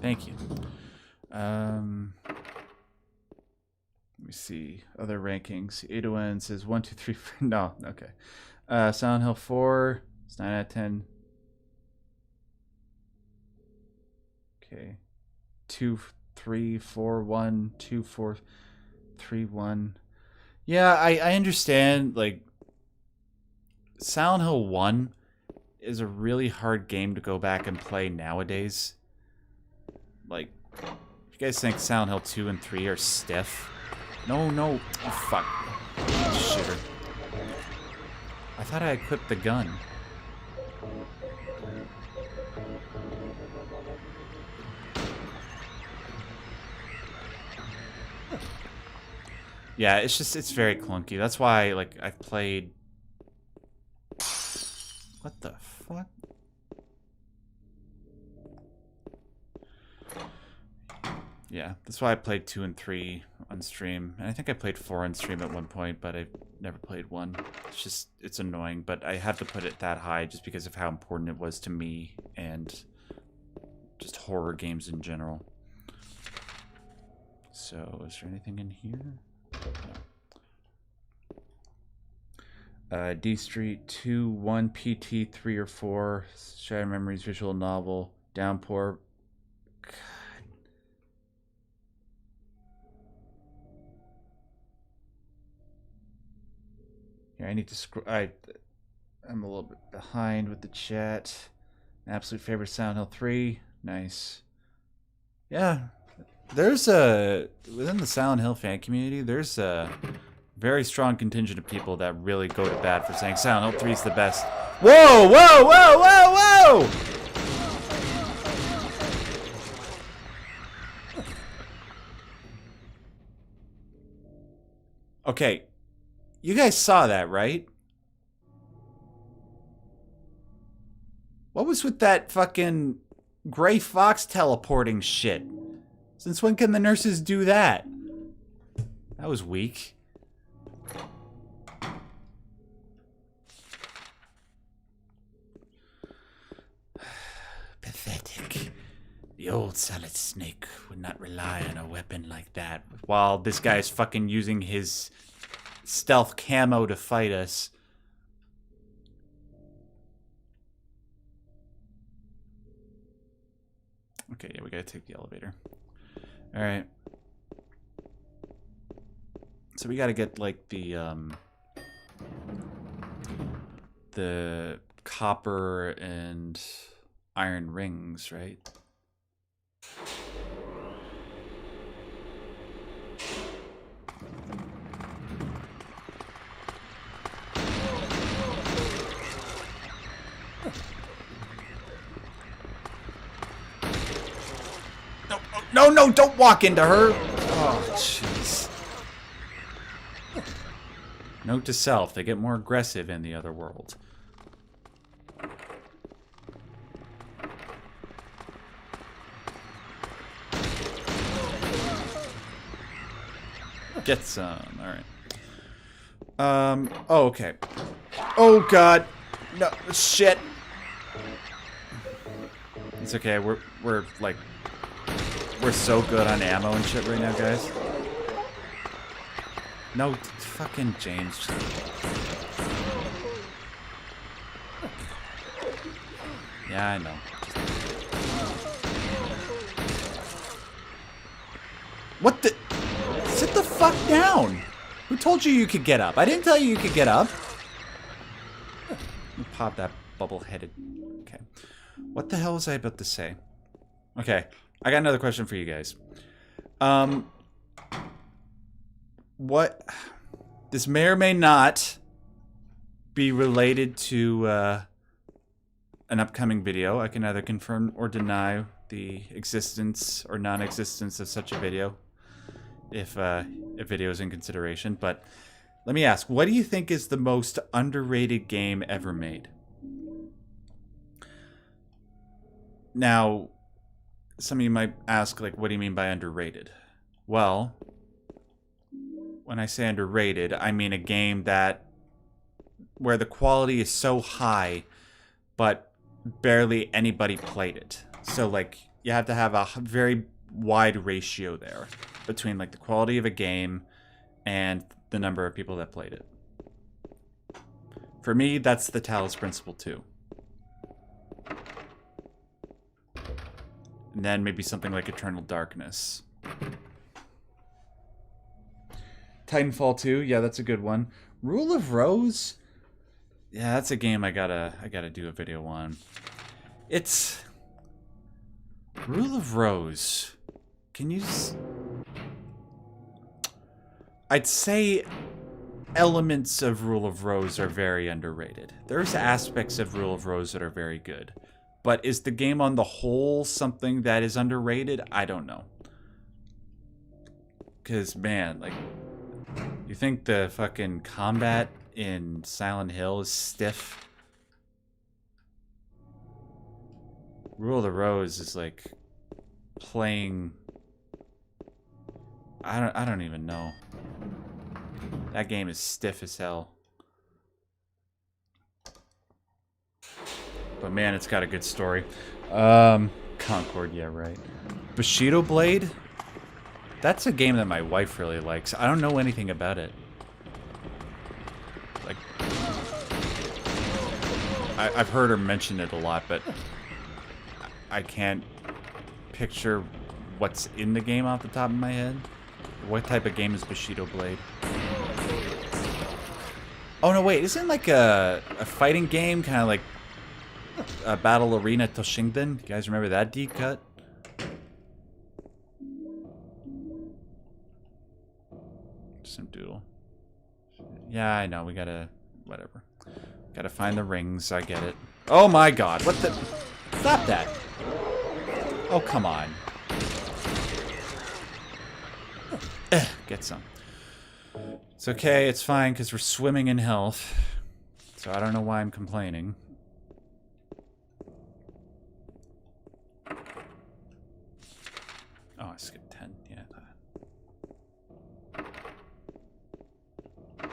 Thank you. Let me see. Other rankings. Adoan says 1, 2, 3, 4. No, okay. Silent Hill 4. It's 9 out of 10. Okay. 2, 3, 4, 1, 2, 4, 3, 1. Yeah, I understand, like, Silent Hill 1 is a really hard game to go back and play nowadays. Like, you guys think Silent Hill 2 and 3 are stiff? No, no. Oh, fuck. Shitter. I thought I equipped the gun. Yeah, it's very clunky. That's why, like, I've played... What the fuck? Yeah, that's why I played 2 and 3 on stream. And I think I played 4 on stream at one point, but I've never played 1. It's just, it's annoying, but I had to put it that high just because of how important it was to me and just horror games in general. So, is there anything in here? No. D Street 2, 1, PT 3 or 4, Shattered Memories visual novel, Downpour. God. Here, I need to scroll. I'm a little bit behind with the chat. Absolute favorite Silent Hill 3. Nice. Yeah. There's within the Silent Hill fan community, there's a very strong contingent of people that really go to bat for saying Silent Hill 3 is the best. Whoa, whoa, whoa, whoa, whoa! Okay. You guys saw that, right? What was with that fucking gray fox teleporting shit? Since when can the nurses do that? That was weak. Pathetic. The old Solid Snake would not rely on a weapon like that. While this guy's fucking using his stealth camo to fight us. Okay, yeah, we gotta take the elevator. Alright. So we gotta get, like, the copper and iron rings, right? No, no, don't walk into her! Oh, jeez. Note to self, they get more aggressive in the other world. Get some, alright. Oh, okay. Oh, God. No, shit. It's okay, we're like... We're so good on ammo and shit right now, guys. No, fucking James. Yeah, I know. What the? Sit the fuck down! Who told you you could get up? I didn't tell you could get up. Pop that bubble-headed. Okay. What the hell was I about to say? Okay. I got another question for you guys. What... This may or may not be related to an upcoming video. I can either confirm or deny the existence or non-existence of such a video if a video is in consideration. But let me ask, what do you think is the most underrated game ever made? Now... Some of you might ask, like, what do you mean by underrated? Well, when I say underrated, I mean a game that where the quality is so high, but barely anybody played it. So, like, you have to have a very wide ratio there between, like, the quality of a game and the number of people that played it. For me, that's the Talos Principle 2. And then maybe something like Eternal Darkness. Titanfall 2, yeah, that's a good one. Rule of Rose Yeah, that's a game I gotta do a video on. It's Rule of Rose. Can you I'd say elements of Rule of Rose are very underrated. There's aspects of Rule of Rose that are very good. But is the game on the whole something that is underrated? I don't know. Because, man, like, you think the fucking combat in Silent Hill is stiff? Rule of the Rose is like playing... I don't even know. That game is stiff as hell. But man, it's got a good story. Concord, yeah, right. Bushido Blade? That's a game that my wife really likes. I don't know anything about it. Like, I've heard her mention it a lot, but I can't picture what's in the game off the top of my head. What type of game is Bushido Blade? Oh no, wait, isn't it like a fighting game, kind of like Battle Arena Toshinden? You guys remember that deep cut? Some doodle. Yeah, I know, we gotta... whatever. Gotta find the rings, I get it. Oh my god, what the... Stop that! Oh, come on. Get some. It's okay, it's fine, because we're swimming in health. So I don't know why I'm complaining. Oh, I skipped 10. Yeah. Yeah,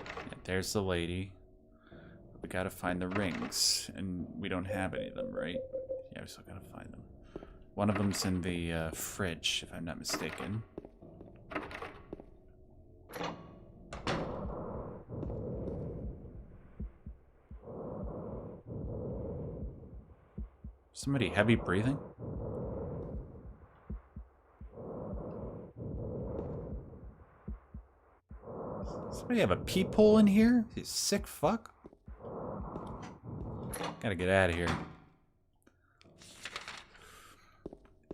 there's the lady. We gotta find the rings. And we don't have any of them, right? Yeah, we still gotta find them. One of them's in the fridge, if I'm not mistaken. Somebody heavy breathing? Somebody have a peephole in here? You sick fuck? Gotta get out of here.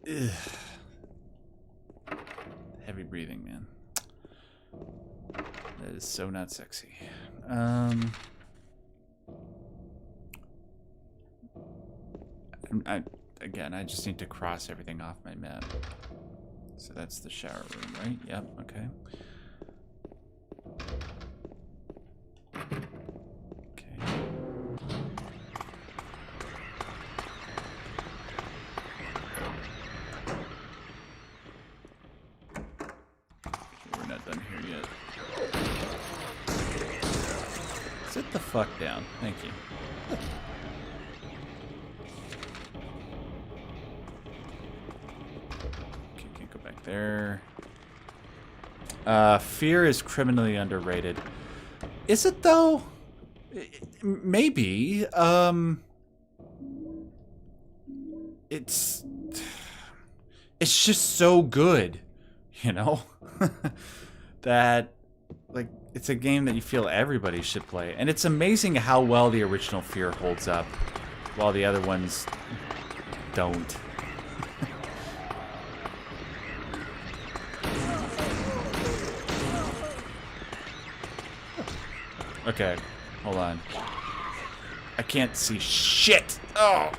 Ugh. Heavy breathing, man. That is so not sexy. Again, I just need to cross everything off my map. So that's the shower room, right? Yep, okay. Okay. We're not done here yet. Sit the fuck down. Thank you. There. Fear is criminally underrated. Is it though? Maybe. It's just so good, you know? That like it's a game that you feel everybody should play. And it's amazing how well the original Fear holds up while the other ones don't. Okay, hold on. I can't see shit. Oh.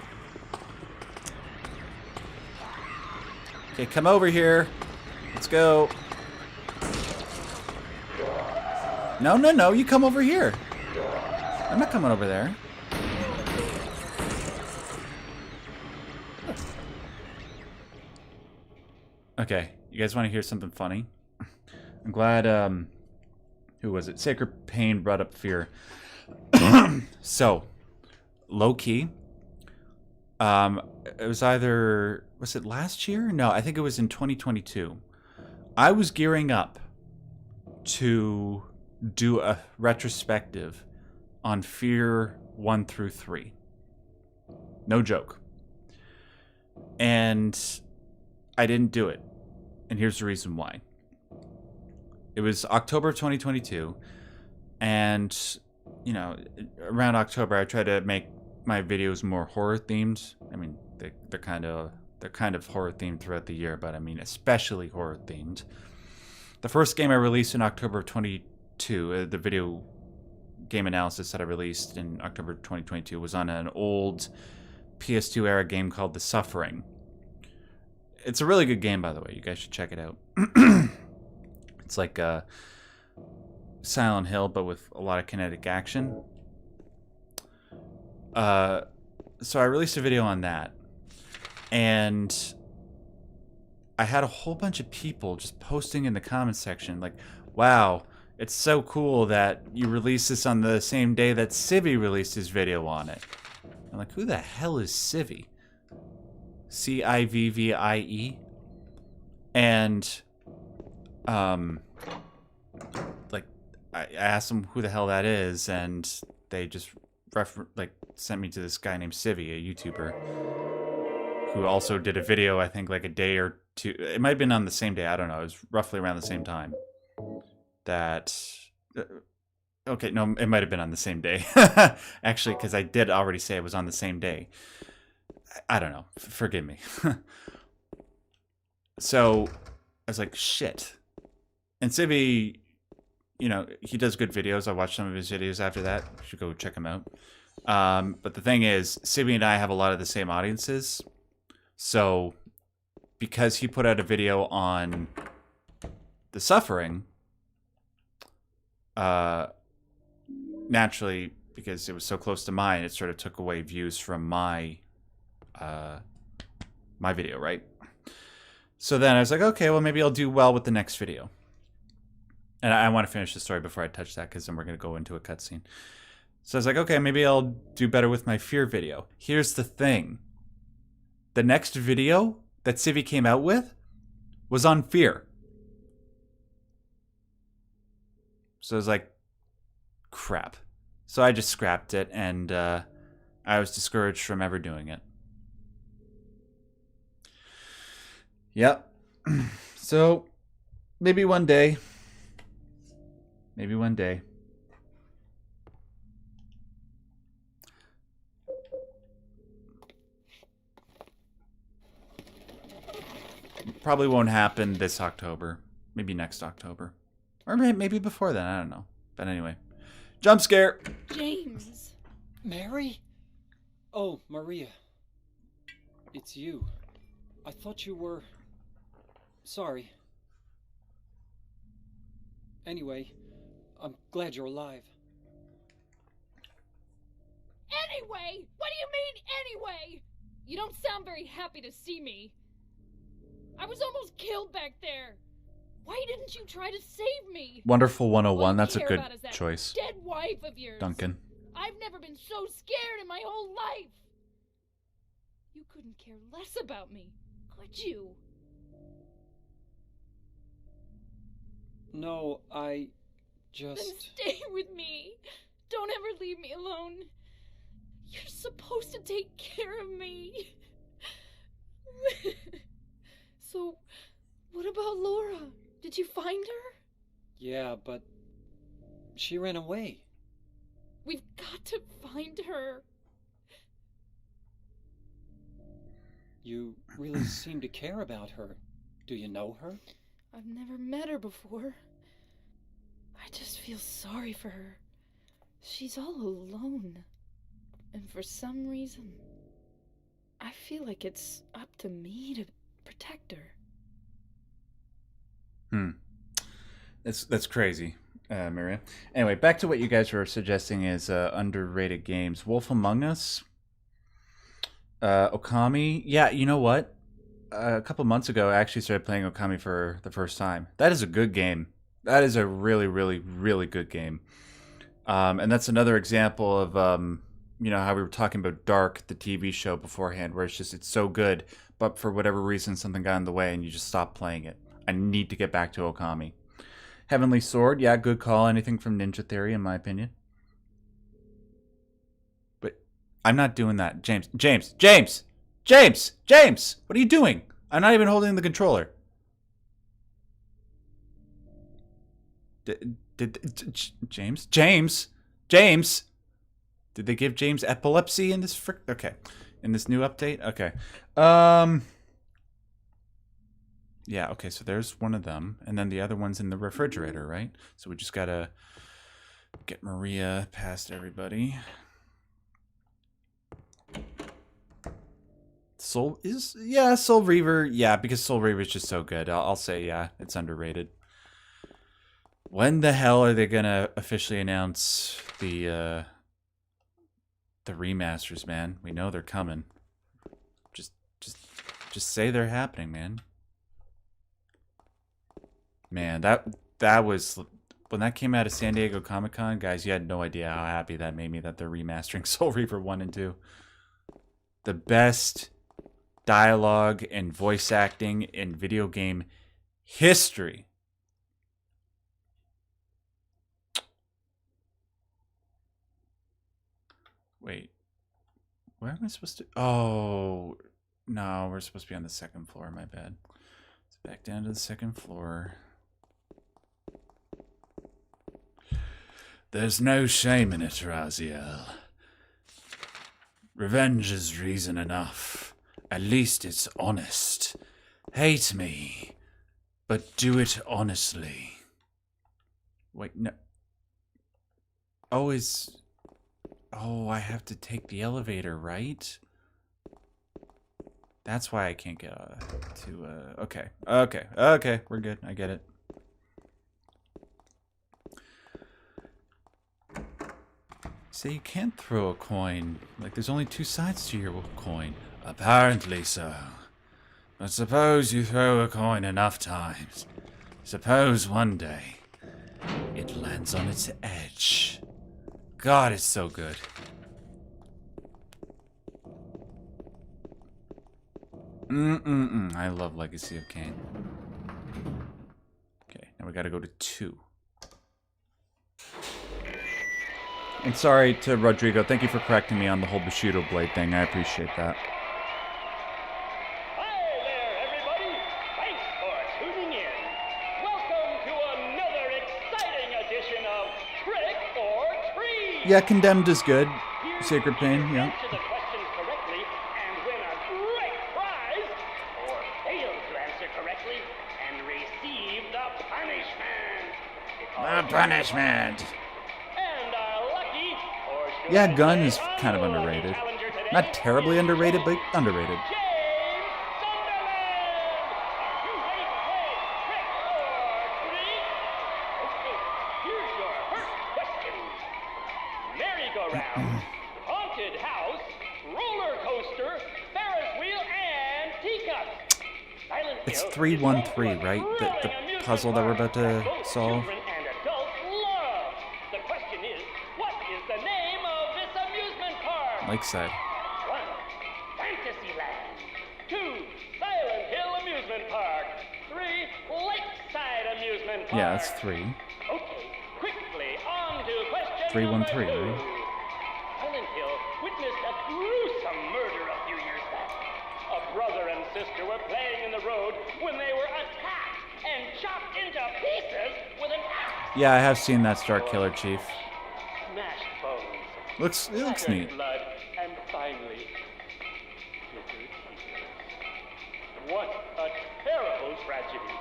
Okay, come over here. Let's go. No, no, no. You come over here. I'm not coming over there. Okay, you guys want to hear something funny? I'm glad, who was it? Sacred Pain brought up Fear. So, low-key, it was either... Was it last year? No, I think it was in 2022. I was gearing up to do a retrospective on Fear 1 through 3. No joke. And I didn't do it. And here's the reason why. It was October of 2022, and you know, around October, I try to make my videos more horror themed. I mean, they're kind of horror themed throughout the year, but I mean, especially horror themed. The first game I released in October of 22, the video game analysis that I released in October 2022 was on an old PS2 era game called The Suffering. It's a really good game, by the way. You guys should check it out. It's like Silent Hill, but with a lot of kinetic action. So I released a video on that, and I had a whole bunch of people just posting in the comments section like, wow, it's so cool that you released this on the same day that Civvy released his video on it. I'm like, who the hell is Civvy? Civvie? And like I asked them who the hell that is, and they just sent me to this guy named Civvy, a YouTuber, who also did a video, I think like a day or two. It might have been on the same day. I don't know. It was roughly around the same time. Okay, no, it might have been on the same day. Actually, because I did already say it was on the same day. I don't know. Forgive me. So I was like, shit. And Civvy, you know, he does good videos. I watched some of his videos after that. You should go check him out. But the thing is, Civvy and I have a lot of the same audiences. So because he put out a video on The Suffering, naturally, because it was so close to mine, it sort of took away views from my video, right? So then I was like, okay, well, maybe I'll do well with the next video. And I want to finish the story before I touch that, because then we're going to go into a cutscene. So I was like, okay, maybe I'll do better with my fear video. Here's the thing. The next video that Civvy came out with was on fear. So I was like, crap. So I just scrapped it, and I was discouraged from ever doing it. Yep. So maybe one day. Maybe one day. Probably won't happen this October. Maybe next October. Or maybe before then. I don't know. But anyway. Jump scare! James. Mary? Oh, Maria. It's you. I thought you were... Sorry. Anyway, I'm glad you're alive. Anyway? What do you mean, anyway? You don't sound very happy to see me. I was almost killed back there. Why didn't you try to save me? Wonderful 101. All you That's a care good about is that choice. dead wife of yours. Duncan. I've never been so scared in my whole life. You couldn't care less about me, could you? No, I Then just... stay with me. Don't ever leave me alone. You're supposed to take care of me. So, what about Laura? Did you find her? Yeah, but... She ran away. We've got to find her. You really seem to care about her. Do you know her? I've never met her before. I just feel sorry for her. She's all alone. And for some reason, I feel like it's up to me to protect her. That's crazy, Maria. Anyway, back to what you guys were suggesting is underrated games. Wolf Among Us, Okami. Yeah, you know what? A couple months ago, I actually started playing Okami for the first time. That is a good game. That is a really, really, really good game. And that's another example of, you know, how we were talking about Dark, the TV show beforehand, where it's so good, but for whatever reason, something got in the way and you just stopped playing it. I need to get back to Okami. Heavenly Sword, yeah, good call. Anything from Ninja Theory, in my opinion. But I'm not doing that. James! What are you doing? I'm not even holding the controller. James? James! Did they give James epilepsy in this okay. In this new update? Okay. Yeah, okay, so there's one of them. And then the other one's in the refrigerator, right? So we just gotta get Maria past everybody. Soul Reaver. Yeah, because Soul Reaver is just so good. I'll say, yeah, it's underrated. When the hell are they gonna officially announce the remasters, man? We know they're coming. Just say they're happening, man. Man, that was when that came out of San Diego Comic-Con, guys, you had no idea how happy that made me that they're remastering Soul Reaver 1 and 2. The best dialogue and voice acting in video game history. Wait. Where am I supposed to... Oh, no, we're supposed to be on the second floor. My bad. Let's back down to the second floor. There's no shame in it, Raziel. Revenge is reason enough. At least it's honest. Hate me, but do it honestly. Wait, no. Oh, I have to take the elevator, right? That's why I can't get okay. Okay, we're good. I get it. So you can't throw a coin. Like, there's only two sides to your coin. Apparently so. But suppose you throw a coin enough times. Suppose one day it lands on its edge. God, it's so good. I love Legacy of Kain. Okay, now we gotta go to 2. And sorry to Rodrigo, thank you for correcting me on the whole Bushido blade thing. I appreciate that. Hi there, everybody. Thanks for tuning in. Welcome to another exciting edition of Trick or Treat. Yeah, Condemned is good. Sacred Pain, yeah. Answer the question correctly and win a great prize, or fail to answer correctly and receive the punishment. The punishment. And our lucky, or should Yeah, I Gun say is kind of unlucky underrated. challenger today Not terribly is underrated, but underrated. James Sunderland! Are you ready to play Trick or Treat? Okay, here's your first question. Merry-go-round, haunted house, roller coaster, Ferris wheel, and teacup. Silent It's Hill 313, is right? one The thrilling amusement puzzle that we're park about to that both solve. children and adults love. The question is, what is the name of this amusement park? Lakeside. 1. Fantasyland. 2. Silent Hill Amusement Park. 3. Lakeside Amusement Park. Yeah, that's 3. Okay, quickly on to question 313, number 2. right? Silent Hill witnessed a gruesome murder a few years back. A brother and sister were playing in the road when they were attacked and chopped into pieces with an axe. Yeah, I have seen that Star Killer, Chief. Smashed bones. It looks Scattered neat. blood, and finally, flickered tears. What a terrible tragedy.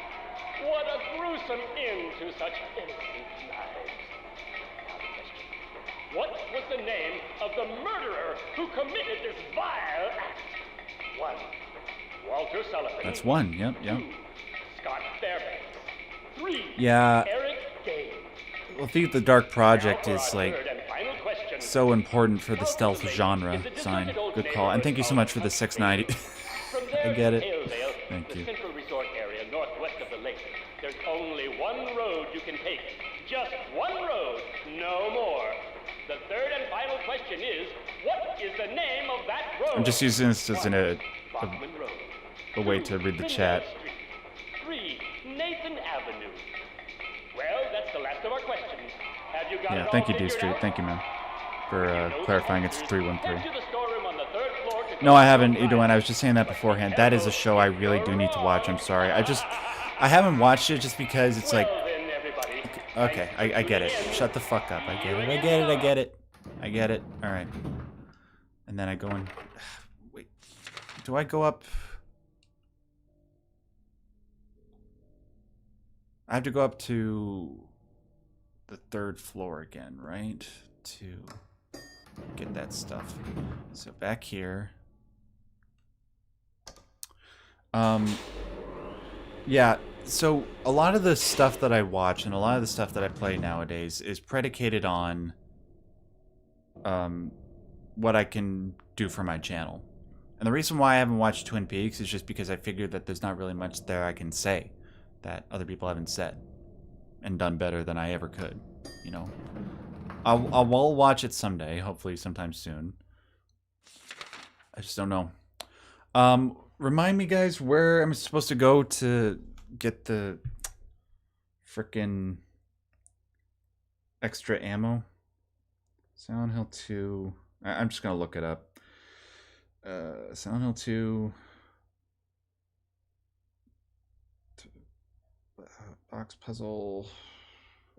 What a gruesome end to such innocent lives. Now the question. What was the name of the murderer who committed this vile act? 1. Walter Sullivan. That's 1, yep. 2. Scott Fairbanks. 3. Yeah. Eric Dane. Well, Thief the Dark Project Now for is, our like, third and final question. so important for the stealth genre. Sign. Good call. And thank you so much for the 690. From I there get to it. Tailvale, Thank the you. central resort area northwest of the lake, there's only one road you can take. Just one road, no more. The third and final question is, what is the name of that road? I'm just using this as 1. a Bachman Road. way 2. to read the Tyndall chat. Street. 3. Nathan Avenue. Well, that's the last of our questions. Have you got it Yeah, all thank you, D figured Street. out? Thank you, man, for clarifying it's 313. Head to the storeroom on the third floor to No, I go haven't, outside. Edwin. I was just saying that beforehand. That is a show I really do need to watch. I'm sorry. I haven't watched it just because it's like, Well then, everybody, Okay, I get it. Shut the fuck up. I get it. I get it. I get it. I get it. All right. And then I go in. Wait. Do I go up? I have to go up to the 3rd floor again, right? To get that stuff. So back here. Yeah, so a lot of the stuff that I watch and a lot of the stuff that I play nowadays is predicated on what I can do for my channel. And the reason why I haven't watched Twin Peaks is just because I figured that there's not really much there I can say that other people haven't said and done better than I ever could, you know. I'll watch it someday, hopefully sometime soon. I just don't know. Remind me, guys, where I'm supposed to go to get the frickin' extra ammo. Silent Hill 2. I'm just gonna look it up. Silent Hill 2. Box puzzle.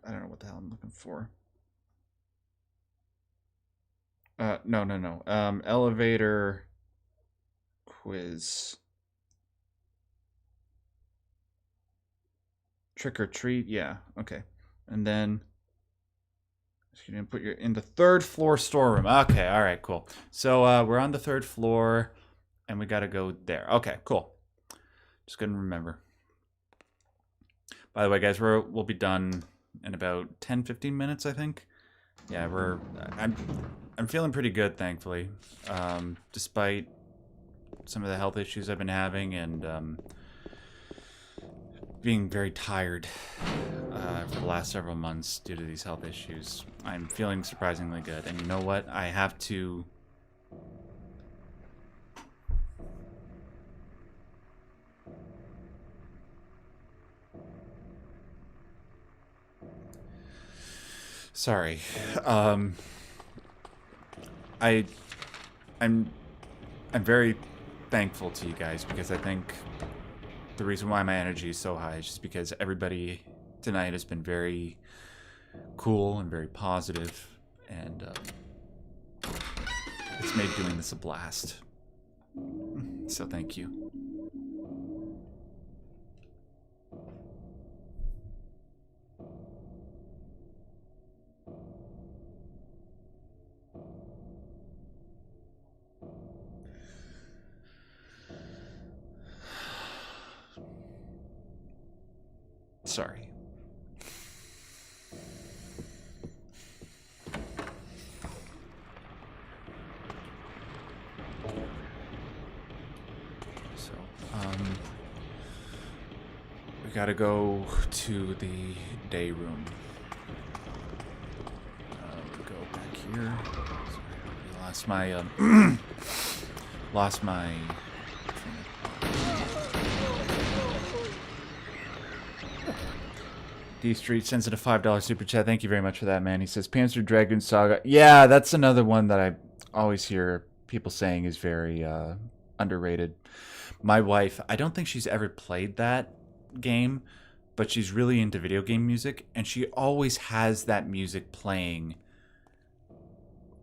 I don't know what the hell I'm looking for. No. Elevator quiz. Trick or treat, yeah, okay. And then you're gonna put your in the 3rd floor storeroom. Okay, all right, cool. So we're on the 3rd floor, and we gotta go there. Okay, cool. Just gonna remember. By the way, guys, we'll be done in about 10-15 minutes, I think. Yeah, I'm feeling pretty good, thankfully, despite some of the health issues I've been having and being very tired for the last several months due to these health issues. I'm feeling surprisingly good, and you know what? I have to. Sorry. I'm very thankful to you guys because I think the reason why my energy is so high is just because everybody tonight has been very cool and very positive, and it's made doing this a blast. So thank you. Sorry. So, we gotta go to the day room. We'll go back here. Sorry, I lost my D Street sends it a $5 super chat. Thank you very much for that, man. He says Panzer Dragoon Saga. Yeah, that's another one that I always hear people saying is very underrated. My wife, I don't think she's ever played that game, but she's really into video game music, and she always has that music playing.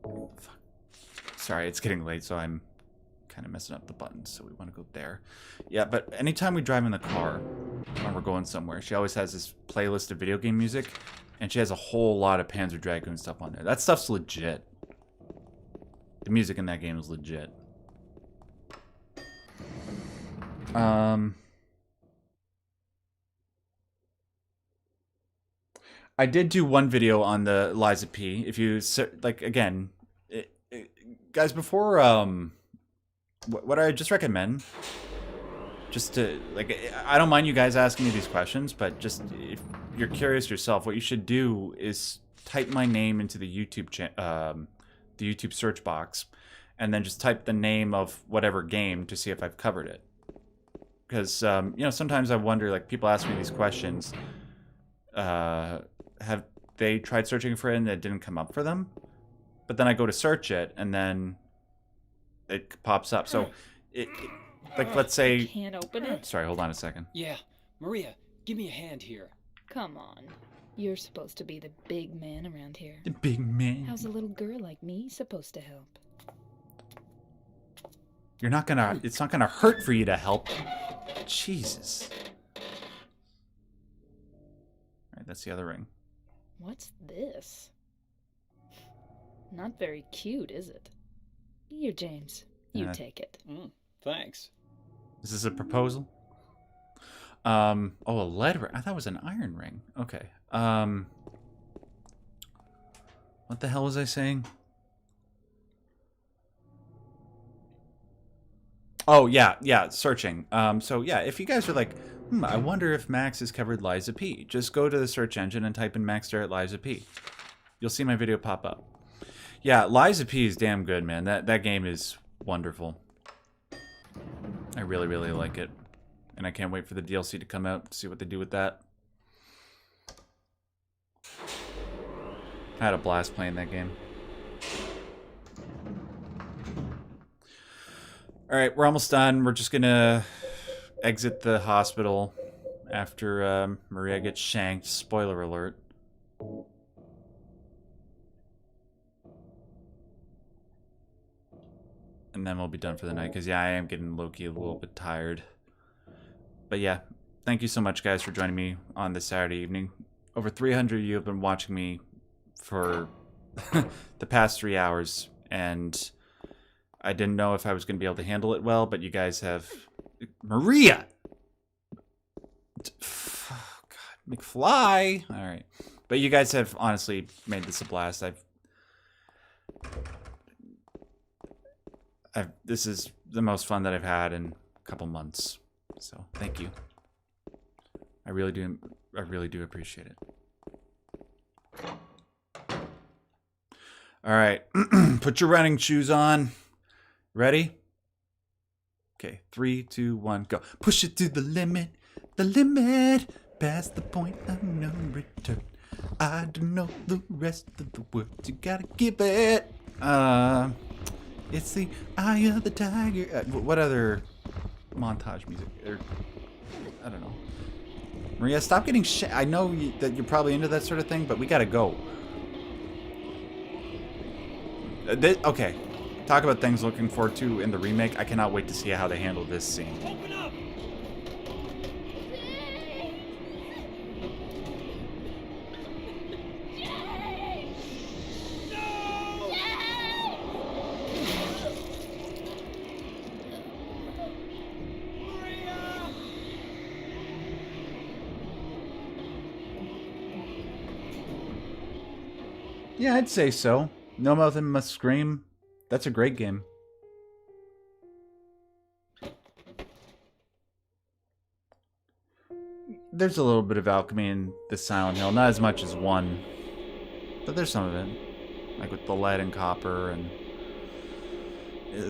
Fuck. Sorry, it's getting late, so I'm kind of messing up the buttons, so we want to go there. Yeah, but anytime we drive in the car when we're going somewhere, she always has this playlist of video game music, and she has a whole lot of Panzer Dragoon stuff on there. That stuff's legit. The music in that game is legit. I did do one video on the Liza P. If you, like, again, guys, before, what I just recommend, just to, like, I don't mind you guys asking me these questions, but just, if you're curious yourself, what you should do is type my name into the YouTube search box, and then just type the name of whatever game to see if I've covered it. Because, you know, sometimes I wonder, like, people ask me these questions, have they tried searching for it and it didn't come up for them? But then I go to search it, and then it pops up. So, like, let's say... Can't open it? Sorry, hold on a second. Yeah, Maria, give me a hand here. Come on. You're supposed to be the big man around here. The big man. How's a little girl like me supposed to help? You're not gonna... It's not gonna hurt for you to help. Jesus. Alright, that's the other ring. What's this? Not very cute, is it? Here, James. You take it. Thanks. Is this a proposal? Oh, a lead ring. I thought it was an iron ring. Okay. What the hell was I saying? Oh, yeah, searching. So yeah, if you guys are like, I wonder if Max has covered Liza P, just go to the search engine and type in Max Starrett Liza P. You'll see my video pop up. Yeah, Liza P is damn good, man. That game is wonderful. I really, really like it. And I can't wait for the DLC to come out to see what they do with that. I had a blast playing that game. Alright, we're almost done. We're just gonna exit the hospital after Maria gets shanked. Spoiler alert. And then we'll be done for the night, because yeah, I am getting low-key a little bit tired. But yeah, thank you so much, guys, for joining me on this Saturday evening. Over 300 of you have been watching me for the past 3 hours, and I didn't know if I was going to be able to handle it well, but you guys have... Maria! Oh, God, McFly! Alright. But you guys have honestly made this a blast. This is the most fun that I've had in a couple months. So, thank you. I really do appreciate it. Alright. Put your running shoes on. Ready? Okay, 3, 2, 1, go. Push it to the limit, past the point of no return. I don't know the rest of the words, you gotta give it. It's the eye of the tiger. What other montage music? I don't know. Maria, stop getting I know that you're probably into that sort of thing, but we gotta go. Okay. Talk about things looking forward to in the remake. I cannot wait to see how they handle this scene. Open up! Yeah, I'd say so. No Mouth and Must Scream. That's a great game. There's a little bit of alchemy in the Silent Hill. Not as much as 1. But there's some of it. Like with the lead and copper. And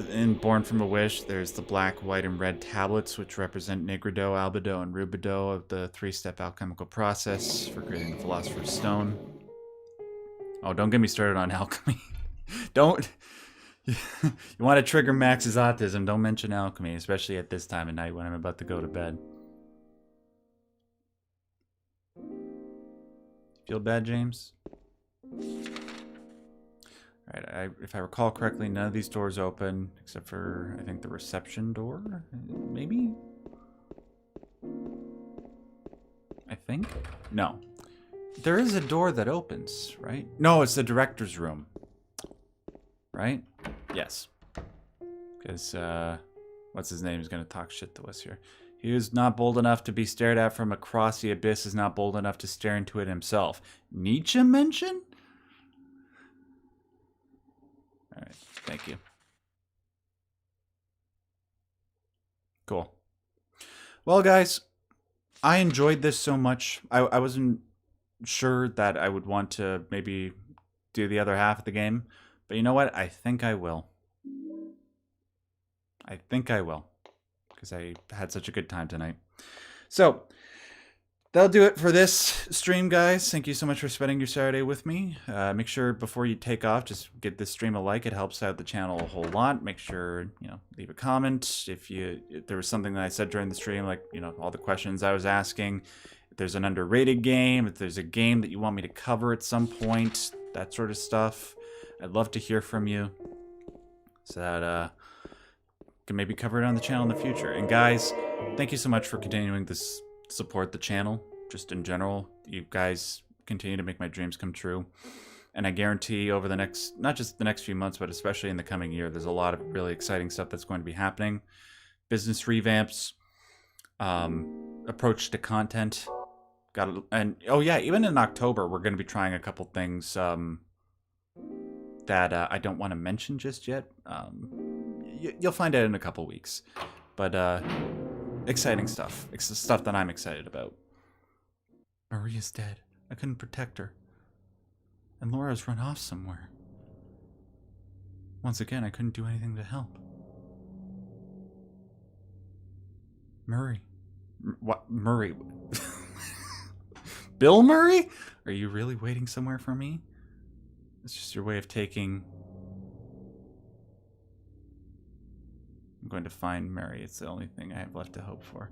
in Born from a Wish, there's the black, white, and red tablets, which represent Nigredo, Albedo, and Rubido of the 3-step alchemical process for creating the Philosopher's Stone. Oh, don't get me started on alchemy. Don't... You want to trigger Max's autism, don't mention alchemy, especially at this time of night when I'm about to go to bed. Feel bad, James? Alright, if I recall correctly, none of these doors open, except for, I think, the reception door? Maybe? I think? No. There is a door that opens, right? No, it's the director's room. Right? Yes. Because, what's his name is going to talk shit to us here. He who's not bold enough to be stared at from across the abyss is not bold enough to stare into it himself. Nietzsche mention? Alright, thank you. Cool. Well, guys, I enjoyed this so much. I wasn't sure that I would want to maybe do the other half of the game. But you know what? I think I will. I think I will. Because I had such a good time tonight. So, that'll do it for this stream, guys. Thank you so much for spending your Saturday with me. Make sure before you take off, just give this stream a like. It helps out the channel a whole lot. Make sure, leave a comment. If there was something that I said during the stream, like, all the questions I was asking, if there's an underrated game, if there's a game that you want me to cover at some point, that sort of stuff. I'd love to hear from you so that can maybe cover it on the channel in the future. And guys, thank you so much for continuing to support the channel, just in general. You guys continue to make my dreams come true. And I guarantee over the next, not just the next few months, but especially in the coming year, there's a lot of really exciting stuff that's going to be happening. Business revamps, approach to content. And oh yeah, even in October, we're going to be trying a couple things that I don't want to mention just yet. You'll find out in a couple weeks. But exciting stuff. It's the stuff that I'm excited about. Maria's dead. I couldn't protect her. And Laura's run off somewhere. Once again, I couldn't do anything to help. Murray. What? Murray? Bill Murray? Are you really waiting somewhere for me? It's just your way of taking... I'm going to find Mary. It's the only thing I have left to hope for.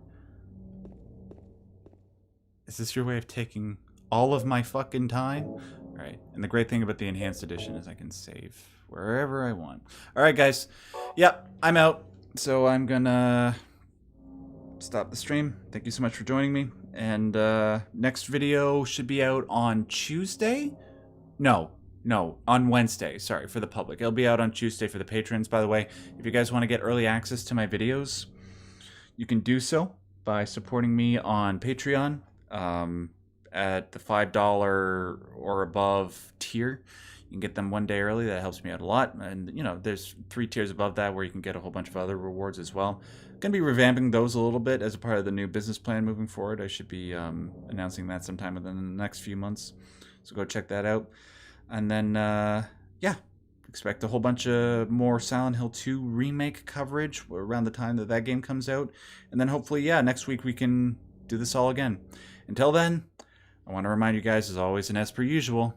Is this your way of taking all of my fucking time? Alright, and the great thing about the Enhanced Edition is I can save wherever I want. Alright guys, yep, I'm out. So I'm gonna stop the stream. Thank you so much for joining me. And next video should be out on Tuesday? No, on Wednesday. Sorry, for the public. It'll be out on Tuesday for the patrons, by the way. If you guys want to get early access to my videos, you can do so by supporting me on Patreon at the $5 or above tier. You can get them one day early. That helps me out a lot. And, you know, there's 3 tiers above that where you can get a whole bunch of other rewards as well. Going to be revamping those a little bit as a part of the new business plan moving forward. I should be announcing that sometime within the next few months. So go check that out. And then, yeah, expect a whole bunch of more Silent Hill 2 remake coverage around the time that that game comes out. And then hopefully, yeah, next week we can do this all again. Until then, I want to remind you guys, as always and as per usual,